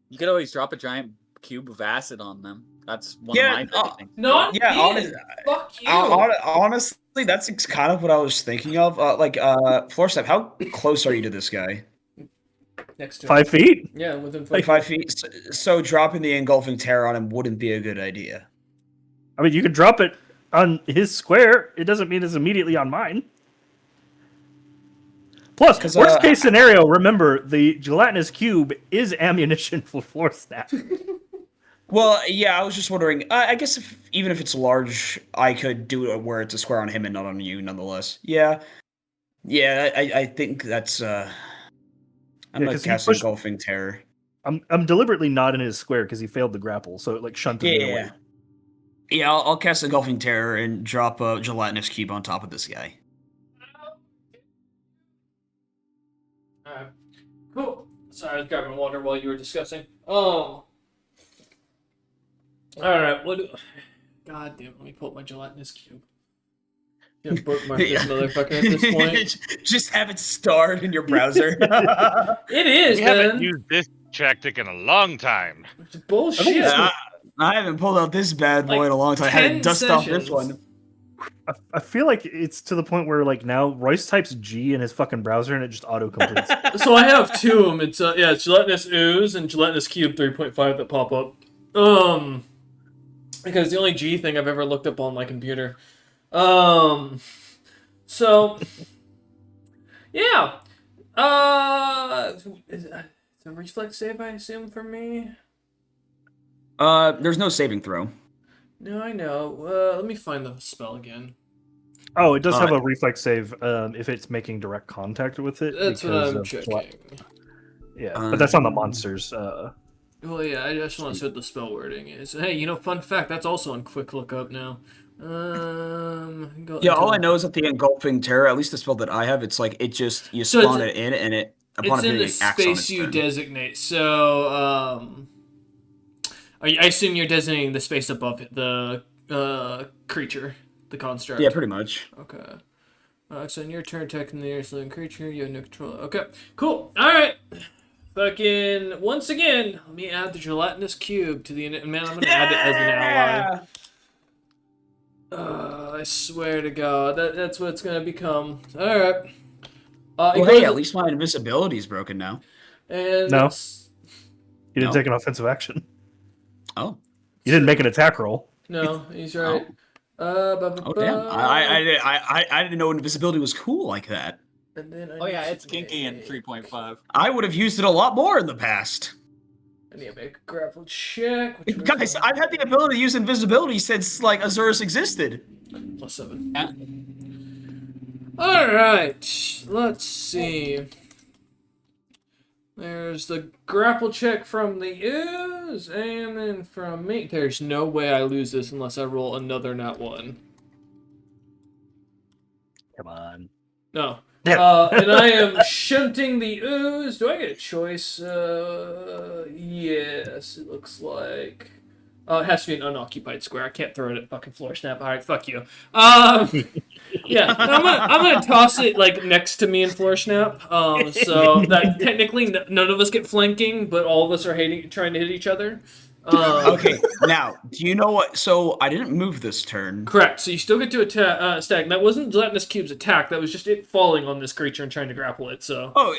Speaker 5: You could always drop a giant cube of acid on them. That's one of my favorite things.
Speaker 3: Fuck you.
Speaker 7: Honestly, that's kind of what I was thinking of. Florsnap, how close are you to this guy?
Speaker 3: Next to
Speaker 4: 5 feet?
Speaker 3: Yeah, within
Speaker 7: 5 feet. So dropping the engulfing terror on him wouldn't be a good idea.
Speaker 4: I mean, you could drop it on his square. It doesn't mean it's immediately on mine. Plus, worst case scenario, remember, the gelatinous cube is ammunition for Florsnap.
Speaker 7: Well, yeah, I was just wondering. I guess even if it's large, I could do it where it's a square on him and not on you, nonetheless. Yeah. I think that's. I'm gonna cast engulfing terror.
Speaker 4: I'm deliberately not in his square because he failed the grapple, so it like shunted me away.
Speaker 7: Yeah, I'll cast engulfing terror and drop a gelatinous cube on top of this guy.
Speaker 3: Alright. Cool. Sorry, I was grabbing water while you were discussing. Alright, God damn, let me pull up my gelatinous cube. I'm gonna bookmark this motherfucker at this point.
Speaker 7: Just have it starred in your browser.
Speaker 3: It is,
Speaker 1: We haven't used this tactic in a long time.
Speaker 3: It's bullshit.
Speaker 7: I haven't pulled out this bad boy in a long time. I had to dust off this one.
Speaker 4: I feel like it's to the point where like now Royce types G in his fucking browser and it just auto completes.
Speaker 3: So I have two of them. It's it's gelatinous ooze and gelatinous cube 3.5 that pop up. Because the only G thing I've ever looked up on my computer. So yeah. It's a reflex save, I assume, for me.
Speaker 7: There's no saving throw.
Speaker 3: No, I know. Let me find the spell again.
Speaker 4: Oh, it does have a reflex save if it's making direct contact with it.
Speaker 3: That's what I'm checking.
Speaker 4: Yeah, but that's on the monsters.
Speaker 3: Well, yeah, I just want to see what the spell wording is. Hey, fun fact, that's also on quick lookup now.
Speaker 7: All I know is that the engulfing terror, at least the spell that I have, it's like you spawn it in and it upon
Speaker 3: it's in the
Speaker 7: acts on
Speaker 3: space
Speaker 7: its
Speaker 3: you
Speaker 7: turn.
Speaker 3: designate. So I assume you're designating the space above the creature, the construct.
Speaker 7: Yeah, pretty much.
Speaker 3: Okay. So in your turn, attacking the nearest living creature, you have no control. Okay, cool. All right. Fucking once again, let me add the gelatinous cube to the man. I'm gonna add it as an ally. I swear to God, that's what it's gonna become. All right.
Speaker 7: Well, hey, at least my invisibility is broken now.
Speaker 3: And
Speaker 4: No. You didn't
Speaker 7: No?
Speaker 4: take an offensive action.
Speaker 7: Oh.
Speaker 4: You didn't make an attack roll.
Speaker 3: No, he's right.
Speaker 7: Oh damn! I didn't know invisibility was cool like that.
Speaker 3: And then
Speaker 5: Oh yeah, it's kinky in 3.5.
Speaker 7: I would have used it a lot more in the past.
Speaker 3: I need to make a grapple check. which was,
Speaker 7: Guys, I've had the ability to use invisibility since like Azurus existed.
Speaker 3: +7.
Speaker 5: Yeah.
Speaker 3: All right, let's see. There's the grapple check from the ooze, and then from me. There's no way I lose this unless I roll another nat 1.
Speaker 4: Come on.
Speaker 3: No.
Speaker 4: Damn.
Speaker 3: And I am shunting the ooze. Do I get a choice? Yes, it looks like. It has to be an unoccupied square. I can't throw it at fucking floor snap. All right, fuck you. Yeah, I'm gonna toss it like next to me in floor snap. So that technically none of us get flanking, but all of us are trying to hit each other.
Speaker 7: Okay, now, do you know what? So, I didn't move this turn.
Speaker 3: Correct. So you still get to attack. Stack. That wasn't Gelatinous Cube's attack. That was just it falling on this creature and trying to grapple it. So.
Speaker 7: Oh,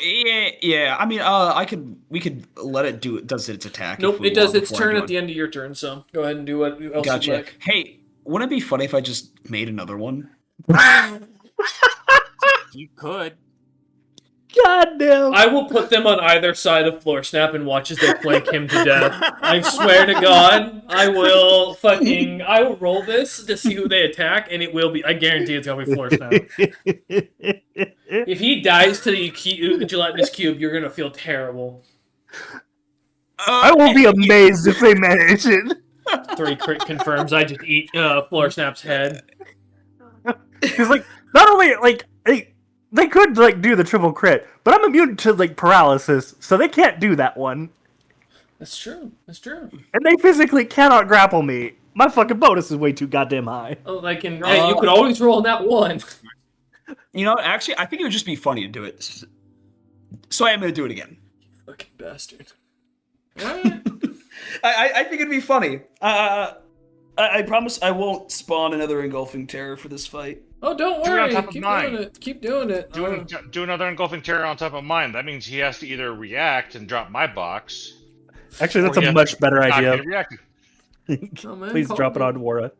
Speaker 7: yeah. I mean, we could let it do it. Does its attack?
Speaker 3: Nope, it does its turn at the end of your turn. So go ahead and do what else
Speaker 7: Gotcha.
Speaker 3: you'd like.
Speaker 7: Hey, wouldn't it be funny if I just made another one?
Speaker 5: You could.
Speaker 4: God damn.
Speaker 3: I will put them on either side of floor snap and watch as they flank him to death. I swear to God, I will roll this to see who they attack, and it will be. I guarantee it's gonna be floor snap. If he dies to the gelatinous cube, you're gonna feel terrible.
Speaker 4: I will be amazed if they manage it.
Speaker 3: 3 crit confirms. I just eat floor snap's head.
Speaker 4: Because like, not only like they could like do the triple crit, but I'm immune to like paralysis, so they can't do that one.
Speaker 3: That's true. That's true.
Speaker 4: And they physically cannot grapple me. My fucking bonus is way too goddamn high.
Speaker 3: Oh, like in hey, you could always roll that one.
Speaker 7: You know, actually, I think it would just be funny to do it. So I am going to do it again.
Speaker 3: You fucking bastard. Alright.
Speaker 7: I think it'd be funny. I promise I won't spawn another engulfing terror for this fight.
Speaker 3: Oh, don't
Speaker 1: Do it on
Speaker 3: worry.
Speaker 1: top of
Speaker 3: Keep
Speaker 1: mine.
Speaker 3: doing it. Keep doing it.
Speaker 1: Do another engulfing terror on top of mine. That means he has to either react and drop my box.
Speaker 4: Actually, that's
Speaker 1: or he
Speaker 4: a
Speaker 1: has
Speaker 4: much
Speaker 1: to
Speaker 4: better
Speaker 1: not
Speaker 4: idea.
Speaker 1: get reacted.
Speaker 3: Oh, man,
Speaker 4: Please
Speaker 3: call
Speaker 4: drop it
Speaker 3: me.
Speaker 4: on Wara.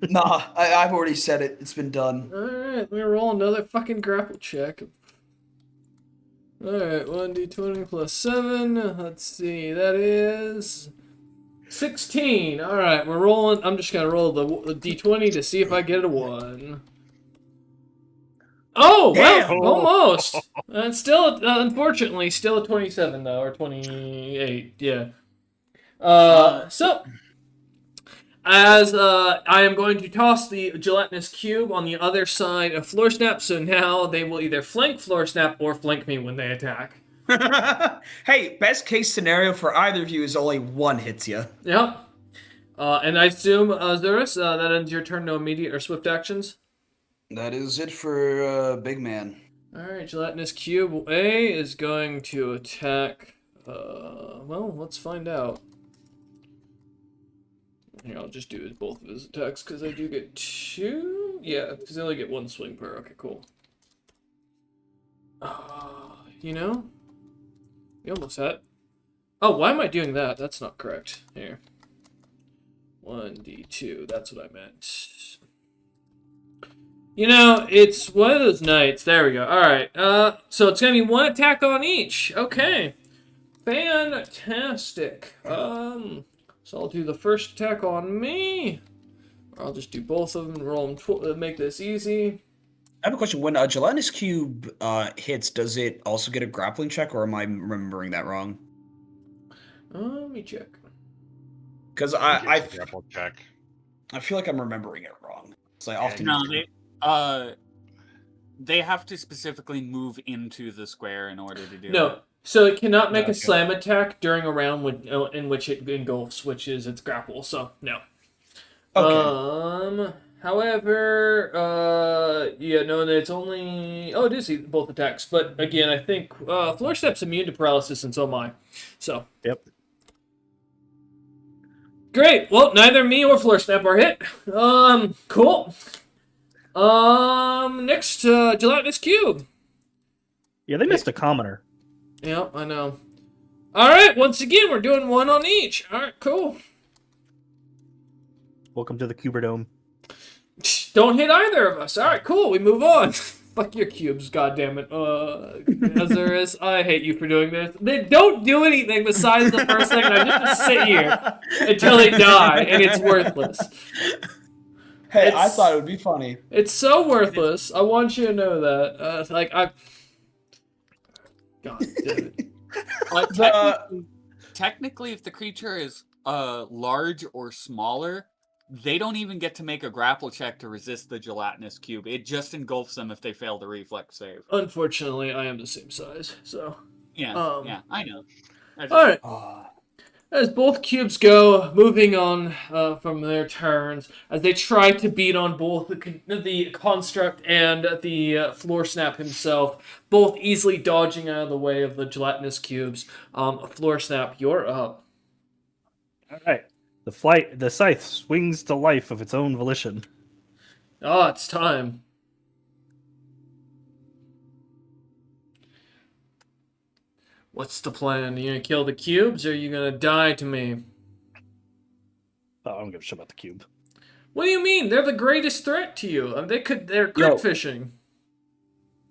Speaker 7: Nah, I've already said it. It's been done.
Speaker 3: Alright, let me roll another fucking grapple check. Alright, 1d20 plus 7. Let's see, that is 16. Alright, we're rolling. I'm just gonna roll the d20 to see if I get a 1. Oh, well,
Speaker 7: Damn.
Speaker 3: almost. It's still, unfortunately, still a 27, though, or 28, yeah. So, as I am going to toss the gelatinous cube on the other side of Floor Snap, so now they will either flank Floor Snap or flank me when they attack.
Speaker 7: Hey, best case scenario for either of you is only one hits you.
Speaker 3: Yep. And I assume, Zurus, that ends your turn, no immediate or swift actions?
Speaker 7: That is it for Big Man.
Speaker 3: Alright, gelatinous cube A is going to attack, well, let's find out. Here, I'll just do both of his attacks, because I do get 2? Yeah, because I only get 1 swing per. Okay, cool. You know? You almost had. Oh, why am I doing that? That's not correct. Here. 1d2, that's what I meant. You know, it's one of those nights. There we go. Alright, so it's gonna be 1 attack on each. Okay. Fantastic. So I'll do the first attack on me. I'll just do both of them and roll them, make this easy.
Speaker 7: I have a question. When a gelatinous cube hits, does it also get a grappling check, or am I remembering that wrong?
Speaker 3: Let me check.
Speaker 7: Because
Speaker 1: Grapple check.
Speaker 7: I feel like I'm remembering it wrong. So I often
Speaker 5: No, they have to specifically move into the square in order to do it.
Speaker 3: No, So it cannot make a
Speaker 4: Okay.
Speaker 3: slam attack during a round in which it engulfs, which is its grapple. So no.
Speaker 7: Okay.
Speaker 3: However, yeah, no, it's only. Oh, it is both attacks, but again, I think Floor Step's immune to paralysis, and so am I. So
Speaker 4: Yep.
Speaker 3: great. Well, neither me or Floor Step are hit. Cool. Next, gelatinous cube.
Speaker 4: Yeah, they missed a commoner.
Speaker 3: Yeah, I know. All right, once again, we're doing one on each. All right, cool.
Speaker 4: Welcome to the Cuberdome.
Speaker 3: Don't hit either of us. All right, cool. We move on. Fuck your cubes, goddammit. Azurus, I hate you for doing this. They don't do anything besides the first second. I just sit here until they die, and it's worthless.
Speaker 7: Hey, I
Speaker 3: It's-
Speaker 7: thought it would be funny.
Speaker 3: It's so worthless. I want you to know that. God damn it.
Speaker 5: But
Speaker 7: The-
Speaker 5: technically, if the creature is large or smaller, they don't even get to make a grapple check to resist the gelatinous cube. It just engulfs them if they fail the reflex save.
Speaker 3: Unfortunately, I am the same size, so.
Speaker 5: Yeah, yeah, I know.
Speaker 3: Alright.
Speaker 7: Ah.
Speaker 3: As both cubes go, moving on from their turns, as they try to beat on both the construct and the floor snap himself, both easily dodging out of the way of the gelatinous cubes. Floor snap, you're up.
Speaker 4: All right. The scythe swings to life of its own volition.
Speaker 3: Oh, it's time. What's the plan? You gonna kill the cubes, or are you gonna die to me?
Speaker 4: Oh, I don't give a shit about the cube.
Speaker 3: What do you mean? They're the greatest threat to you. They're
Speaker 7: Yo.
Speaker 3: crit fishing.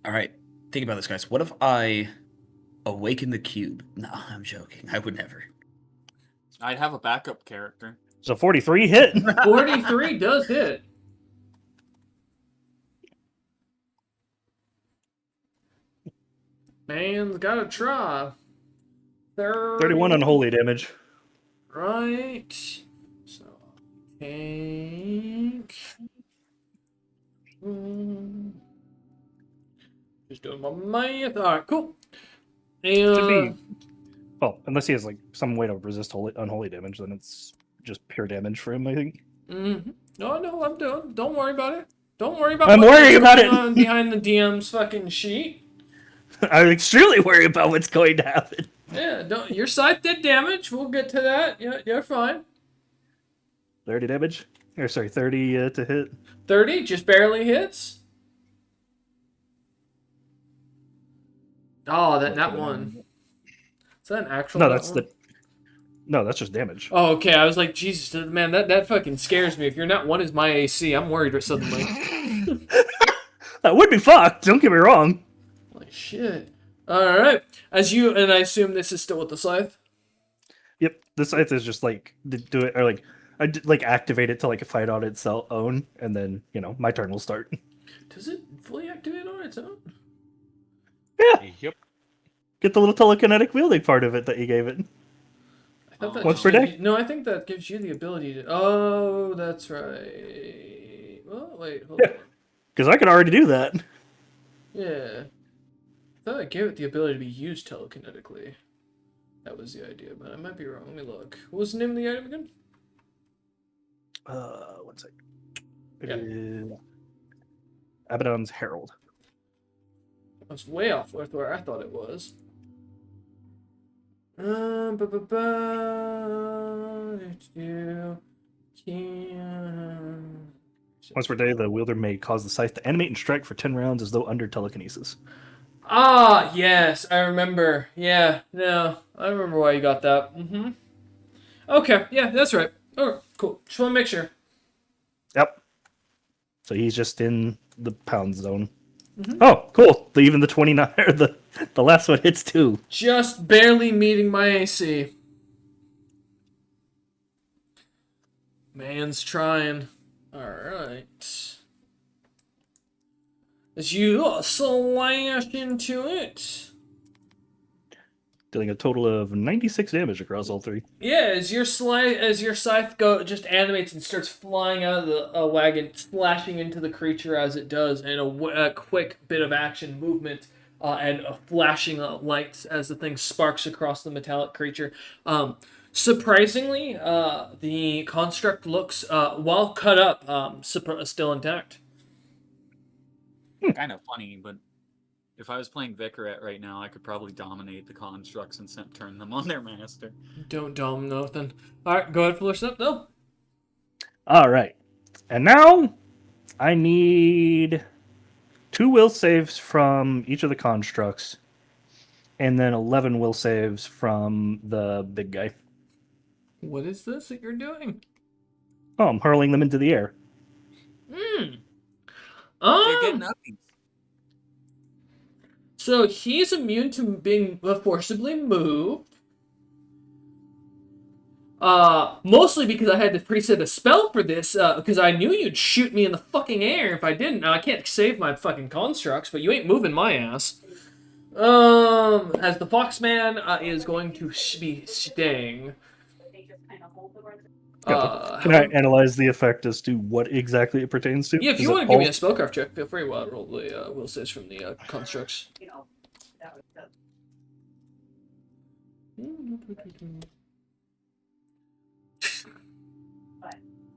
Speaker 7: All right, think about this, guys. What if I awaken the cube? No, I'm joking. I would never.
Speaker 5: I'd have a backup character.
Speaker 4: So 43 hit.
Speaker 3: 43 does hit. Man's gotta try.
Speaker 4: 31 unholy damage.
Speaker 3: Right. So, take. Just doing my math. Alright, cool. And.
Speaker 4: Should be. Well, unless he has like some way to resist unholy damage, then it's just pure damage for him, I think.
Speaker 3: No, I'm doing. Don't worry about it. Don't worry about
Speaker 4: I'm
Speaker 3: what's
Speaker 4: worried about
Speaker 3: going
Speaker 4: it.
Speaker 3: on behind the DM's fucking sheet.
Speaker 4: I'm extremely worried about what's going to happen.
Speaker 3: Yeah, don't. Your scythe did damage. We'll get to that. Yeah, you're fine.
Speaker 4: 30 damage? Or sorry, 30 to hit.
Speaker 3: 30 just barely hits. Oh, that one. Is that an actual?
Speaker 4: No,
Speaker 3: nat
Speaker 4: that's
Speaker 3: one?
Speaker 4: No, that's just damage.
Speaker 3: Oh, okay. I was like, Jesus, man, that fucking scares me. If your nat one is my AC, I'm worried suddenly.
Speaker 4: That would be fucked, don't get me wrong.
Speaker 3: Like shit. All right. As you and I assume this is still with the scythe.
Speaker 4: Yep, the scythe is just like do it or like activate it to like fight on its own, and then my turn will start.
Speaker 3: Does it fully activate on its own?
Speaker 1: Yep.
Speaker 4: Get the little telekinetic wielding part of it that you gave it.
Speaker 3: I thought that
Speaker 4: Once
Speaker 3: just
Speaker 4: per
Speaker 3: gives
Speaker 4: day?
Speaker 3: you- no, I think that gives you the ability to. Oh, that's right. Well, wait, hold on.
Speaker 4: Because I could already do that.
Speaker 3: Yeah. I thought I gave it the ability to be used telekinetically. That was the idea, but I might be wrong. Let me look. What was the name of the item again?
Speaker 4: 1 second.
Speaker 3: Yeah.
Speaker 4: It is Abaddon's Herald.
Speaker 3: I was way off with where I thought it was.
Speaker 4: Once per day, the wielder may cause the scythe to animate and strike for 10 rounds as though under telekinesis.
Speaker 3: Ah, yes, I remember. Yeah, no, I remember why you got that. Okay, yeah, that's right. Alright, cool. Just want to make sure.
Speaker 4: Yep. So he's just in the pound zone. Oh, cool. Even the 29 or the last one hits too.
Speaker 3: Just barely meeting my AC. Man's trying. Alright. As you slash into it.
Speaker 4: Dealing a total of 96 damage across all three.
Speaker 3: Yeah, as your scythe just animates and starts flying out of the wagon, slashing into the creature as it does, and a quick bit of action movement and flashing lights as the thing sparks across the metallic creature. Surprisingly, the construct looks, while cut up, still intact.
Speaker 5: Kind of funny, but if I was playing Vicaret right now, I could probably dominate the constructs and turn them on their master.
Speaker 3: Don't dom nothing. Alright, go ahead, flush up, though.
Speaker 4: All right. And now I need 2 will saves from each of the constructs, and then 11 will saves from the big guy.
Speaker 3: What is this that you're doing?
Speaker 4: Oh, I'm hurling them into the air.
Speaker 5: They're getting uppies.
Speaker 3: So he's immune to being forcibly moved. Mostly because I had to preset a spell for this, because I knew you'd shoot me in the fucking air if I didn't. Now, I can't save my fucking constructs, but you ain't moving my ass. As the Foxman is going to be staying.
Speaker 4: Can I analyze the effect as to what exactly it pertains to?
Speaker 3: Yeah, if
Speaker 4: Is
Speaker 3: you
Speaker 4: it
Speaker 3: want to give me a
Speaker 4: pulse?
Speaker 3: spellcraft check, feel free. Roll the will saves from the constructs.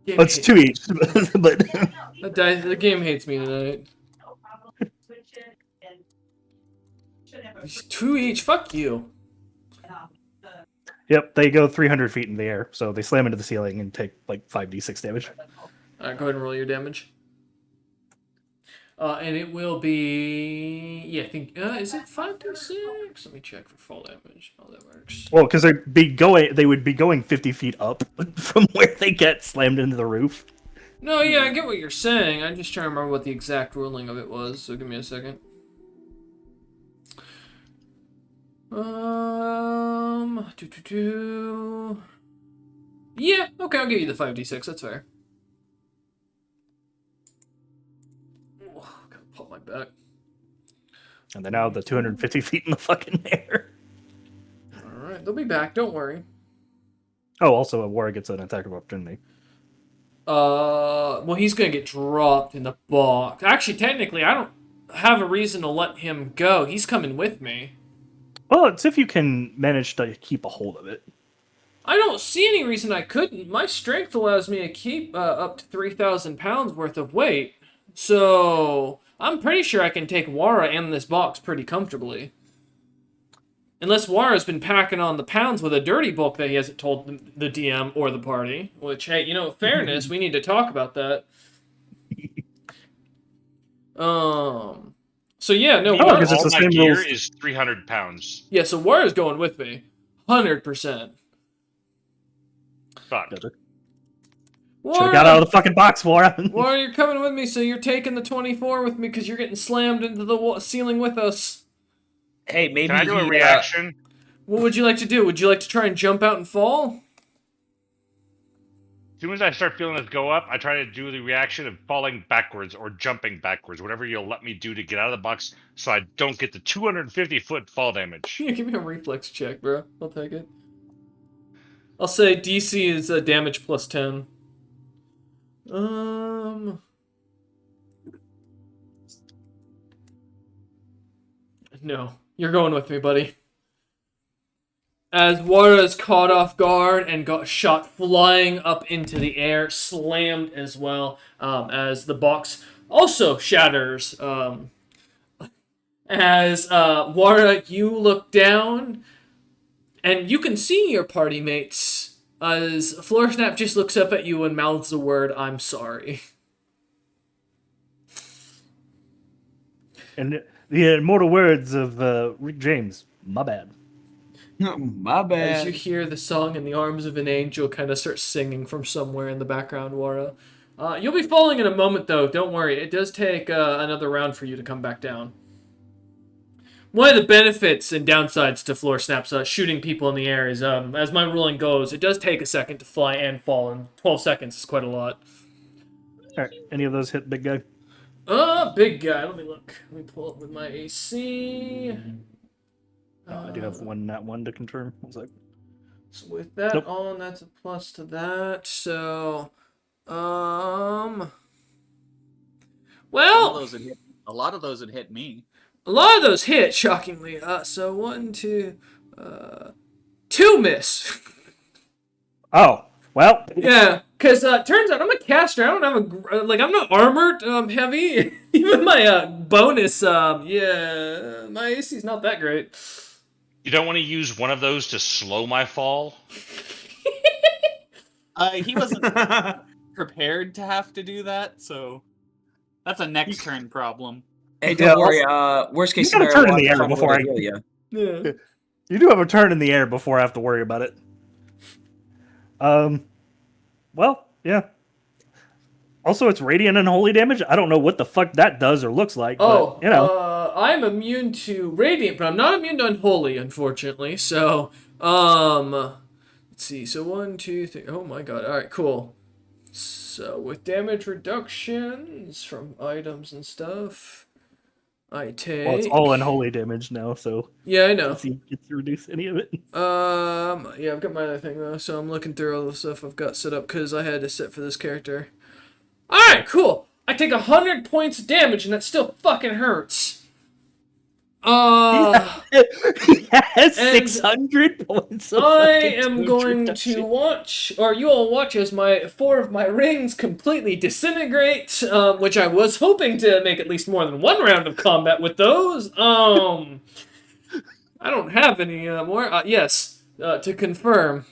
Speaker 4: It's 2 each, but
Speaker 3: The game hates me tonight. 2 each. Fuck you.
Speaker 4: yep, they go 300 feet in the air, so they slam into the ceiling and take like 5d6 damage.
Speaker 3: Alright, go ahead and roll your damage. And it will be... Yeah, I think... is it 5d6? Let me check for fall damage. Oh, that works.
Speaker 4: Well, because they would be going 50 feet up from where they get slammed into the roof.
Speaker 3: No, yeah, I get what you're saying. I'm just trying to remember what the exact ruling of it was, so give me a second. Yeah, okay, I'll give you the 5d6, that's fair. Oh, gotta pop my back.
Speaker 4: And they're now the 250 feet in the fucking air.
Speaker 3: Alright, they'll be back, don't worry.
Speaker 4: Oh, also, a war gets an attack of opportunity.
Speaker 3: Well, he's gonna get dropped in the box. Actually, technically, I don't have a reason to let him go. He's coming with me.
Speaker 4: Well, it's if you can manage to keep a hold of it.
Speaker 3: I don't see any reason I couldn't. My strength allows me to keep up to 3,000 pounds worth of weight. So, I'm pretty sure I can take Wara and this box pretty comfortably. Unless Wara's been packing on the pounds with a dirty book that he hasn't told the DM or the party. Which, hey, you know, fairness, we need to talk about that. So yeah, no,
Speaker 4: Oh,
Speaker 3: Wara,
Speaker 4: because it's
Speaker 1: All
Speaker 4: the
Speaker 1: my
Speaker 4: same
Speaker 1: gear
Speaker 4: rules.
Speaker 1: is 300 pounds.
Speaker 3: yeah, so Wara's going with me. 100%.
Speaker 1: Fuck.
Speaker 4: Should have
Speaker 3: Wara,
Speaker 4: got out of the fucking box, Wara.
Speaker 3: Wara, you're coming with me, so you're taking the 24 with me because you're getting slammed into the ceiling with us.
Speaker 7: Hey, maybe
Speaker 1: Can I do a
Speaker 7: he,
Speaker 1: reaction?
Speaker 3: What would you like to do? Would you like to try and jump out and fall?
Speaker 1: As soon as I start feeling it go up, I try to do the reaction of falling backwards or jumping backwards, whatever you'll let me do to get out of the box so I don't get the 250-foot fall damage.
Speaker 3: Yeah, give me a reflex check, bro. I'll take it. I'll say DC is damage plus 10. No. You're going with me, buddy. As Wara is caught off guard and got shot flying up into the air, slammed as well, as the box also shatters. As Wara, you look down, and you can see your party mates, as Floorsnap just looks up at you and mouths the word, "I'm sorry."
Speaker 4: And the immortal words of Rick James, my bad.
Speaker 7: my
Speaker 3: As
Speaker 7: bad.
Speaker 3: you hear the song "In the Arms of an Angel" kind of start singing from somewhere in the background, Wara. You'll be falling in a moment, though. Don't worry. It does take another round for you to come back down. One of the benefits and downsides to floor snaps shooting people in the air is, as my ruling goes, it does take a second to fly and fall, and 12 seconds is quite a lot.
Speaker 4: All right, any of those hit big guy?
Speaker 3: Big guy. Let me look. Let me pull up with my AC.
Speaker 4: I do have one to confirm. One sec.
Speaker 3: So with that
Speaker 4: Nope.
Speaker 3: on, that's a plus to that. So,
Speaker 5: A
Speaker 3: well,
Speaker 5: lot of those would hit me.
Speaker 3: A lot of those hit, shockingly. So 1, 2, 2 miss.
Speaker 4: Oh, well.
Speaker 3: Yeah, because turns out I'm a caster. I don't have I'm not armored heavy. Even my bonus, yeah, my AC's not that great.
Speaker 1: You don't want to use one of those to slow my fall?
Speaker 5: He wasn't prepared to have to do that, so that's a next turn problem.
Speaker 7: Hey,
Speaker 4: Yeah,
Speaker 7: don't worry. Worst case
Speaker 4: you gotta
Speaker 7: scenario,
Speaker 4: turn in
Speaker 7: we'll
Speaker 4: the
Speaker 7: have to
Speaker 4: air
Speaker 7: find a
Speaker 4: before
Speaker 7: way
Speaker 4: I-
Speaker 7: to heal you.
Speaker 3: Yeah.
Speaker 4: You do have a turn in the air before I have to worry about it. Well, yeah. Also, it's radiant and holy damage. I don't know what the fuck that does or looks like,
Speaker 3: Oh,
Speaker 4: but, you know.
Speaker 3: I'm immune to radiant, but I'm not immune to unholy, unfortunately. So, let's see. So 1, 2, 3. Oh my god. All right, cool. So with damage reductions from items and stuff, I take.
Speaker 4: Well, it's all unholy damage now, so
Speaker 3: Yeah, I know.
Speaker 4: let's see if you get to reduce any of it.
Speaker 3: Yeah, I've got my other thing though, so I'm looking through all the stuff I've got set up because I had to set for this character. All right, cool. I take 100 points of damage, and that still fucking hurts.
Speaker 4: He has
Speaker 3: and
Speaker 4: 600 points of
Speaker 3: I
Speaker 4: fucking
Speaker 3: am
Speaker 4: damage
Speaker 3: going
Speaker 4: reduction.
Speaker 3: to watch, or you all watch as 4 of my rings completely disintegrate, which I was hoping to make at least more than 1 round of combat with those. I don't have any more. Yes, to confirm.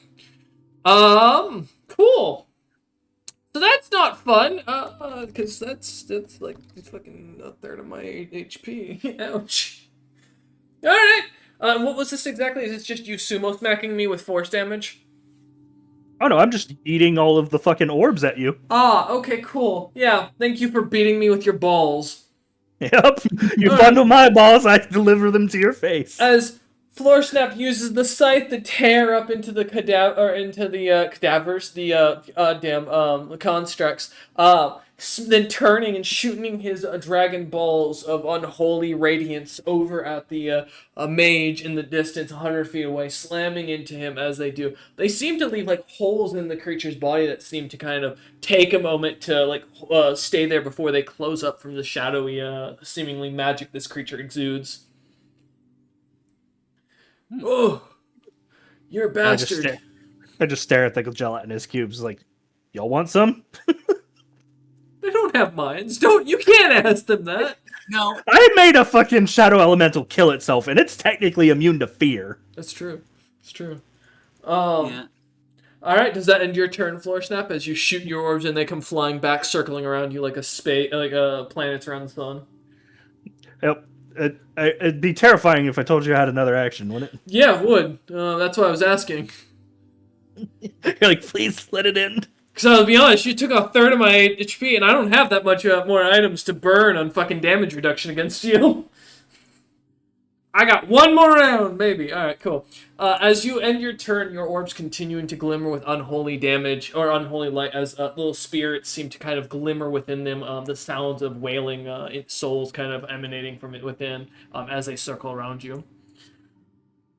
Speaker 3: Cool. So that's not fun, because that's like fucking a third of my HP. Ouch. Alright, what was this exactly? Is this just you sumo smacking me with force damage?
Speaker 4: Oh no, I'm just eating all of the fucking orbs at you.
Speaker 3: Ah, okay, cool. Yeah, thank you for beating me with your balls.
Speaker 4: Yep. You
Speaker 3: Alright.
Speaker 4: bundle my balls, I deliver them to your face.
Speaker 3: As Floor Snap uses the scythe to tear up into the cadavers, the constructs, then turning and shooting his dragon balls of unholy radiance over at the mage in the distance, 100 feet away, slamming into him as they do. They seem to leave like holes in the creature's body that seem to kind of take a moment to stay there before they close up from the shadowy, seemingly magic this creature exudes. Oh, you're a bastard.
Speaker 4: I just stare at the gelatinous cubes like, y'all want some?
Speaker 3: They don't have minds. You can't ask them that.
Speaker 5: No,
Speaker 4: I made a fucking shadow elemental kill itself, and it's technically immune to fear.
Speaker 3: That's true. It's true.
Speaker 5: yeah.
Speaker 3: Alright, does that end your turn, Floor Snap, as you shoot your orbs and they come flying back, circling around you like planets around the sun?
Speaker 4: Yep. It'd be terrifying if I told you I had another action, wouldn't it?
Speaker 3: Yeah, it would. That's why I was asking.
Speaker 4: You're like, please let it end.
Speaker 3: Because I'll be honest, you took a third of my HP, and I don't have that much more items to burn on fucking damage reduction against you. I got 1 more round, maybe. Alright, cool. As you end your turn, your orbs continuing to glimmer with unholy damage, or unholy light, as little spirits seem to kind of glimmer within them, the sounds of wailing souls kind of emanating from it within, as they circle around you.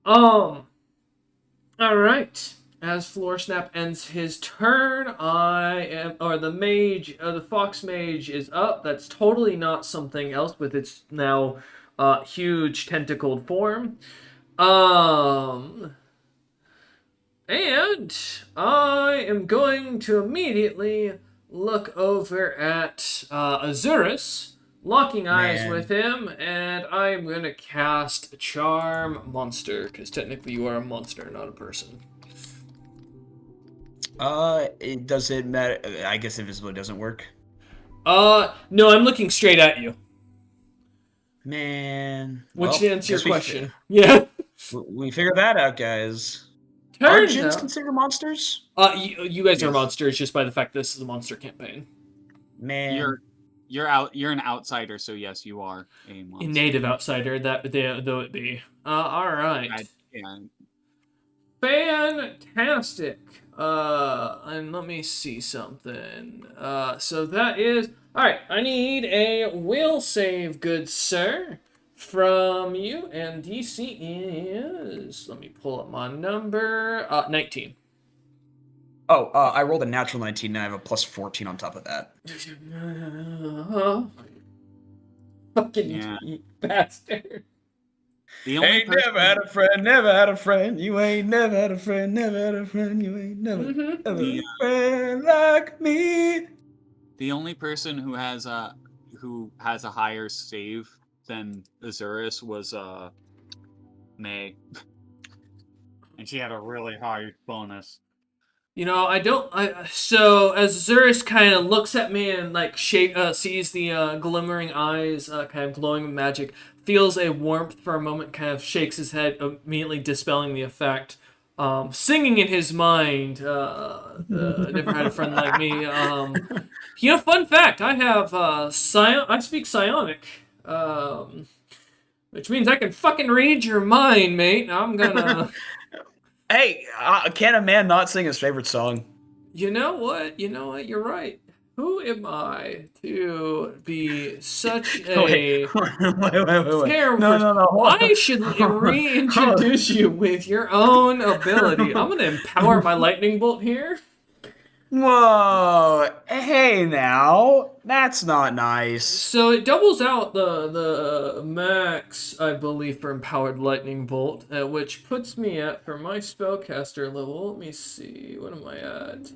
Speaker 3: Alright. As Floor Snap ends his turn, the Fox Mage is up. That's totally not something else with its now huge tentacled form. And I am going to immediately look over at Azurus, locking eyes with him, and I am going to cast Charm Monster, because technically you are a monster, not a person.
Speaker 7: It doesn't matter. I guess invisibility doesn't work.
Speaker 3: No, I'm looking straight at you.
Speaker 7: Man.
Speaker 3: Which
Speaker 7: well,
Speaker 3: answers your
Speaker 7: guess we
Speaker 3: question. Yeah.
Speaker 7: We figured that out, guys. Are
Speaker 3: Turns
Speaker 7: djinns
Speaker 3: out,
Speaker 7: considered monsters?
Speaker 3: you guys are
Speaker 5: Yes.
Speaker 3: monsters just by the fact this is a monster campaign.
Speaker 7: Man.
Speaker 5: You're an outsider, so yes, you are a monster.
Speaker 3: A native outsider, though it be. All right.
Speaker 5: Yeah.
Speaker 3: Fantastic. And let me see something. So that is all right. I need a will save, good sir, from you, and DC is. Let me pull up my number. 19.
Speaker 7: Oh, I rolled a natural 19, and I have a plus 14 on top of that.
Speaker 3: Fucking
Speaker 7: Yeah.
Speaker 3: bastard.
Speaker 5: The only
Speaker 7: Ain't
Speaker 5: person,
Speaker 7: never had a friend, never had a friend. You ain't never had a friend, never had a friend. You ain't never
Speaker 3: Mhm.
Speaker 7: ever
Speaker 5: The,
Speaker 7: had a friend like me.
Speaker 5: the only person who has a higher save than Azurus was May, and she had a really high bonus.
Speaker 3: You know, so as Zurus kind of looks at me and like sees the glimmering eyes, kind of glowing with magic, feels a warmth for a moment, kind of shakes his head, immediately dispelling the effect. Singing in his mind, never had a friend like me. Fun fact, I have I speak Psionic, which means I can fucking read your mind, mate. I'm gonna.
Speaker 7: Hey, can a man not sing his favorite song?
Speaker 3: You know what? You're right. Who am I to be such a
Speaker 7: Wait.
Speaker 3: terrible
Speaker 7: No,
Speaker 3: person?
Speaker 7: no, no. Hold
Speaker 3: I
Speaker 7: on.
Speaker 3: should reintroduce you with your own ability. I'm gonna empower my lightning bolt here.
Speaker 7: Whoa. Hey, now. That's not nice.
Speaker 3: So it doubles out the max, I believe, for empowered lightning bolt, which puts me at, for my spellcaster level. Let me see. What am I at?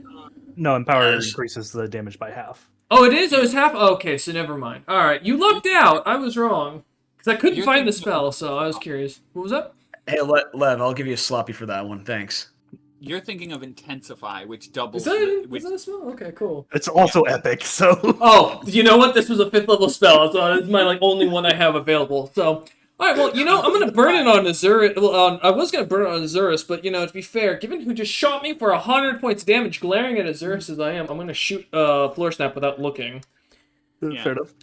Speaker 4: No, Empower
Speaker 7: Yes.
Speaker 4: increases the damage by half.
Speaker 3: Oh, it is? Oh, it's half? Okay, so never mind. Alright, you lucked out. I was wrong. Because I couldn't
Speaker 5: You're
Speaker 3: find the
Speaker 5: thinking of-
Speaker 3: spell, so I was curious. What was that?
Speaker 7: Hey, Lev, I'll give you a sloppy for that one. Thanks.
Speaker 5: You're thinking of Intensify, which
Speaker 3: Is
Speaker 5: doubles.
Speaker 3: that a spell? Okay, cool.
Speaker 4: It's also epic, so
Speaker 3: Oh, you know what? This was a 5th level spell, so it's my only one I have available. So, alright, well, I'm gonna burn it on Azurus. Well, I was gonna burn it on Azurus, but, to be fair, given who just shot me for 100 points damage, glaring at Azurus as I am, I'm gonna shoot Floor Snap without looking.
Speaker 5: Yeah.
Speaker 4: fair enough.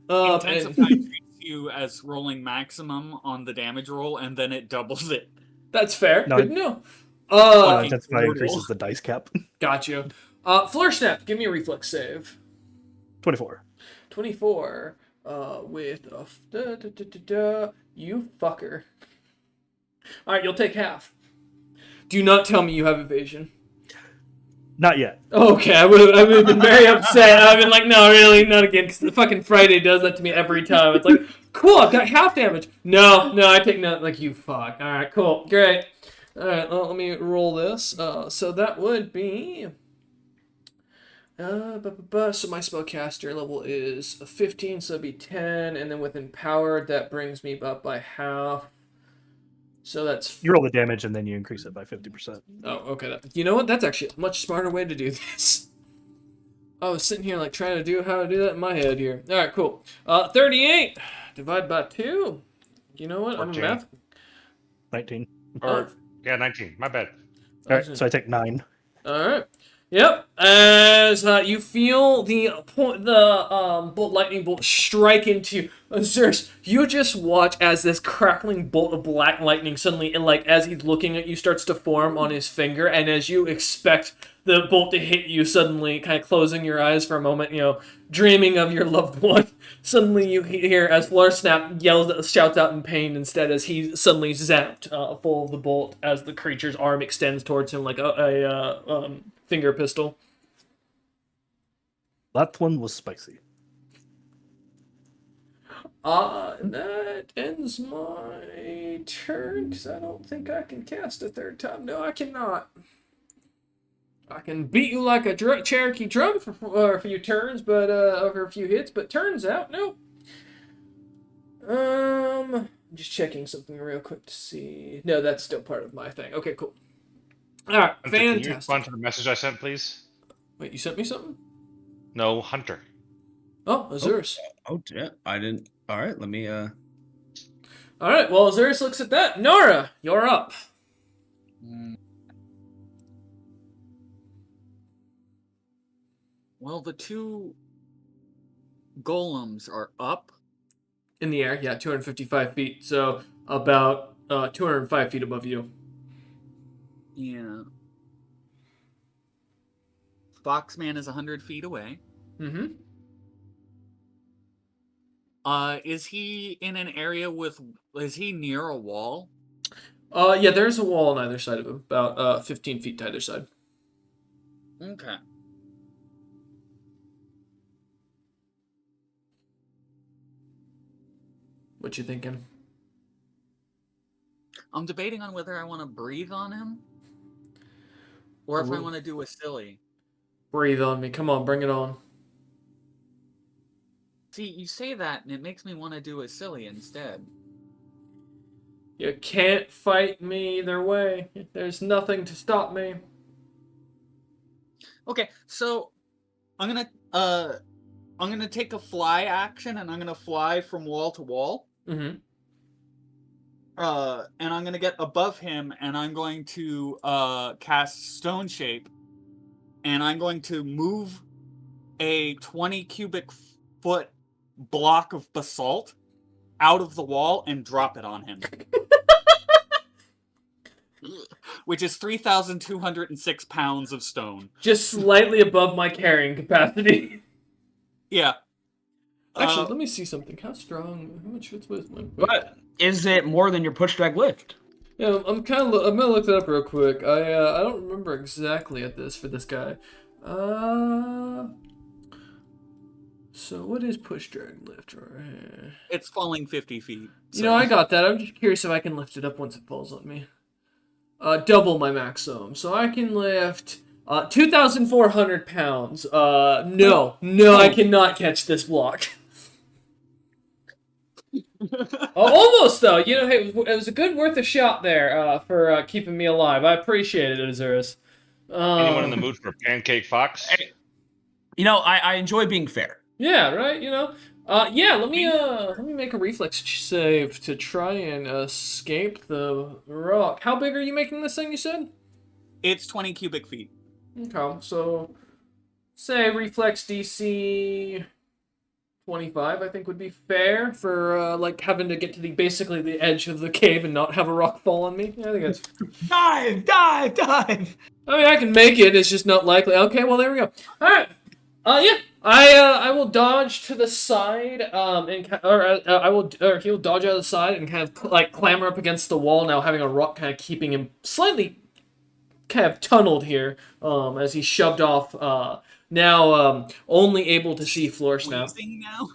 Speaker 5: Intensify treats you as rolling maximum on the damage roll, and then it doubles it.
Speaker 3: That's fair.
Speaker 4: No,
Speaker 3: Good to know.
Speaker 5: Fucking
Speaker 4: Intensify
Speaker 5: brutal.
Speaker 4: increases the dice cap.
Speaker 3: Got you. Floor Snap, give me a reflex save.
Speaker 4: 24.
Speaker 3: 24. With a you fucker. Alright, you'll take half. Do not tell me you have evasion.
Speaker 4: Not yet.
Speaker 3: Okay, I would have been very upset. I've been like, no, really, not again, because the fucking Friday does that to me every time. It's like, cool, I've got half damage. No, I take none. Like, you fuck. Alright, cool, great. Alright, well, let me roll this. So that would be... So my spellcaster level is 15, so it'd be 10, and then with empowered, that brings me up by half. So that's...
Speaker 4: You roll the damage and then you increase it by 50%.
Speaker 3: Oh, okay. You know what? That's actually a much smarter way to do this. I was sitting here like trying to do how to do that in my head here. All right, cool. 38 divided by 2. You know what? I'm a
Speaker 1: 14.
Speaker 3: math.
Speaker 4: 19.
Speaker 1: Or, yeah, 19. My bad.
Speaker 4: Alright, so I take 9.
Speaker 3: All right. Yep. As you feel the lightning bolt strike into Zeus, you just watch as this crackling bolt of black lightning suddenly, as he's looking at you, starts to form on his finger, and as you expect the bolt to hit you, suddenly kind of closing your eyes for a moment, dreaming of your loved one. Suddenly you hear as Floor Snap shouts out in pain instead as he suddenly zapped full of the bolt as the creature's arm extends towards him like a finger pistol.
Speaker 4: That one was spicy.
Speaker 3: That ends my turn because I don't think I can cast a third time. No, I cannot. I can beat you like a Cherokee drum for a few turns, but over a few hits. But turns out, nope. I'm just checking something real quick to see. No, that's still part of my thing. Okay, cool. All right,
Speaker 1: Hunter, can you
Speaker 3: fantastic.
Speaker 1: respond to the message I sent, please?
Speaker 3: Wait, you sent me something?
Speaker 1: No, Hunter.
Speaker 3: Oh, Azurus.
Speaker 7: Oh, yeah. I didn't. All right, let me.
Speaker 3: All right, well, Azurus looks at that. Nora, you're up.
Speaker 5: Well, the two golems are up.
Speaker 3: In the air, yeah, 255 feet. So about 205 feet above you.
Speaker 5: Yeah. Foxman is 100 feet away.
Speaker 3: Mm-hmm.
Speaker 5: Is he in an area is he near a wall?
Speaker 3: Yeah, there's a wall on either side of him, about 15 feet to either side.
Speaker 5: Okay.
Speaker 3: What you thinking?
Speaker 5: I'm debating on whether I want to breathe on him or if I want to do a silly.
Speaker 3: Breathe on me. Come on, bring it on.
Speaker 5: See, you say that and it makes me want to do a silly instead.
Speaker 3: You can't fight me either way. There's nothing to stop me.
Speaker 5: Okay, so I'm gonna take a fly action and I'm gonna fly from wall to wall.
Speaker 3: Mm-hmm.
Speaker 5: And I'm gonna get above him and I'm going to cast Stone Shape, and I'm going to move a 20 cubic foot block of basalt out of the wall and drop it on him. Which is 3,206 pounds of stone.
Speaker 3: Just slightly above my carrying capacity.
Speaker 5: Yeah.
Speaker 3: Actually, let me see something. How strong? How much was my weight?
Speaker 7: But is it more than your push drag lift?
Speaker 3: Yeah, I'm gonna look that up real quick. I don't remember exactly at this for this guy. So what is push drag lift?
Speaker 5: It's falling 50 feet.
Speaker 3: You know, I got that. I'm just curious if I can lift it up once it falls on me. Double my maximum, so I can lift 2,400 pounds. No, I cannot catch this block. Almost though. You know, hey, it was a good worth a shot there for keeping me alive. I appreciate it, Azurus.
Speaker 1: Anyone in the mood for Pancake Fox?
Speaker 7: You know, I enjoy being fair.
Speaker 3: Yeah, right. You know. Yeah. Let me make a reflex save to try and escape the rock. How big are you making this thing? You said.
Speaker 5: It's 20 cubic feet.
Speaker 3: Okay, so say reflex DC 25, I think would be fair for like having to get to basically the edge of the cave and not have a rock fall on me. Yeah, I think that's.
Speaker 7: Dive!
Speaker 3: I mean, I can make it. It's just not likely. Okay, well there we go. All right. Yeah. I will dodge to the side. He'll dodge out of the side and kind of like clamber up against the wall. Now having a rock kind of keeping him slightly kind of tunneled here. As he shoved off. Now only able to see Floor Snap.
Speaker 5: Now?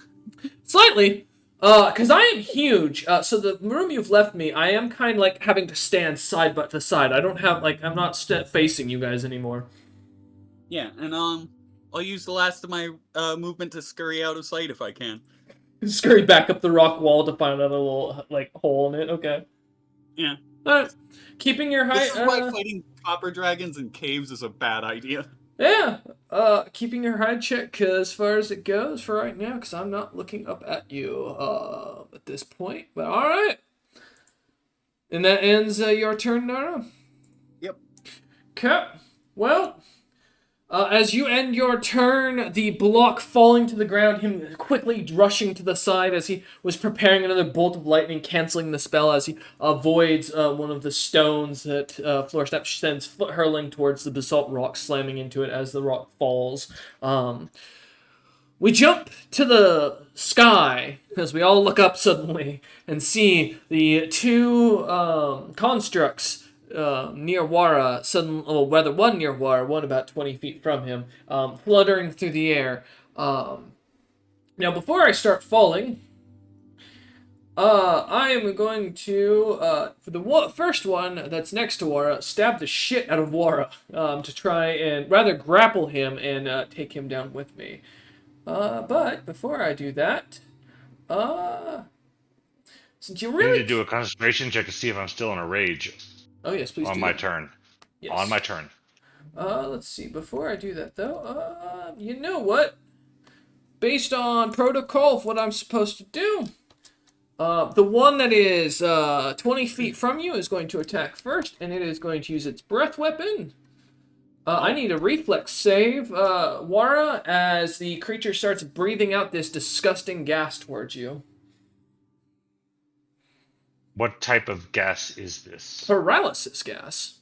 Speaker 3: Slightly. Because I am huge. So the room you've left me, I am kind of like having to stand side by side. I don't have like I'm not facing you guys anymore.
Speaker 5: Yeah, and I'll use the last of my movement to scurry out of sight if I can.
Speaker 3: Scurry back up the rock wall to find another little like hole in it. Okay.
Speaker 5: Yeah.
Speaker 3: Keeping your height.
Speaker 5: This is why fighting copper dragons in caves is a bad idea.
Speaker 3: Yeah. Keeping your height check as far as it goes for right now, because I'm not looking up at you at this point. But all right. And that ends your turn, Nara.
Speaker 5: Yep.
Speaker 3: Okay. Well. As you end your turn, the block falling to the ground, him quickly rushing to the side as he was preparing another bolt of lightning, canceling the spell as he avoids one of the stones that Floorsnap sends hurling towards the basalt rock, slamming into it as the rock falls. We jump to the sky as we all look up suddenly and see the two constructs near Wara, whether one near Wara, one about 20 feet from him, fluttering through the air. Now, before I start falling, I am going to, for the first one that's next to Wara, stab the shit out of Wara to try and rather grapple him and take him down with me. But before I do that, since you
Speaker 1: I
Speaker 3: really
Speaker 1: need to do a concentration check to see if I'm still in a rage.
Speaker 3: Oh yes, please.
Speaker 1: On my turn.
Speaker 3: Yes.
Speaker 1: On my turn.
Speaker 3: Let's see. Before I do that, though, you know what? Based on protocol of what I'm supposed to do, the one that is 20 feet from you is going to attack first, and it is going to use its breath weapon. I need a reflex save, Wara, as the creature starts breathing out this disgusting gas towards you.
Speaker 1: What type of gas is this?
Speaker 3: Paralysis gas.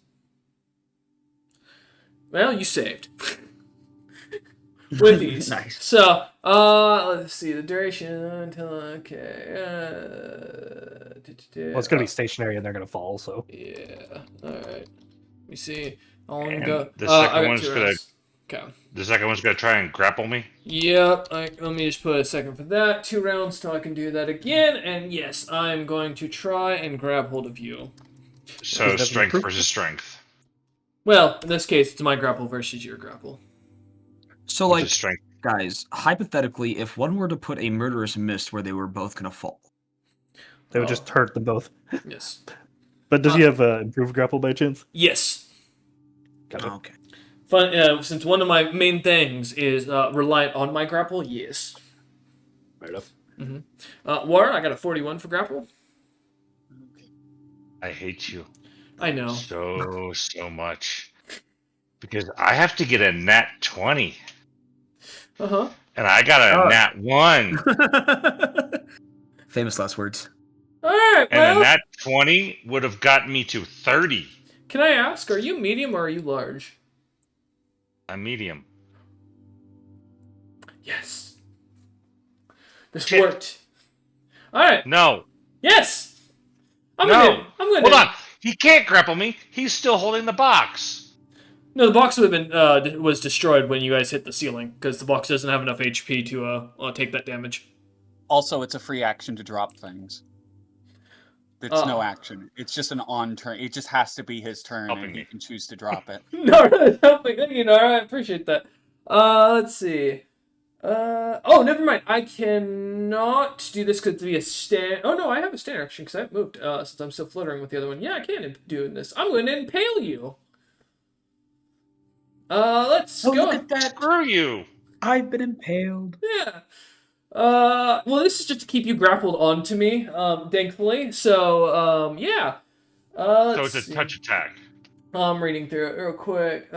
Speaker 3: Well, you saved. With these.
Speaker 7: Nice.
Speaker 3: So, let's see, the duration until, okay.
Speaker 4: Well, it's going to be stationary and they're going to fall, so.
Speaker 3: Yeah, alright. Let me see. How long
Speaker 1: And
Speaker 3: ago?
Speaker 1: the
Speaker 3: I
Speaker 1: second
Speaker 3: got
Speaker 1: one's
Speaker 3: 2
Speaker 1: gonna
Speaker 3: rounds. Okay.
Speaker 1: The second one's gonna try and grapple me.
Speaker 3: Yep. Let me just put a second for that. 2 rounds till I can do that again. And yes, I'm going to try and grab hold of you.
Speaker 1: So
Speaker 4: Does it have
Speaker 1: strength
Speaker 4: improvement?
Speaker 1: versus strength.
Speaker 3: Well, in this case, it's my grapple versus your grapple.
Speaker 7: So,
Speaker 1: What's
Speaker 7: like,
Speaker 1: his strength?
Speaker 7: guys, hypothetically, if one were to put a murderous mist where they were both gonna fall,
Speaker 4: They would just hurt them both.
Speaker 3: Yes.
Speaker 4: But does he have improved grapple by chance?
Speaker 3: Yes.
Speaker 4: Got it.
Speaker 7: okay.
Speaker 3: Fun. Since one of my main things is reliant on my grapple, yes.
Speaker 4: Fair enough.
Speaker 3: Warren, I got a 41 for grapple.
Speaker 5: Okay.
Speaker 1: I hate you
Speaker 3: I know.
Speaker 1: so much because I have to get a nat 20,
Speaker 3: Uh-huh.
Speaker 1: and I got a nat 1,
Speaker 7: Famous last words.
Speaker 3: All right,
Speaker 1: and a
Speaker 3: well,
Speaker 1: nat 20 would have gotten me to 30.
Speaker 3: can I ask, are you medium or are you large?
Speaker 1: A medium.
Speaker 3: Yes. This
Speaker 1: Shit.
Speaker 3: worked. All right.
Speaker 1: No,
Speaker 3: Yes. I'm
Speaker 1: no.
Speaker 3: gonna.
Speaker 1: Hold on. He can't grapple me. He's still holding the box.
Speaker 3: No, the box would have been was destroyed when you guys hit the ceiling because the box doesn't have enough HP to take that damage.
Speaker 5: Also, it's a free action to drop things. It's
Speaker 3: Oh.
Speaker 5: no action. It's just an on turn. It just has to be his turn,
Speaker 1: Helping
Speaker 5: and he
Speaker 1: me.
Speaker 5: can choose to drop it.
Speaker 3: No, really helping. You know, I appreciate that. Let's see. Oh, never mind. I cannot do this because it'd be a stand. Oh no, I have a stand action because I've moved. Since I'm still fluttering with the other one. Yeah, I can do this. I'm going to impale you. Let's
Speaker 7: Oh,
Speaker 3: go.
Speaker 7: look at that!
Speaker 1: Screw you.
Speaker 7: I've been impaled.
Speaker 3: Yeah. Well, this is just to keep you grappled onto me. Thankfully. So, yeah.
Speaker 1: So
Speaker 3: Let's
Speaker 1: it's a
Speaker 3: see.
Speaker 1: touch attack.
Speaker 3: I'm reading through it real quick.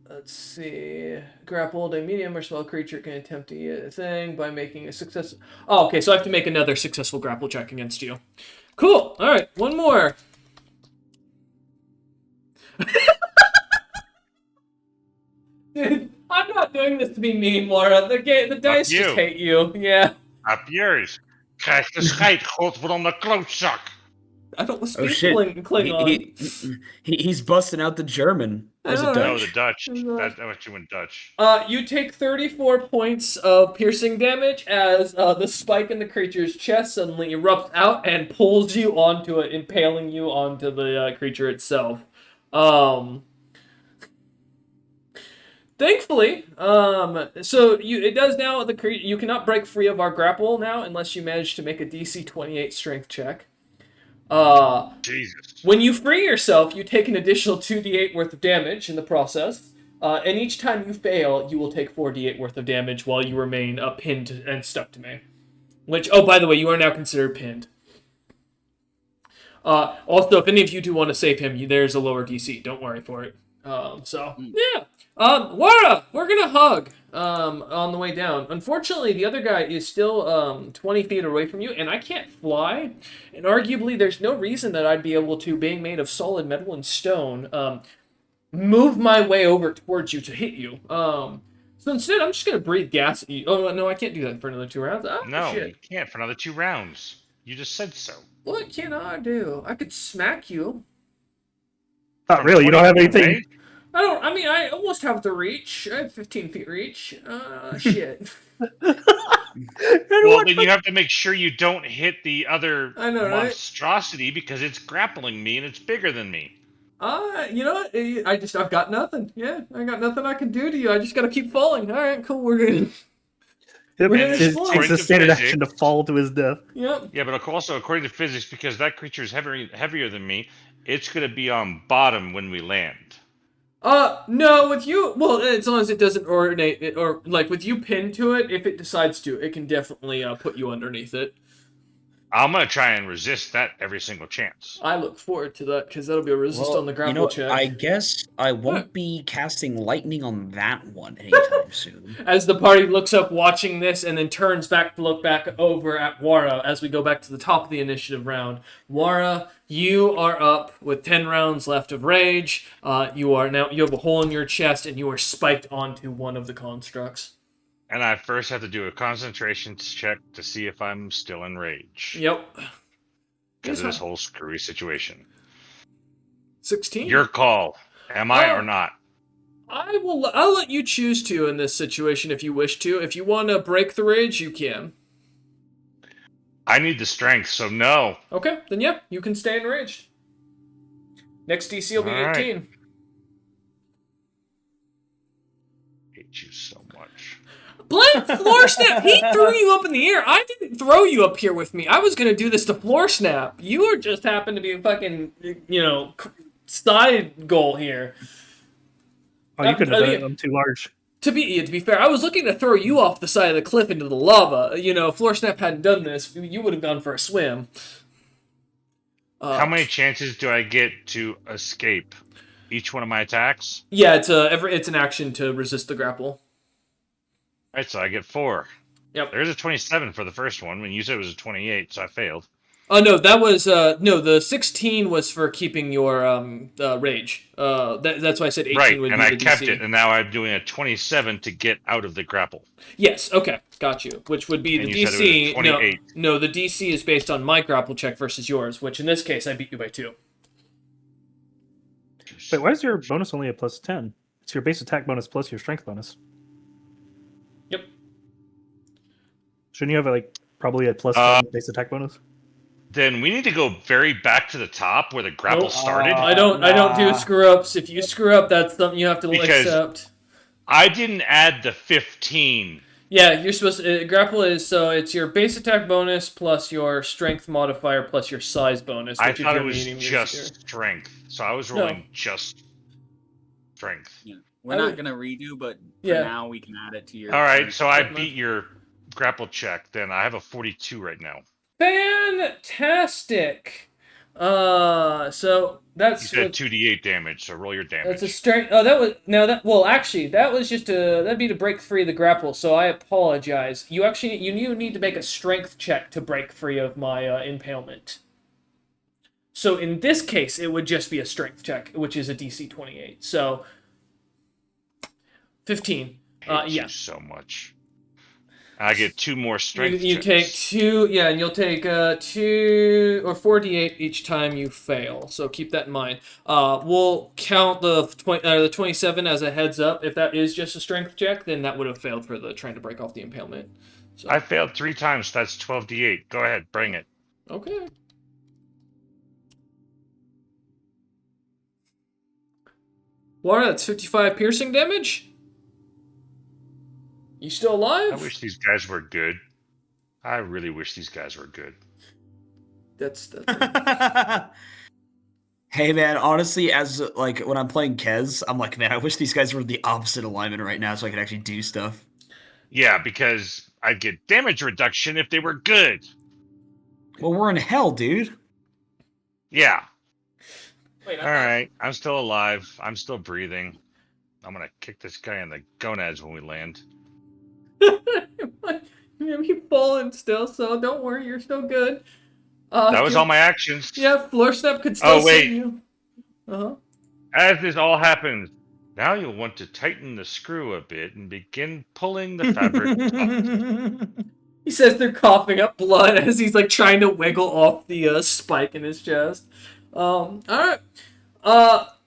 Speaker 3: Let's see. Grappled, a medium or small creature can attempt to eat a thing by making a success. Oh, okay. So I have to make another successful grapple check against you. Cool. All right. One more. Dude, I'm not doing this to be mean, Laura. The dice just
Speaker 1: you.
Speaker 3: hate you. Yeah.
Speaker 1: Up yours. Krijg de scheid, godverdomme klootzak.
Speaker 3: I don't
Speaker 7: Oh
Speaker 3: speak
Speaker 7: shit!
Speaker 3: Klingon.
Speaker 7: He's busting out the German. Or is
Speaker 3: I
Speaker 7: it
Speaker 3: know, right?
Speaker 1: No,
Speaker 7: Dutch?
Speaker 1: the Dutch.
Speaker 3: No.
Speaker 1: That actually went Dutch.
Speaker 3: You take 34 points of piercing damage as the spike in the creature's chest suddenly erupts out and pulls you onto it, impaling you onto the creature itself. Thankfully, so it does now. You cannot break free of our grapple now unless you manage to make a DC 28 strength check.
Speaker 1: Jesus.
Speaker 3: When you free yourself, you take an additional 2d8 worth of damage in the process. And each time you fail, you will take 4d8 worth of damage while you remain pinned and stuck to me. Which, oh, by the way, you are now considered pinned. Also, if any of you do want to save him, there's a lower DC. Don't worry for it. Yeah. Wara, we're gonna hug on the way down. Unfortunately, the other guy is still 20 feet away from you, and I can't fly. And arguably, there's no reason that I'd be able to, being made of solid metal and stone, move my way over towards you to hit you. So instead, I'm just gonna breathe gas at you. Oh no, I can't do that for another 2 rounds. Oh,
Speaker 1: No,
Speaker 3: shit.
Speaker 1: you can't for another 2 rounds. You just said so.
Speaker 3: What can I do? I could smack you.
Speaker 4: Not
Speaker 1: From
Speaker 4: really. You don't have
Speaker 1: 20 feet
Speaker 4: anything.
Speaker 1: away?
Speaker 3: I mean, I almost have the reach. I have 15 feet reach. Shit.
Speaker 1: Well, then you have to make sure you don't hit the other
Speaker 3: I know, right?
Speaker 1: monstrosity because it's grappling me and it's bigger than me.
Speaker 3: You know what? I've got nothing. Yeah, I got nothing I can do to you. I just gotta keep falling. All right, cool. We're good.
Speaker 4: Yep,
Speaker 3: We're gonna
Speaker 4: it
Speaker 3: explode.
Speaker 4: takes a standard action to fall to his death.
Speaker 3: Yep.
Speaker 1: Yeah, but also according to physics, because that creature is heavier than me, it's going to be on bottom when we land.
Speaker 3: No, with you, well, as long as it doesn't ordinate, or like with you pinned to it, if it decides to, it can definitely put you underneath it.
Speaker 1: I'm going to try and resist that every single chance.
Speaker 3: I look forward to that because that'll be a resist on the grapple check.
Speaker 7: I guess I won't be casting lightning on that one anytime soon.
Speaker 3: As the party looks up watching this and then turns back to look back over at Wara as we go back to the top of the initiative round. Wara, you are up with 10 rounds left of rage. You have a hole in your chest and you are spiked onto one of the constructs.
Speaker 1: And I first have to do a concentration check to see if I'm still in rage.
Speaker 3: Yep.
Speaker 1: Because of this whole screwy situation.
Speaker 3: 16.
Speaker 1: Your call. Am I or not?
Speaker 3: I'll let you choose to in this situation if you wish to. If you want to break the rage, you can.
Speaker 1: I need the strength, so no.
Speaker 3: Okay, then yeah, you can stay enraged. Next DC will be
Speaker 1: All right.
Speaker 3: 18.
Speaker 1: Hate you so much.
Speaker 3: Blake Floor Snap, he threw you up in the air. I didn't throw you up here with me. I was gonna do this to Floor Snap. You were just happened to be a fucking, side goal here.
Speaker 4: Oh, you could have done it. I'm too large.
Speaker 3: To be fair, I was looking to throw you off the side of the cliff into the lava. If Floor Snap hadn't done this, you would have gone for a swim.
Speaker 1: How many chances do I get to escape each one of my attacks?
Speaker 3: Yeah, it's an action to resist the grapple.
Speaker 1: All right, so I get 4.
Speaker 3: Yep.
Speaker 1: There's a 27 for the first one. When you said it was a 28, so I failed.
Speaker 3: Oh no, that was the 16 was for keeping your rage. That's why I said 18
Speaker 1: Right,
Speaker 3: would
Speaker 1: and
Speaker 3: be
Speaker 1: I
Speaker 3: the
Speaker 1: kept
Speaker 3: DC.
Speaker 1: it, and now I'm doing a 27 to get out of the grapple.
Speaker 3: Yes, okay, got you. Which would be
Speaker 1: And
Speaker 3: the
Speaker 1: you said it
Speaker 3: DC.
Speaker 1: was a 28.
Speaker 3: No, the DC is based on my grapple check versus yours, which in this case I beat you by 2.
Speaker 4: Wait, why is your bonus only a plus 10? It's your base attack bonus plus your strength bonus.
Speaker 3: Yep.
Speaker 4: Shouldn't you have probably a plus 10 base attack bonus?
Speaker 1: Then we need to go very back to the top where the grapple
Speaker 3: Nope.
Speaker 1: started.
Speaker 3: I don't do screw ups. If you screw up, that's something you have to
Speaker 1: Because-
Speaker 3: accept.
Speaker 1: I didn't add the 15.
Speaker 3: Yeah, you're supposed to. Grapple is it's your base attack bonus plus your strength modifier plus your size bonus.
Speaker 1: I
Speaker 3: which if
Speaker 1: thought it
Speaker 3: you're
Speaker 1: was
Speaker 3: medium, you're
Speaker 1: just
Speaker 3: secure.
Speaker 1: strength, so I was
Speaker 3: No.
Speaker 1: rolling just strength.
Speaker 5: Yeah. We're not gonna redo, but for
Speaker 3: Yeah.
Speaker 5: now we can add it to your.
Speaker 1: All right, so I
Speaker 3: Never mind.
Speaker 1: beat your grapple check. Then I have a 42 right now.
Speaker 3: Fantastic. So
Speaker 1: You
Speaker 3: that's
Speaker 1: said 2d8 damage, so roll your damage.
Speaker 3: that's a strength. Oh, actually, that was just that'd be to break free of the grapple. So I apologize. You need to make a strength check to break free of my impalement. So in this case, it would just be a strength check, which is a DC 28. So 15.
Speaker 1: Hate
Speaker 3: Yeah.
Speaker 1: you so much. I get 2 more strength
Speaker 3: You
Speaker 1: checks.
Speaker 3: take 2, yeah, and you'll take 2 or 4d8 each time you fail. So keep that in mind. We'll count the 27 as a heads up. If that is just a strength check, then that would have failed for the trying to break off the impalement. So,
Speaker 1: I failed 3 times, so that's 12d8. Go ahead, bring it.
Speaker 3: okay. Water, that's 55 piercing damage. You still alive?
Speaker 1: I wish these guys were good. I really wish these guys were good.
Speaker 3: That's
Speaker 7: Hey man, honestly, as when I'm playing Kez, I'm like, man, I wish these guys were the opposite alignment right now so I could actually do stuff.
Speaker 1: Yeah, because I'd get damage reduction if they were good.
Speaker 7: Well, we're in hell, dude.
Speaker 1: Yeah.
Speaker 3: Wait,
Speaker 1: All right. I'm still alive. I'm still breathing. I'm gonna kick this guy in the gonads when we land.
Speaker 3: You're falling still, so don't worry, you're still good.
Speaker 1: That was all my actions.
Speaker 3: Yeah, Floor Step could still
Speaker 1: wait.
Speaker 3: see you. Uh-huh.
Speaker 1: As this all happens, now you'll want to tighten the screw a bit and begin pulling the fabric up.
Speaker 3: He says they're coughing up blood as he's trying to wiggle off the spike in his chest. Alright.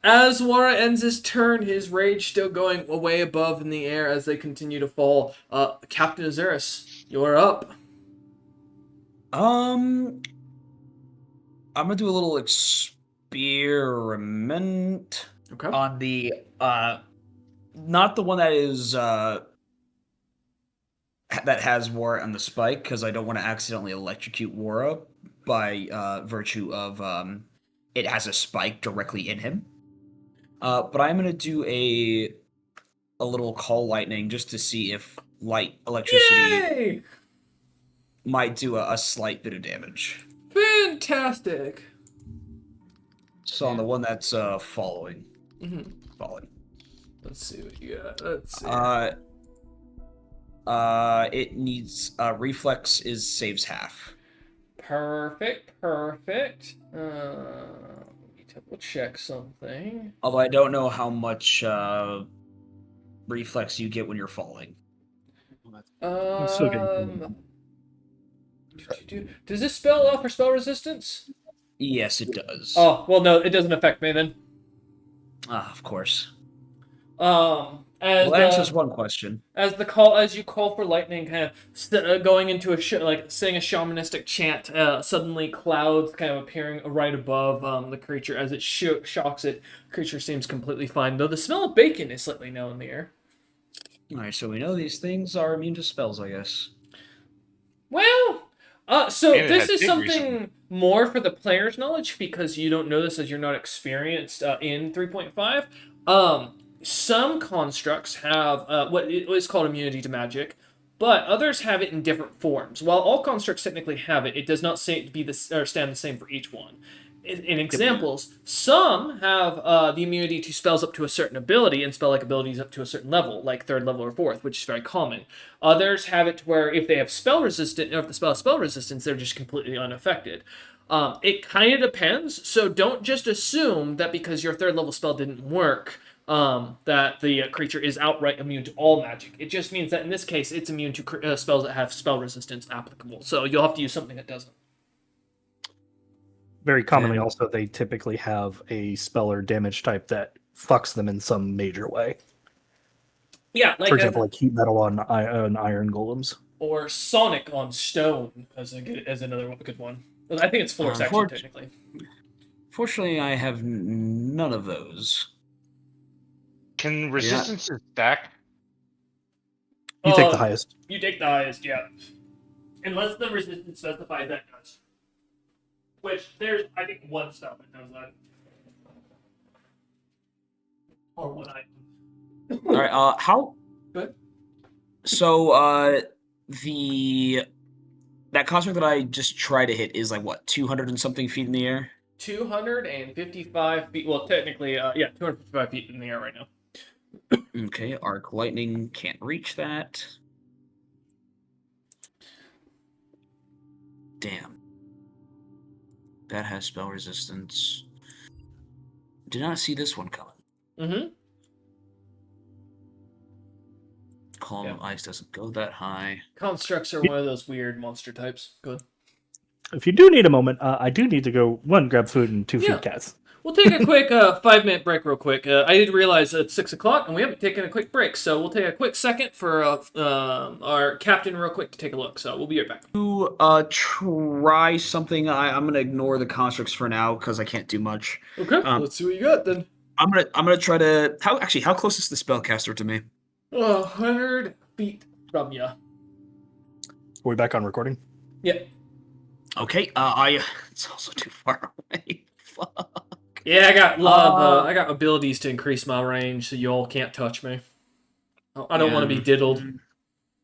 Speaker 3: As Wara ends his turn, his rage still going way above in the air as they continue to fall. Captain Azuris, you're up.
Speaker 7: I'm gonna do a little experiment
Speaker 3: Okay.
Speaker 7: on the not the one that is that has Wara on the spike, because I don't want to accidentally electrocute Wara by virtue of it has a spike directly in him. But I'm gonna do a little call lightning just to see if electricity
Speaker 3: Yay!
Speaker 7: might do a slight bit of damage.
Speaker 3: Fantastic.
Speaker 7: So on the one that's falling. Falling.
Speaker 3: Let's see what you got. Let's see.
Speaker 7: It needs reflex saves half.
Speaker 3: Perfect. Let me double check something.
Speaker 7: Although I don't know how much reflex you get when you're falling.
Speaker 4: still getting
Speaker 3: Does this spell offer spell resistance?
Speaker 7: Yes, it does.
Speaker 3: Oh, well, no, it doesn't affect me then.
Speaker 7: Ah, of course.
Speaker 3: As
Speaker 7: Well, answers one question.
Speaker 3: as you call for lightning, kind of going into like saying a shamanistic chant, suddenly clouds kind of appearing right above the creature as it shocks it. The creature seems completely fine, though the smell of bacon is slightly now in the air.
Speaker 7: All right, so we know these things are immune to spells, I guess.
Speaker 3: Well, so
Speaker 1: And it
Speaker 3: this
Speaker 1: had
Speaker 3: is
Speaker 1: pig
Speaker 3: something
Speaker 1: recently.
Speaker 3: more for the player's knowledge because you don't know this as you're not experienced in 3.5. Some constructs have what is called immunity to magic, but others have it in different forms. While all constructs technically have it, it does not say be the or stand the same for each one. In examples, some have the immunity to spells up to a certain ability and spell-like abilities up to a certain level, like 3rd level or 4th, which is very common. Others have it to where if they have spell resistant, or if the spell has spell resistance, they're just completely unaffected. It kind of depends, so don't just assume that because your 3rd level spell didn't work, that the creature is outright immune to all magic. It just means that in this case, it's immune to spells that have spell resistance applicable. So you'll have to use something that doesn't.
Speaker 4: Very commonly,
Speaker 7: Damn.
Speaker 4: also, they typically have a spell or damage type that fucks them in some major way.
Speaker 3: Yeah, like
Speaker 4: For example, like heat metal on iron golems.
Speaker 3: or Sonic on Stone as another good one. I think it's Force actually technically.
Speaker 7: Fortunately, I have none of those.
Speaker 1: Can resistances stack?
Speaker 4: You take the highest.
Speaker 3: You take the highest, yeah. Unless the resistance specifies that does. Which there's I think one spell that does that. Or one item.
Speaker 7: All right. How?
Speaker 3: Good.
Speaker 7: So, that construct that I just tried to hit is like what, 200 and something feet in the air?
Speaker 3: 255 feet. Well, technically, 255 feet in the air right now.
Speaker 7: Okay, arc lightning can't reach that. Damn. That has spell resistance. Did not see this one coming.
Speaker 3: Mm-hmm.
Speaker 7: Column of ice doesn't go that high.
Speaker 3: Constructs are one of those weird monster types. Good.
Speaker 4: If you do need a moment, I do need to go, 1, grab food, and 2, feed cats.
Speaker 3: We'll take a quick 5-minute break real quick. I did realize it's 6 o'clock and we haven't taken a quick break, so we'll take a quick second for our captain real quick to take a look. So we'll be right back.
Speaker 7: To try something, I'm gonna ignore the constructs for now because I can't do much.
Speaker 3: Okay, let's see what you got then.
Speaker 7: I'm gonna try to how close is the spellcaster to me?
Speaker 3: 100 feet from you.
Speaker 4: Are we back on recording?
Speaker 3: Yeah.
Speaker 7: Okay, it's also too far away. Fuck.
Speaker 3: Yeah, I got abilities to increase my range, so y'all can't touch me. I don't want to be diddled.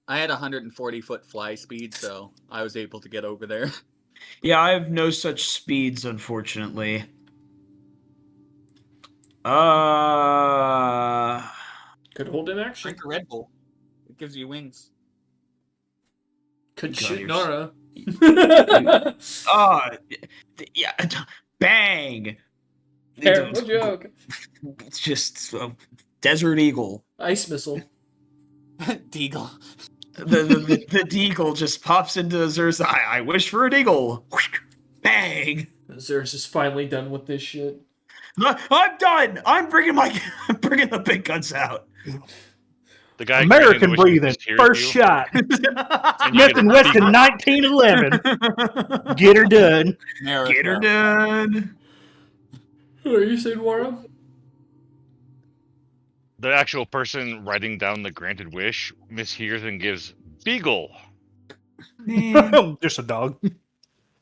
Speaker 5: I had 140-foot fly speed, so I was able to get over there.
Speaker 7: Yeah, I have no such speeds, unfortunately.
Speaker 3: Could hold in action.
Speaker 5: Drink a Red Bull. It gives you wings.
Speaker 3: Could
Speaker 7: God,
Speaker 3: shoot
Speaker 7: you're
Speaker 3: Nara.
Speaker 7: Yeah, bang!
Speaker 3: Terrible joke.
Speaker 7: It's just a desert eagle.
Speaker 3: Ice missile.
Speaker 5: Deagle.
Speaker 7: The deagle just pops into Azur's eye. I wish for an eagle. Bang!
Speaker 3: Zer's is finally done with this shit.
Speaker 7: I'm done. I'm bringing the big guns out.
Speaker 1: The guy
Speaker 4: American
Speaker 1: granted the wish
Speaker 4: breathing,
Speaker 1: just hears
Speaker 4: first
Speaker 1: you,
Speaker 4: shot.
Speaker 1: and you get
Speaker 4: Nothing
Speaker 1: a
Speaker 4: less
Speaker 1: big-
Speaker 4: than 1911. Get her done.
Speaker 5: America.
Speaker 7: Get her done.
Speaker 3: Who are you saying, Warren?
Speaker 1: The actual person writing down the granted wish mishears and gives beagle.
Speaker 4: Just a dog.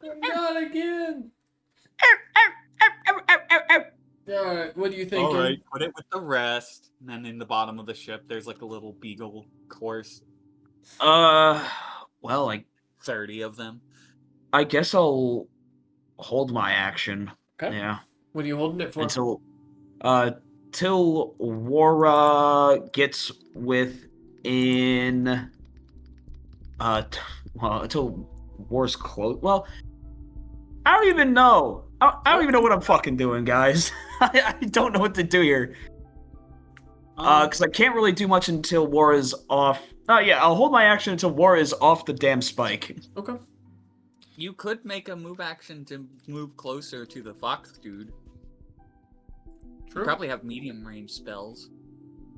Speaker 3: Not again. Alright, what do you think?
Speaker 5: All right, put it with the rest. And then in the bottom of the ship, there's like a little beagle course.
Speaker 7: Well,
Speaker 5: 30 of them.
Speaker 7: I guess I'll hold my action.
Speaker 3: Okay.
Speaker 7: Yeah.
Speaker 3: What are you holding it for?
Speaker 7: Till Wara gets within until War's close. Well, I don't even know. I don't even know what I'm fucking doing, guys. I don't know what to do here. Because I can't really do much until War is off. Yeah, I'll hold my action until War is off the damn spike.
Speaker 3: Okay.
Speaker 5: You could make a move action to move closer to the fox dude.
Speaker 3: True.
Speaker 5: Probably have medium range spells,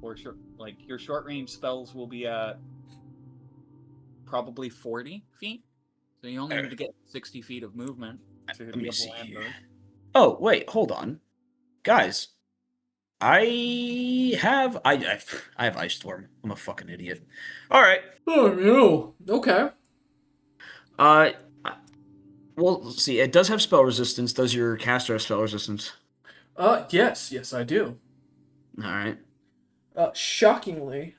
Speaker 5: or short, like your short range spells will be at probably 40 feet. So you only need to get 60 feet of movement to
Speaker 2: Let
Speaker 5: be
Speaker 2: me
Speaker 5: able
Speaker 2: see
Speaker 5: to land
Speaker 2: here.
Speaker 5: those.
Speaker 2: Oh, wait, hold on. Guys, I have Ice Storm. I'm a fucking idiot. All right.
Speaker 3: Oh no. Okay.
Speaker 2: Uh, well, see, it does have spell resistance. Does your caster have spell resistance?
Speaker 3: Yes, I do.
Speaker 2: All right.
Speaker 3: Shockingly,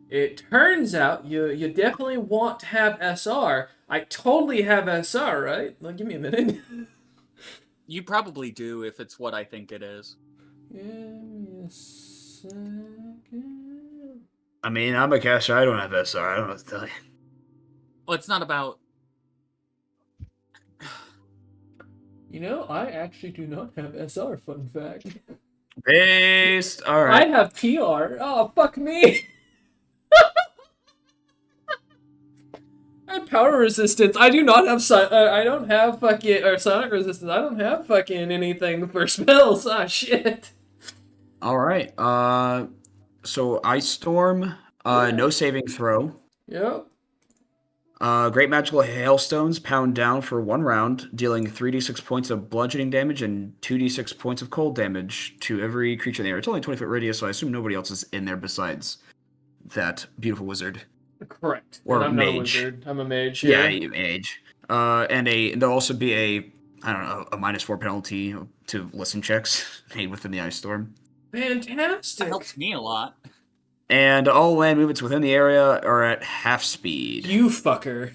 Speaker 3: it turns out you definitely want to have SR. I totally have SR, right? Well, give me a minute.
Speaker 5: You probably do if it's what I think it is.
Speaker 3: Give me a second.
Speaker 2: I mean, I'm a caster. I don't have SR. I don't know what to tell you.
Speaker 5: Well, it's not about.
Speaker 3: I actually do not have SR, fun fact.
Speaker 2: Based. All
Speaker 3: I
Speaker 2: right.
Speaker 3: have PR. Oh, fuck me. I have power resistance. I do not have I don't have fucking or sonic resistance. I don't have fucking anything for spells. Ah, shit.
Speaker 2: All right. So Ice Storm. No saving throw.
Speaker 3: Yep.
Speaker 2: Great magical hailstones pound down for 1 round, dealing 3d6 points of bludgeoning damage and 2d6 points of cold damage to every creature in the area. It's only a 20-foot radius, so I assume nobody else is in there besides that beautiful wizard.
Speaker 3: Correct.
Speaker 2: Or
Speaker 3: and I'm
Speaker 2: mage.
Speaker 3: not a wizard. I'm a mage.
Speaker 2: Yeah,
Speaker 3: Yeah.
Speaker 2: mage. And there'll also be a -4 penalty to listen checks made within the ice storm.
Speaker 5: That
Speaker 3: Fantastic.
Speaker 5: helps me a lot.
Speaker 2: And all land movements within the area are at half speed.
Speaker 3: You fucker.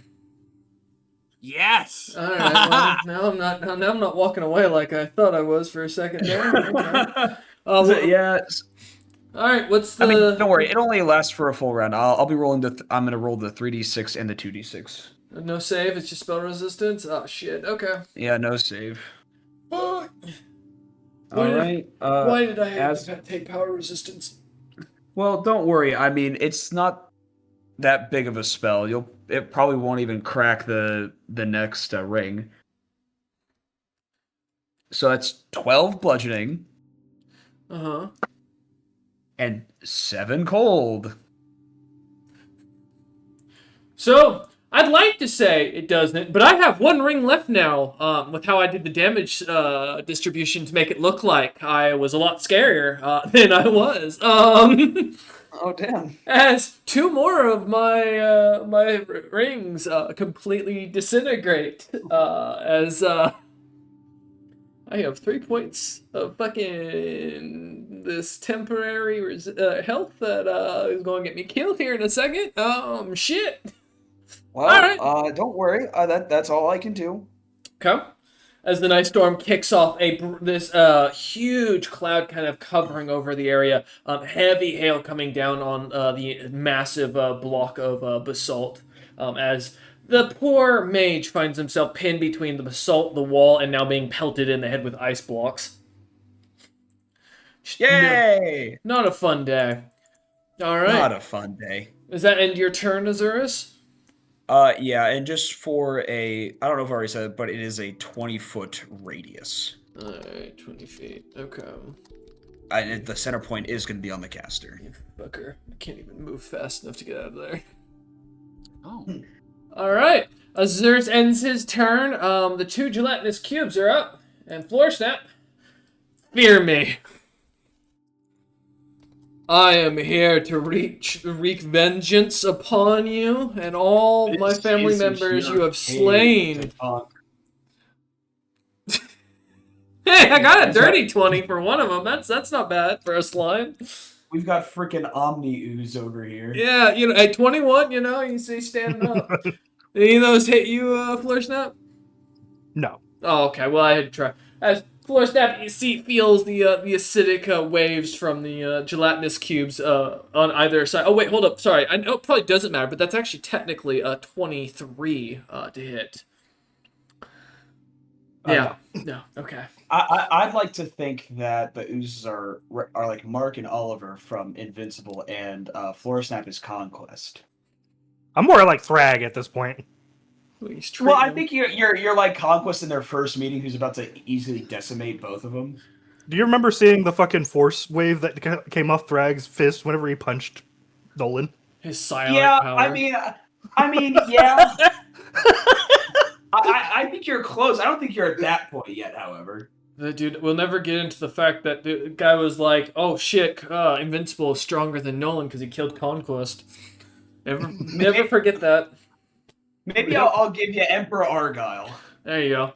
Speaker 5: Yes.
Speaker 3: All right. Well, now I'm not walking away like I thought I was for a second there. Okay.
Speaker 2: Yeah.
Speaker 3: All right. What's the?
Speaker 2: I mean, don't worry. It only lasts for a full round. I'll be rolling I'm gonna roll the 3d6 and the 2d6.
Speaker 3: No save. It's just spell resistance. Oh shit. Okay.
Speaker 2: Yeah, no save.
Speaker 3: Fuck.
Speaker 2: All right.
Speaker 3: Why did I have to take power resistance?
Speaker 2: Well, don't worry. I mean, it's not that big of a spell. It probably won't even crack the next ring. So that's 12 bludgeoning.
Speaker 3: Uh-huh.
Speaker 2: And 7 cold.
Speaker 3: So, I'd like to say it doesn't, but I have 1 ring left now, with how I did the damage distribution to make it look like I was a lot scarier than I was.
Speaker 2: Oh, damn.
Speaker 3: As 2 more of my rings completely disintegrate, as I have 3 points of fucking this temporary health that is going to get me killed here in a second. Shit.
Speaker 2: Well,
Speaker 3: All
Speaker 2: don't worry. That's all I can do.
Speaker 3: Okay. As the night storm kicks off this huge cloud kind of covering over the area, heavy hail coming down on the massive block of basalt, as the poor mage finds himself pinned between the basalt, the wall, and now being pelted in the head with ice blocks.
Speaker 2: Yay!
Speaker 3: Not a fun day. All right.
Speaker 2: Not a fun day.
Speaker 3: Does that end your turn, Azurus?
Speaker 2: Yeah, and just for I don't know if I already said it, but it is a 20-foot radius.
Speaker 3: Alright, 20 feet. Okay.
Speaker 2: And the center point is going to be on the caster.
Speaker 3: You fucker. I can't even move fast enough to get out of there.
Speaker 5: Oh.
Speaker 3: Alright. Azurus ends his turn. The 2 gelatinous cubes are up. And Floor Snap. Fear me. I am here to wreak vengeance upon you and all my family members you have slain. Hey, I got a dirty 20 for one of them. That's not bad for a slime.
Speaker 7: We've got freaking Omni Ooze over here.
Speaker 3: Yeah, at 21, you see standing up. Any of those hit you, Floor Snap?
Speaker 4: No.
Speaker 3: Oh, okay. Well, I had to try. As Floor Snap, you see, feels the acidic waves from the gelatinous cubes on either side. Oh, wait, hold up. Sorry. I know it probably doesn't matter, but that's actually technically a 23 to hit. Yeah. No. Okay.
Speaker 7: I'd like to think that the oozes are like Mark and Oliver from Invincible, and Floor Snap is Conquest.
Speaker 4: I'm more like Thrag at this point.
Speaker 7: Well, I think you're like Conquest in their first meeting, who's about to easily decimate both of them.
Speaker 4: Do you remember seeing the fucking force wave that came off Thrag's fist whenever he punched Nolan?
Speaker 3: His psionic
Speaker 7: Yeah,
Speaker 3: power.
Speaker 7: I mean, yeah. I think you're close. I don't think you're at that point yet, however.
Speaker 3: The dude, we'll never get into the fact that the guy was like, "Oh shit, Invincible is stronger than Nolan because he killed Conquest." Never forget that.
Speaker 7: Maybe I'll give you Emperor Argyle.
Speaker 3: There you go.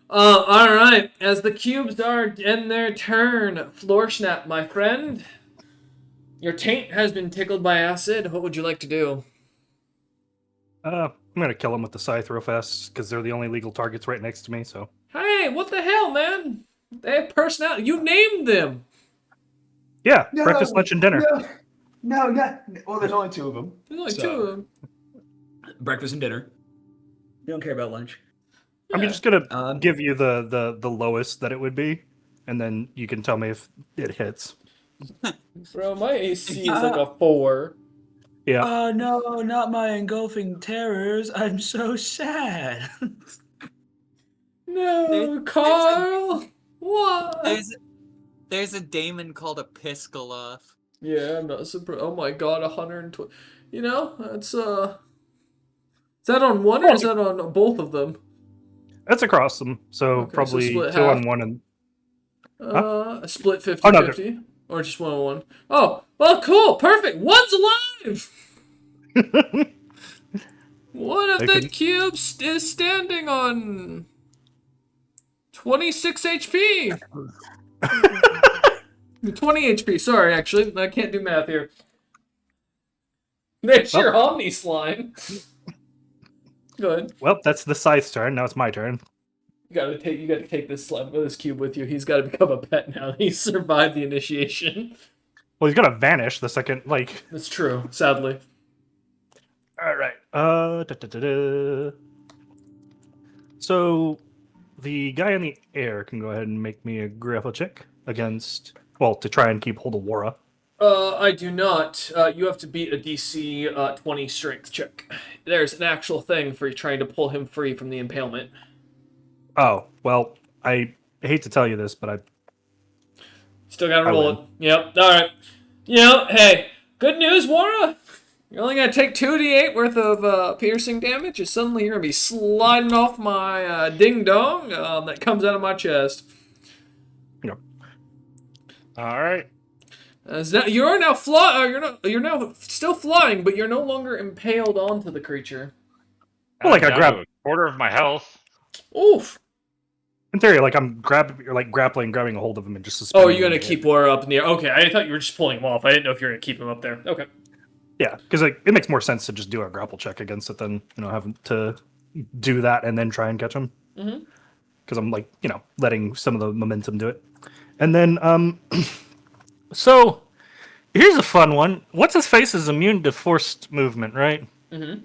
Speaker 3: All right. As the cubes are in their turn, floor snap, my friend. Your taint has been tickled by acid. What would you like to do?
Speaker 4: I'm gonna kill him with the scythe real fast because they're the only legal targets right next to me. So
Speaker 3: Hey, what the hell, man? They have personality. You named them.
Speaker 4: yeah, breakfast, lunch, and dinner.
Speaker 7: No. Well, there's only two of them.
Speaker 3: There's only two of them.
Speaker 7: Breakfast and dinner. You don't care about lunch.
Speaker 4: I'm just gonna give you the lowest that it would be, and then you can tell me if it hits.
Speaker 3: Bro, my AC is like a 4.
Speaker 4: Yeah.
Speaker 7: Oh no, not my engulfing terrors. I'm so sad.
Speaker 3: No, Carl. What?
Speaker 5: There's a daemon called a Piscaloth.
Speaker 3: Yeah, I'm not surprised. Oh my god, 120. You know, that's Is that on one or is that on both of them?
Speaker 4: That's across them, so
Speaker 3: Okay, so
Speaker 4: probably
Speaker 3: split
Speaker 4: 2
Speaker 3: half.
Speaker 4: on 1 and
Speaker 3: A split 50-50?
Speaker 4: Oh, no,
Speaker 3: Or just 1 on 1? Oh, well, cool, perfect. One's alive! One of the cubes is standing on 26 HP. 20 HP, sorry, actually. I can't do math here. There's your Omni Slime. Good.
Speaker 4: Well, that's the scythe's turn. Now it's my turn.
Speaker 3: You gotta take this slime with this cube with you. He's gotta become a pet now. He survived the initiation.
Speaker 4: Well, he's gonna vanish the second, like.
Speaker 3: That's true, sadly.
Speaker 4: All right. So, the guy in the air can go ahead and make me a grapple check against, well, to try and keep hold of Wara.
Speaker 3: I do not. You have to beat a DC 20 strength check. There's an actual thing for trying to pull him free from the impalement.
Speaker 4: Oh, well, I hate to tell you this, but I
Speaker 3: Still gotta roll it. Yep. Alright. Hey, good news, Wara! You're only gonna take 2d8 worth of piercing damage, and suddenly you're gonna be sliding off my ding-dong that comes out of my chest.
Speaker 4: Yep.
Speaker 1: All right.
Speaker 3: You're now you're now still flying, but you're no longer impaled onto the creature.
Speaker 4: Well, like, I
Speaker 1: Down
Speaker 4: grab-
Speaker 1: to a quarter of my health.
Speaker 3: Oof!
Speaker 4: in theory, like I'm grabbing a hold of him and just
Speaker 3: Oh,
Speaker 4: suspending.
Speaker 3: you're gonna
Speaker 4: him.
Speaker 3: keep Wara up in the air. Okay, I thought you were just pulling him off. I didn't know if you were gonna keep him up there. Okay.
Speaker 4: Yeah, because like it makes more sense to just do a grapple check against it than having to do that and then try and catch him.
Speaker 3: Mm-hmm.
Speaker 4: Because I'm like letting some of the momentum do it, and then so here's a fun one. What's his face is immune to forced movement, right?
Speaker 3: Mm-hmm.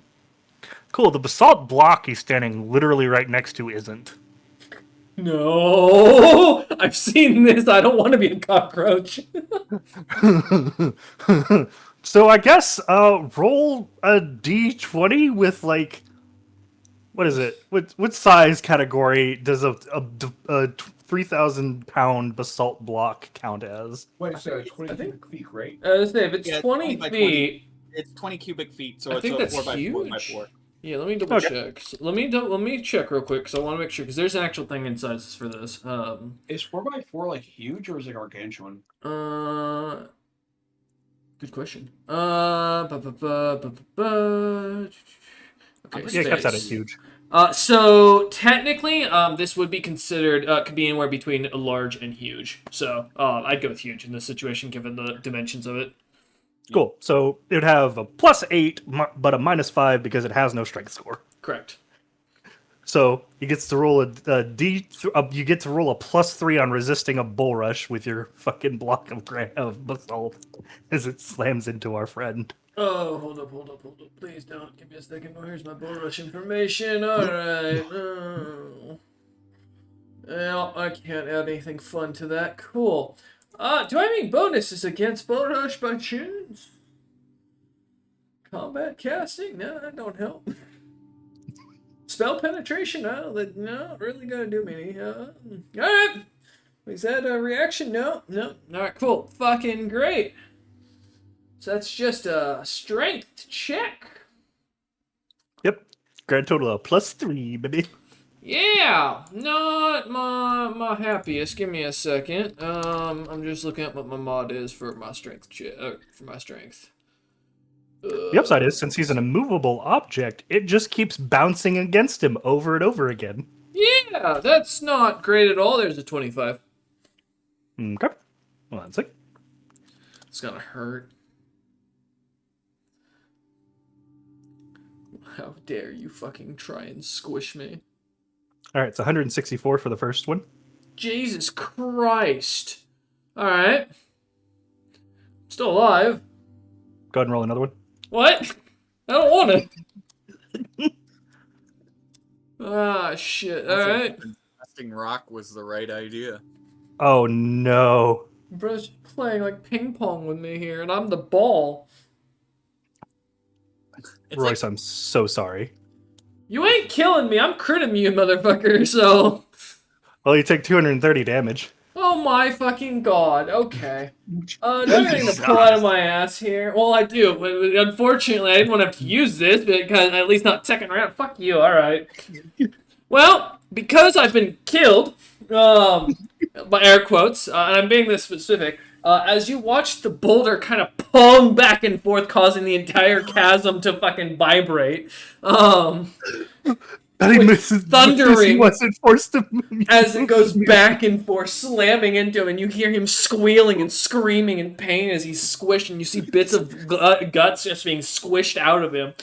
Speaker 4: Cool. The basalt block he's standing literally right next to isn't.
Speaker 3: No, I've seen this. I don't want to be a cockroach.
Speaker 4: So I guess roll a d20 with like, what is it? What size category does a 3,000-pound basalt block count as?
Speaker 7: Wait, so 20 cubic feet, right?
Speaker 3: Let's say if it's
Speaker 5: Yeah,
Speaker 3: 20
Speaker 5: by
Speaker 3: feet.
Speaker 5: It's 20 cubic feet, so
Speaker 3: I
Speaker 5: it's
Speaker 3: think
Speaker 5: a
Speaker 3: that's
Speaker 5: 4x4x4.
Speaker 3: Yeah, let me double check. So let me check real quick because I want to make sure because there's an actual thing inside this for this.
Speaker 7: Is 4x4 like huge or is it gargantuan?
Speaker 3: Good question. Okay,
Speaker 4: Yeah, it cuts out at huge.
Speaker 3: So technically, this would be considered could be anywhere between large and huge. So I'd go with huge in this situation given the dimensions of it.
Speaker 4: Cool. So it would have a +8, but a -5 because it has no strength score.
Speaker 3: Correct.
Speaker 4: So he gets to roll you get to roll a +3 on resisting a bull rush with your fucking block of basalt as it slams into our friend.
Speaker 3: Oh, hold up. Please don't. Give me a second. Oh, here's my bull rush information. Alright. Oh. Well, I can't add anything fun to that. Cool. Do I have any bonuses against bull rush by chance? Combat casting? No, that don't help. Spell penetration? No, not really gonna do me any. Alright. Is that a reaction? No. Alright, cool. Fucking great. So that's just a strength check.
Speaker 4: Yep. Grand total of +3, baby.
Speaker 3: Yeah, not my happiest. Give me a second. I'm just looking at what my mod is for my strength. For my strength.
Speaker 4: The upside is, since he's an immovable object, it just keeps bouncing against him over and over again.
Speaker 3: Yeah, that's not great at all. There's a 25.
Speaker 4: Okay. Well, that's it.
Speaker 3: It's gonna hurt. How dare you fucking try and squish me?
Speaker 4: All right, it's 164 for the first one.
Speaker 3: Jesus Christ. Alright. Still alive.
Speaker 4: Go ahead and roll another one.
Speaker 3: What? I don't want it. Ah, shit. Alright.
Speaker 5: Casting rock was the right idea.
Speaker 4: Oh, no.
Speaker 3: Bro's playing like ping pong with me here, and I'm the ball.
Speaker 5: It's
Speaker 4: Royce, I'm so sorry.
Speaker 3: You ain't killing me. I'm critting you, motherfucker, so...
Speaker 4: Well, you take 230 damage.
Speaker 3: Oh my fucking god. Okay. Nothing to pull out of my ass here. Well, I do, but unfortunately, I didn't want to have to use this, because at least not second round. Fuck you, alright. Well, because I've been killed, by air quotes, and I'm being this specific, as you watch the boulder kind of pong back and forth, causing the entire chasm to fucking vibrate,
Speaker 4: He
Speaker 3: with thundering
Speaker 4: he wasn't forced to move.
Speaker 3: as it goes back and forth, slamming into him, and you hear him squealing and screaming in pain as he's squished, and you see bits of guts just being squished out of him.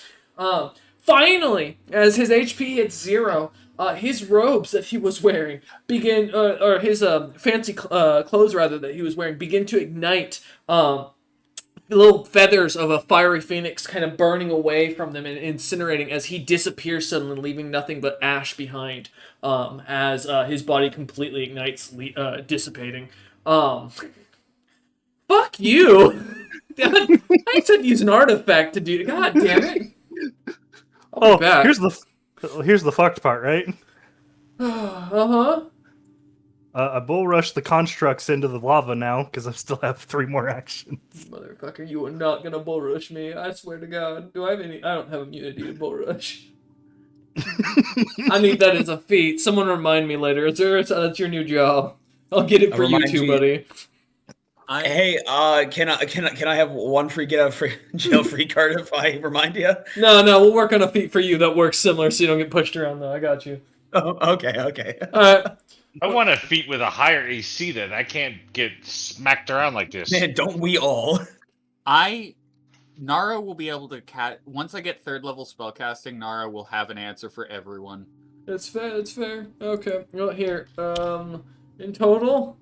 Speaker 3: Finally, as his HP hits 0, his robes that he was wearing begin, or his fancy clothes rather that he was wearing begin to ignite. Little feathers of a fiery phoenix kind of burning away from them and incinerating as he disappears suddenly, leaving nothing but ash behind, as his body completely ignites, dissipating. Fuck you! I said use an artifact to do. God damn it!
Speaker 4: Oh,
Speaker 3: back.
Speaker 4: here's the fucked part, right?
Speaker 3: Uh-huh.
Speaker 4: I bull rush the constructs into the lava now because I still have 3 more actions.
Speaker 3: Motherfucker, you are not gonna bull rush me. I swear to God. Do I have any? I don't have immunity to bull rush. I need that as a feat. Someone remind me later. That's your new job. I'll get it for you
Speaker 7: Remind
Speaker 3: too,
Speaker 7: me.
Speaker 3: buddy.
Speaker 7: Hey, can I have one free get out of jail free card if I remind you?
Speaker 3: No, we'll work on a feat for you that works similar so you don't get pushed around though. I got you.
Speaker 7: Oh, okay.
Speaker 3: Alright.
Speaker 1: I want a feat with a higher AC then. I can't get smacked around like this.
Speaker 7: Man, don't we all?
Speaker 5: Nara will be able to once I get 3rd level spellcasting, Nara will have an answer for everyone.
Speaker 3: That's fair. Okay. Well, here. In total.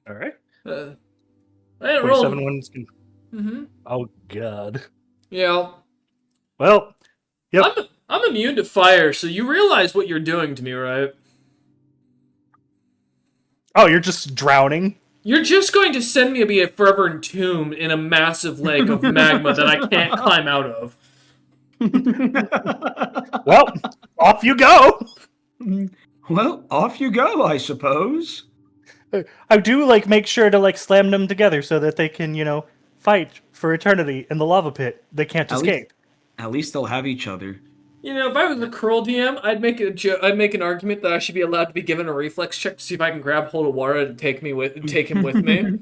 Speaker 4: All right.
Speaker 3: I didn't roll.
Speaker 4: 27 ones.
Speaker 3: Mm-hmm.
Speaker 4: Oh, God.
Speaker 3: Yeah.
Speaker 4: Well, yep.
Speaker 3: I'm immune to fire, so you realize what you're doing to me, right?
Speaker 4: Oh, you're just drowning?
Speaker 3: You're just going to send me to be forever entombed in a massive lake of magma that I can't climb out of.
Speaker 4: Well, off you go.
Speaker 7: Well, off you go, I suppose.
Speaker 4: I do make sure to slam them together so that they can, fight for eternity in the lava pit. They can't escape.
Speaker 7: At least they'll have each other.
Speaker 3: If I was a cruel DM, I'd make an argument that I should be allowed to be given a reflex check to see if I can grab hold of Wara and take him with me.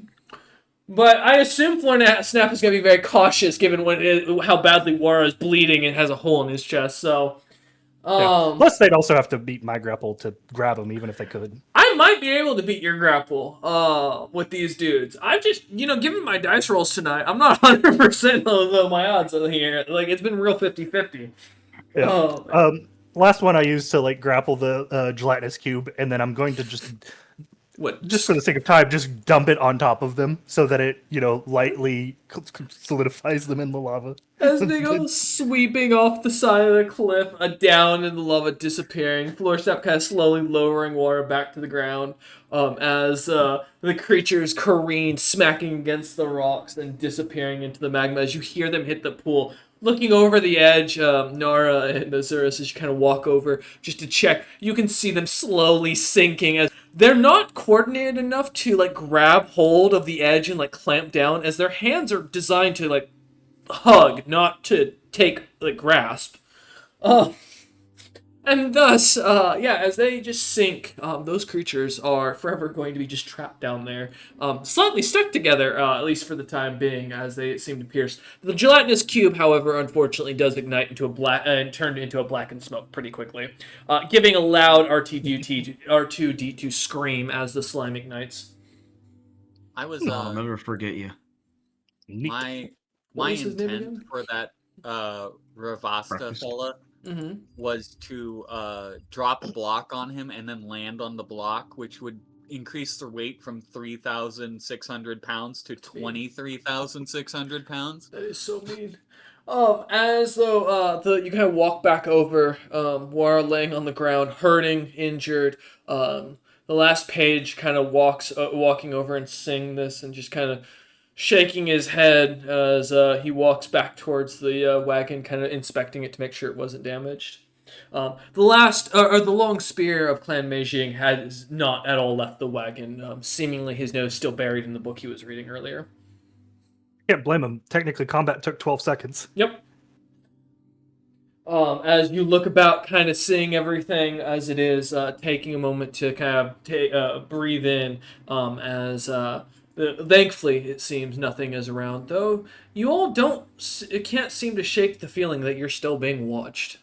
Speaker 3: But I assume Snap is going to be very cautious given how badly Wara is bleeding and has a hole in his chest. So,
Speaker 4: Plus, they'd also have to beat my grapple to grab him, even if they could.
Speaker 3: I might be able to beat your grapple with these dudes. I've just, given my dice rolls tonight, I'm not 100% of my odds here. It's been real 50-50.
Speaker 4: Yeah. Last one I used to grapple the gelatinous cube, and then I'm going to just for the sake of time, just dump it on top of them so that it lightly solidifies them in the lava.
Speaker 3: As they go sweeping off the side of the cliff, down in the lava, disappearing. Floorstep kind of slowly lowering water back to the ground, as the creatures careen, smacking against the rocks, and disappearing into the magma. As you hear them hit the pool. Looking over the edge, Nara and Azurus, as you kind of walk over just to check, you can see them slowly sinking as they're not coordinated enough to like grab hold of the edge and like clamp down, as their hands are designed to like hug, not to take like grasp. Uh, and thus, as they just sink, those creatures are forever going to be just trapped down there, slightly stuck together, at least for the time being, as they seem to pierce. The gelatinous cube, however, unfortunately, does ignite into a black and turn into a blackened smoke pretty quickly, giving a loud R2D2 scream as the slime ignites.
Speaker 5: I was
Speaker 7: I'll never forget you.
Speaker 5: my
Speaker 3: What
Speaker 5: my
Speaker 3: was his name
Speaker 5: intent
Speaker 3: again?
Speaker 5: for that Ravasta
Speaker 7: Breakfast.
Speaker 5: fella
Speaker 3: Mm-hmm.
Speaker 5: was to drop a block on him and then land on the block, which would increase the weight from 3,600 pounds to 23,600 pounds.
Speaker 3: That is so mean. As though you kind of walk back over, Wara laying on the ground, hurting, injured. The last page kind of walking over and saying this, and just kind of shaking his head as he walks back towards the wagon, kind of inspecting it to make sure it wasn't damaged. The long spear of Clan Meijing has not at all left the wagon. Seemingly, his nose still buried in the book he was reading earlier.
Speaker 4: Can't blame him. Technically, combat took 12 seconds.
Speaker 3: Yep. As you look about, kind of seeing everything as it is, taking a moment to kind of breathe in, thankfully it seems nothing is around. Though you all it can't seem to shake the feeling that you're still being watched.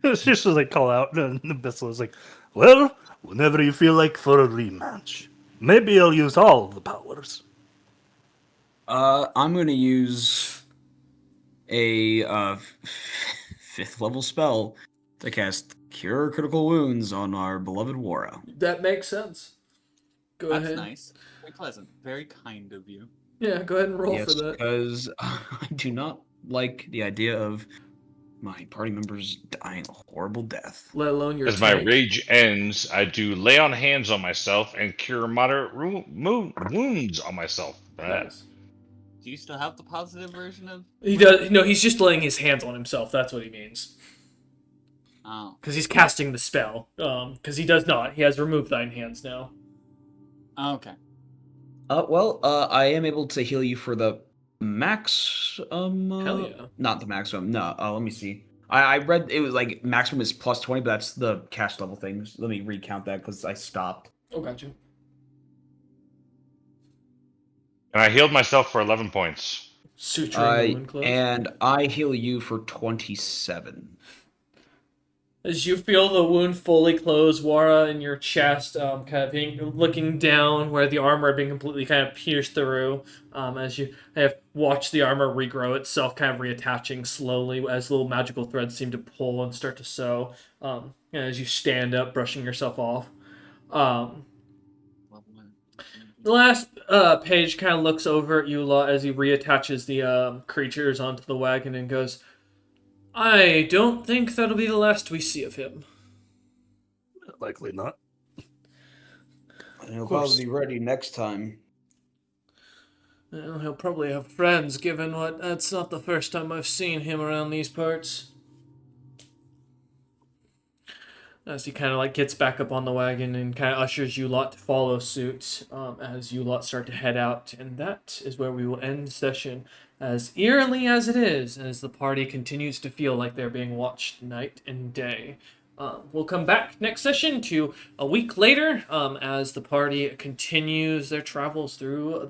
Speaker 4: It's just as they call out, and the Bissell is like, well, whenever you feel like for a rematch, maybe I'll use all the powers.
Speaker 7: I'm gonna use a 5th level spell to cast Cure Critical Wounds on our beloved Wara.
Speaker 3: That makes sense. Go
Speaker 5: That's
Speaker 3: ahead.
Speaker 5: nice. Very pleasant. Very kind of you.
Speaker 3: Yeah, go ahead and roll
Speaker 7: Yes,
Speaker 3: for that.
Speaker 7: because I do not like the idea of my party members dying a horrible death.
Speaker 3: Let alone your
Speaker 1: As my
Speaker 3: tank.
Speaker 1: rage ends, I do lay on hands on myself and cure moderate wounds on myself.
Speaker 3: Nice.
Speaker 5: Do you still have the positive version of?
Speaker 3: He does. No, he's just laying his hands on himself. That's what he means.
Speaker 5: Oh.
Speaker 3: Because he's casting the spell. Because he does not. He has removed thine hands now.
Speaker 5: Okay.
Speaker 7: I am able to heal you for the max.
Speaker 3: Hell yeah.
Speaker 7: Not the maximum. No. Let me see. I read it was like maximum is plus 20, but that's the cast level thing. Let me recount that because I stopped.
Speaker 3: Oh, gotcha.
Speaker 1: And I healed myself for 11 points.
Speaker 3: Suturing the wound close.
Speaker 7: And I heal you for 27.
Speaker 3: As you feel the wound fully close, Wara, in your chest, kind of looking down where the armor had been completely kind of pierced through, as you have watched the armor regrow itself, kind of reattaching slowly as little magical threads seem to pull and start to sew. As you stand up, brushing yourself off. The last page kind of looks over at you lot as he reattaches the creatures onto the wagon and goes, I don't think that'll be the last we see of him.
Speaker 6: Likely not.
Speaker 7: He'll probably be ready next time.
Speaker 3: Well, he'll probably have friends, given what that's not the first time I've seen him around these parts. As he kind of like gets back up on the wagon and kind of ushers you lot to follow suit, as you lot start to head out. And that is where we will end the session, as eerily as it is, as the party continues to feel like they're being watched night and day. We'll come back next session to a week later, as the party continues their travels through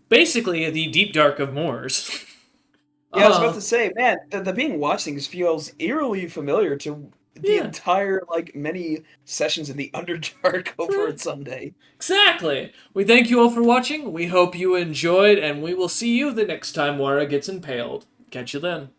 Speaker 3: basically the deep dark of Moors.
Speaker 9: Yeah, I was about to say, man, the being watched things feels eerily familiar to the entire, many sessions in the Underdark over at Sunday.
Speaker 3: Exactly. We thank you all for watching. We hope you enjoyed, and we will see you the next time Wara gets impaled. Catch you then.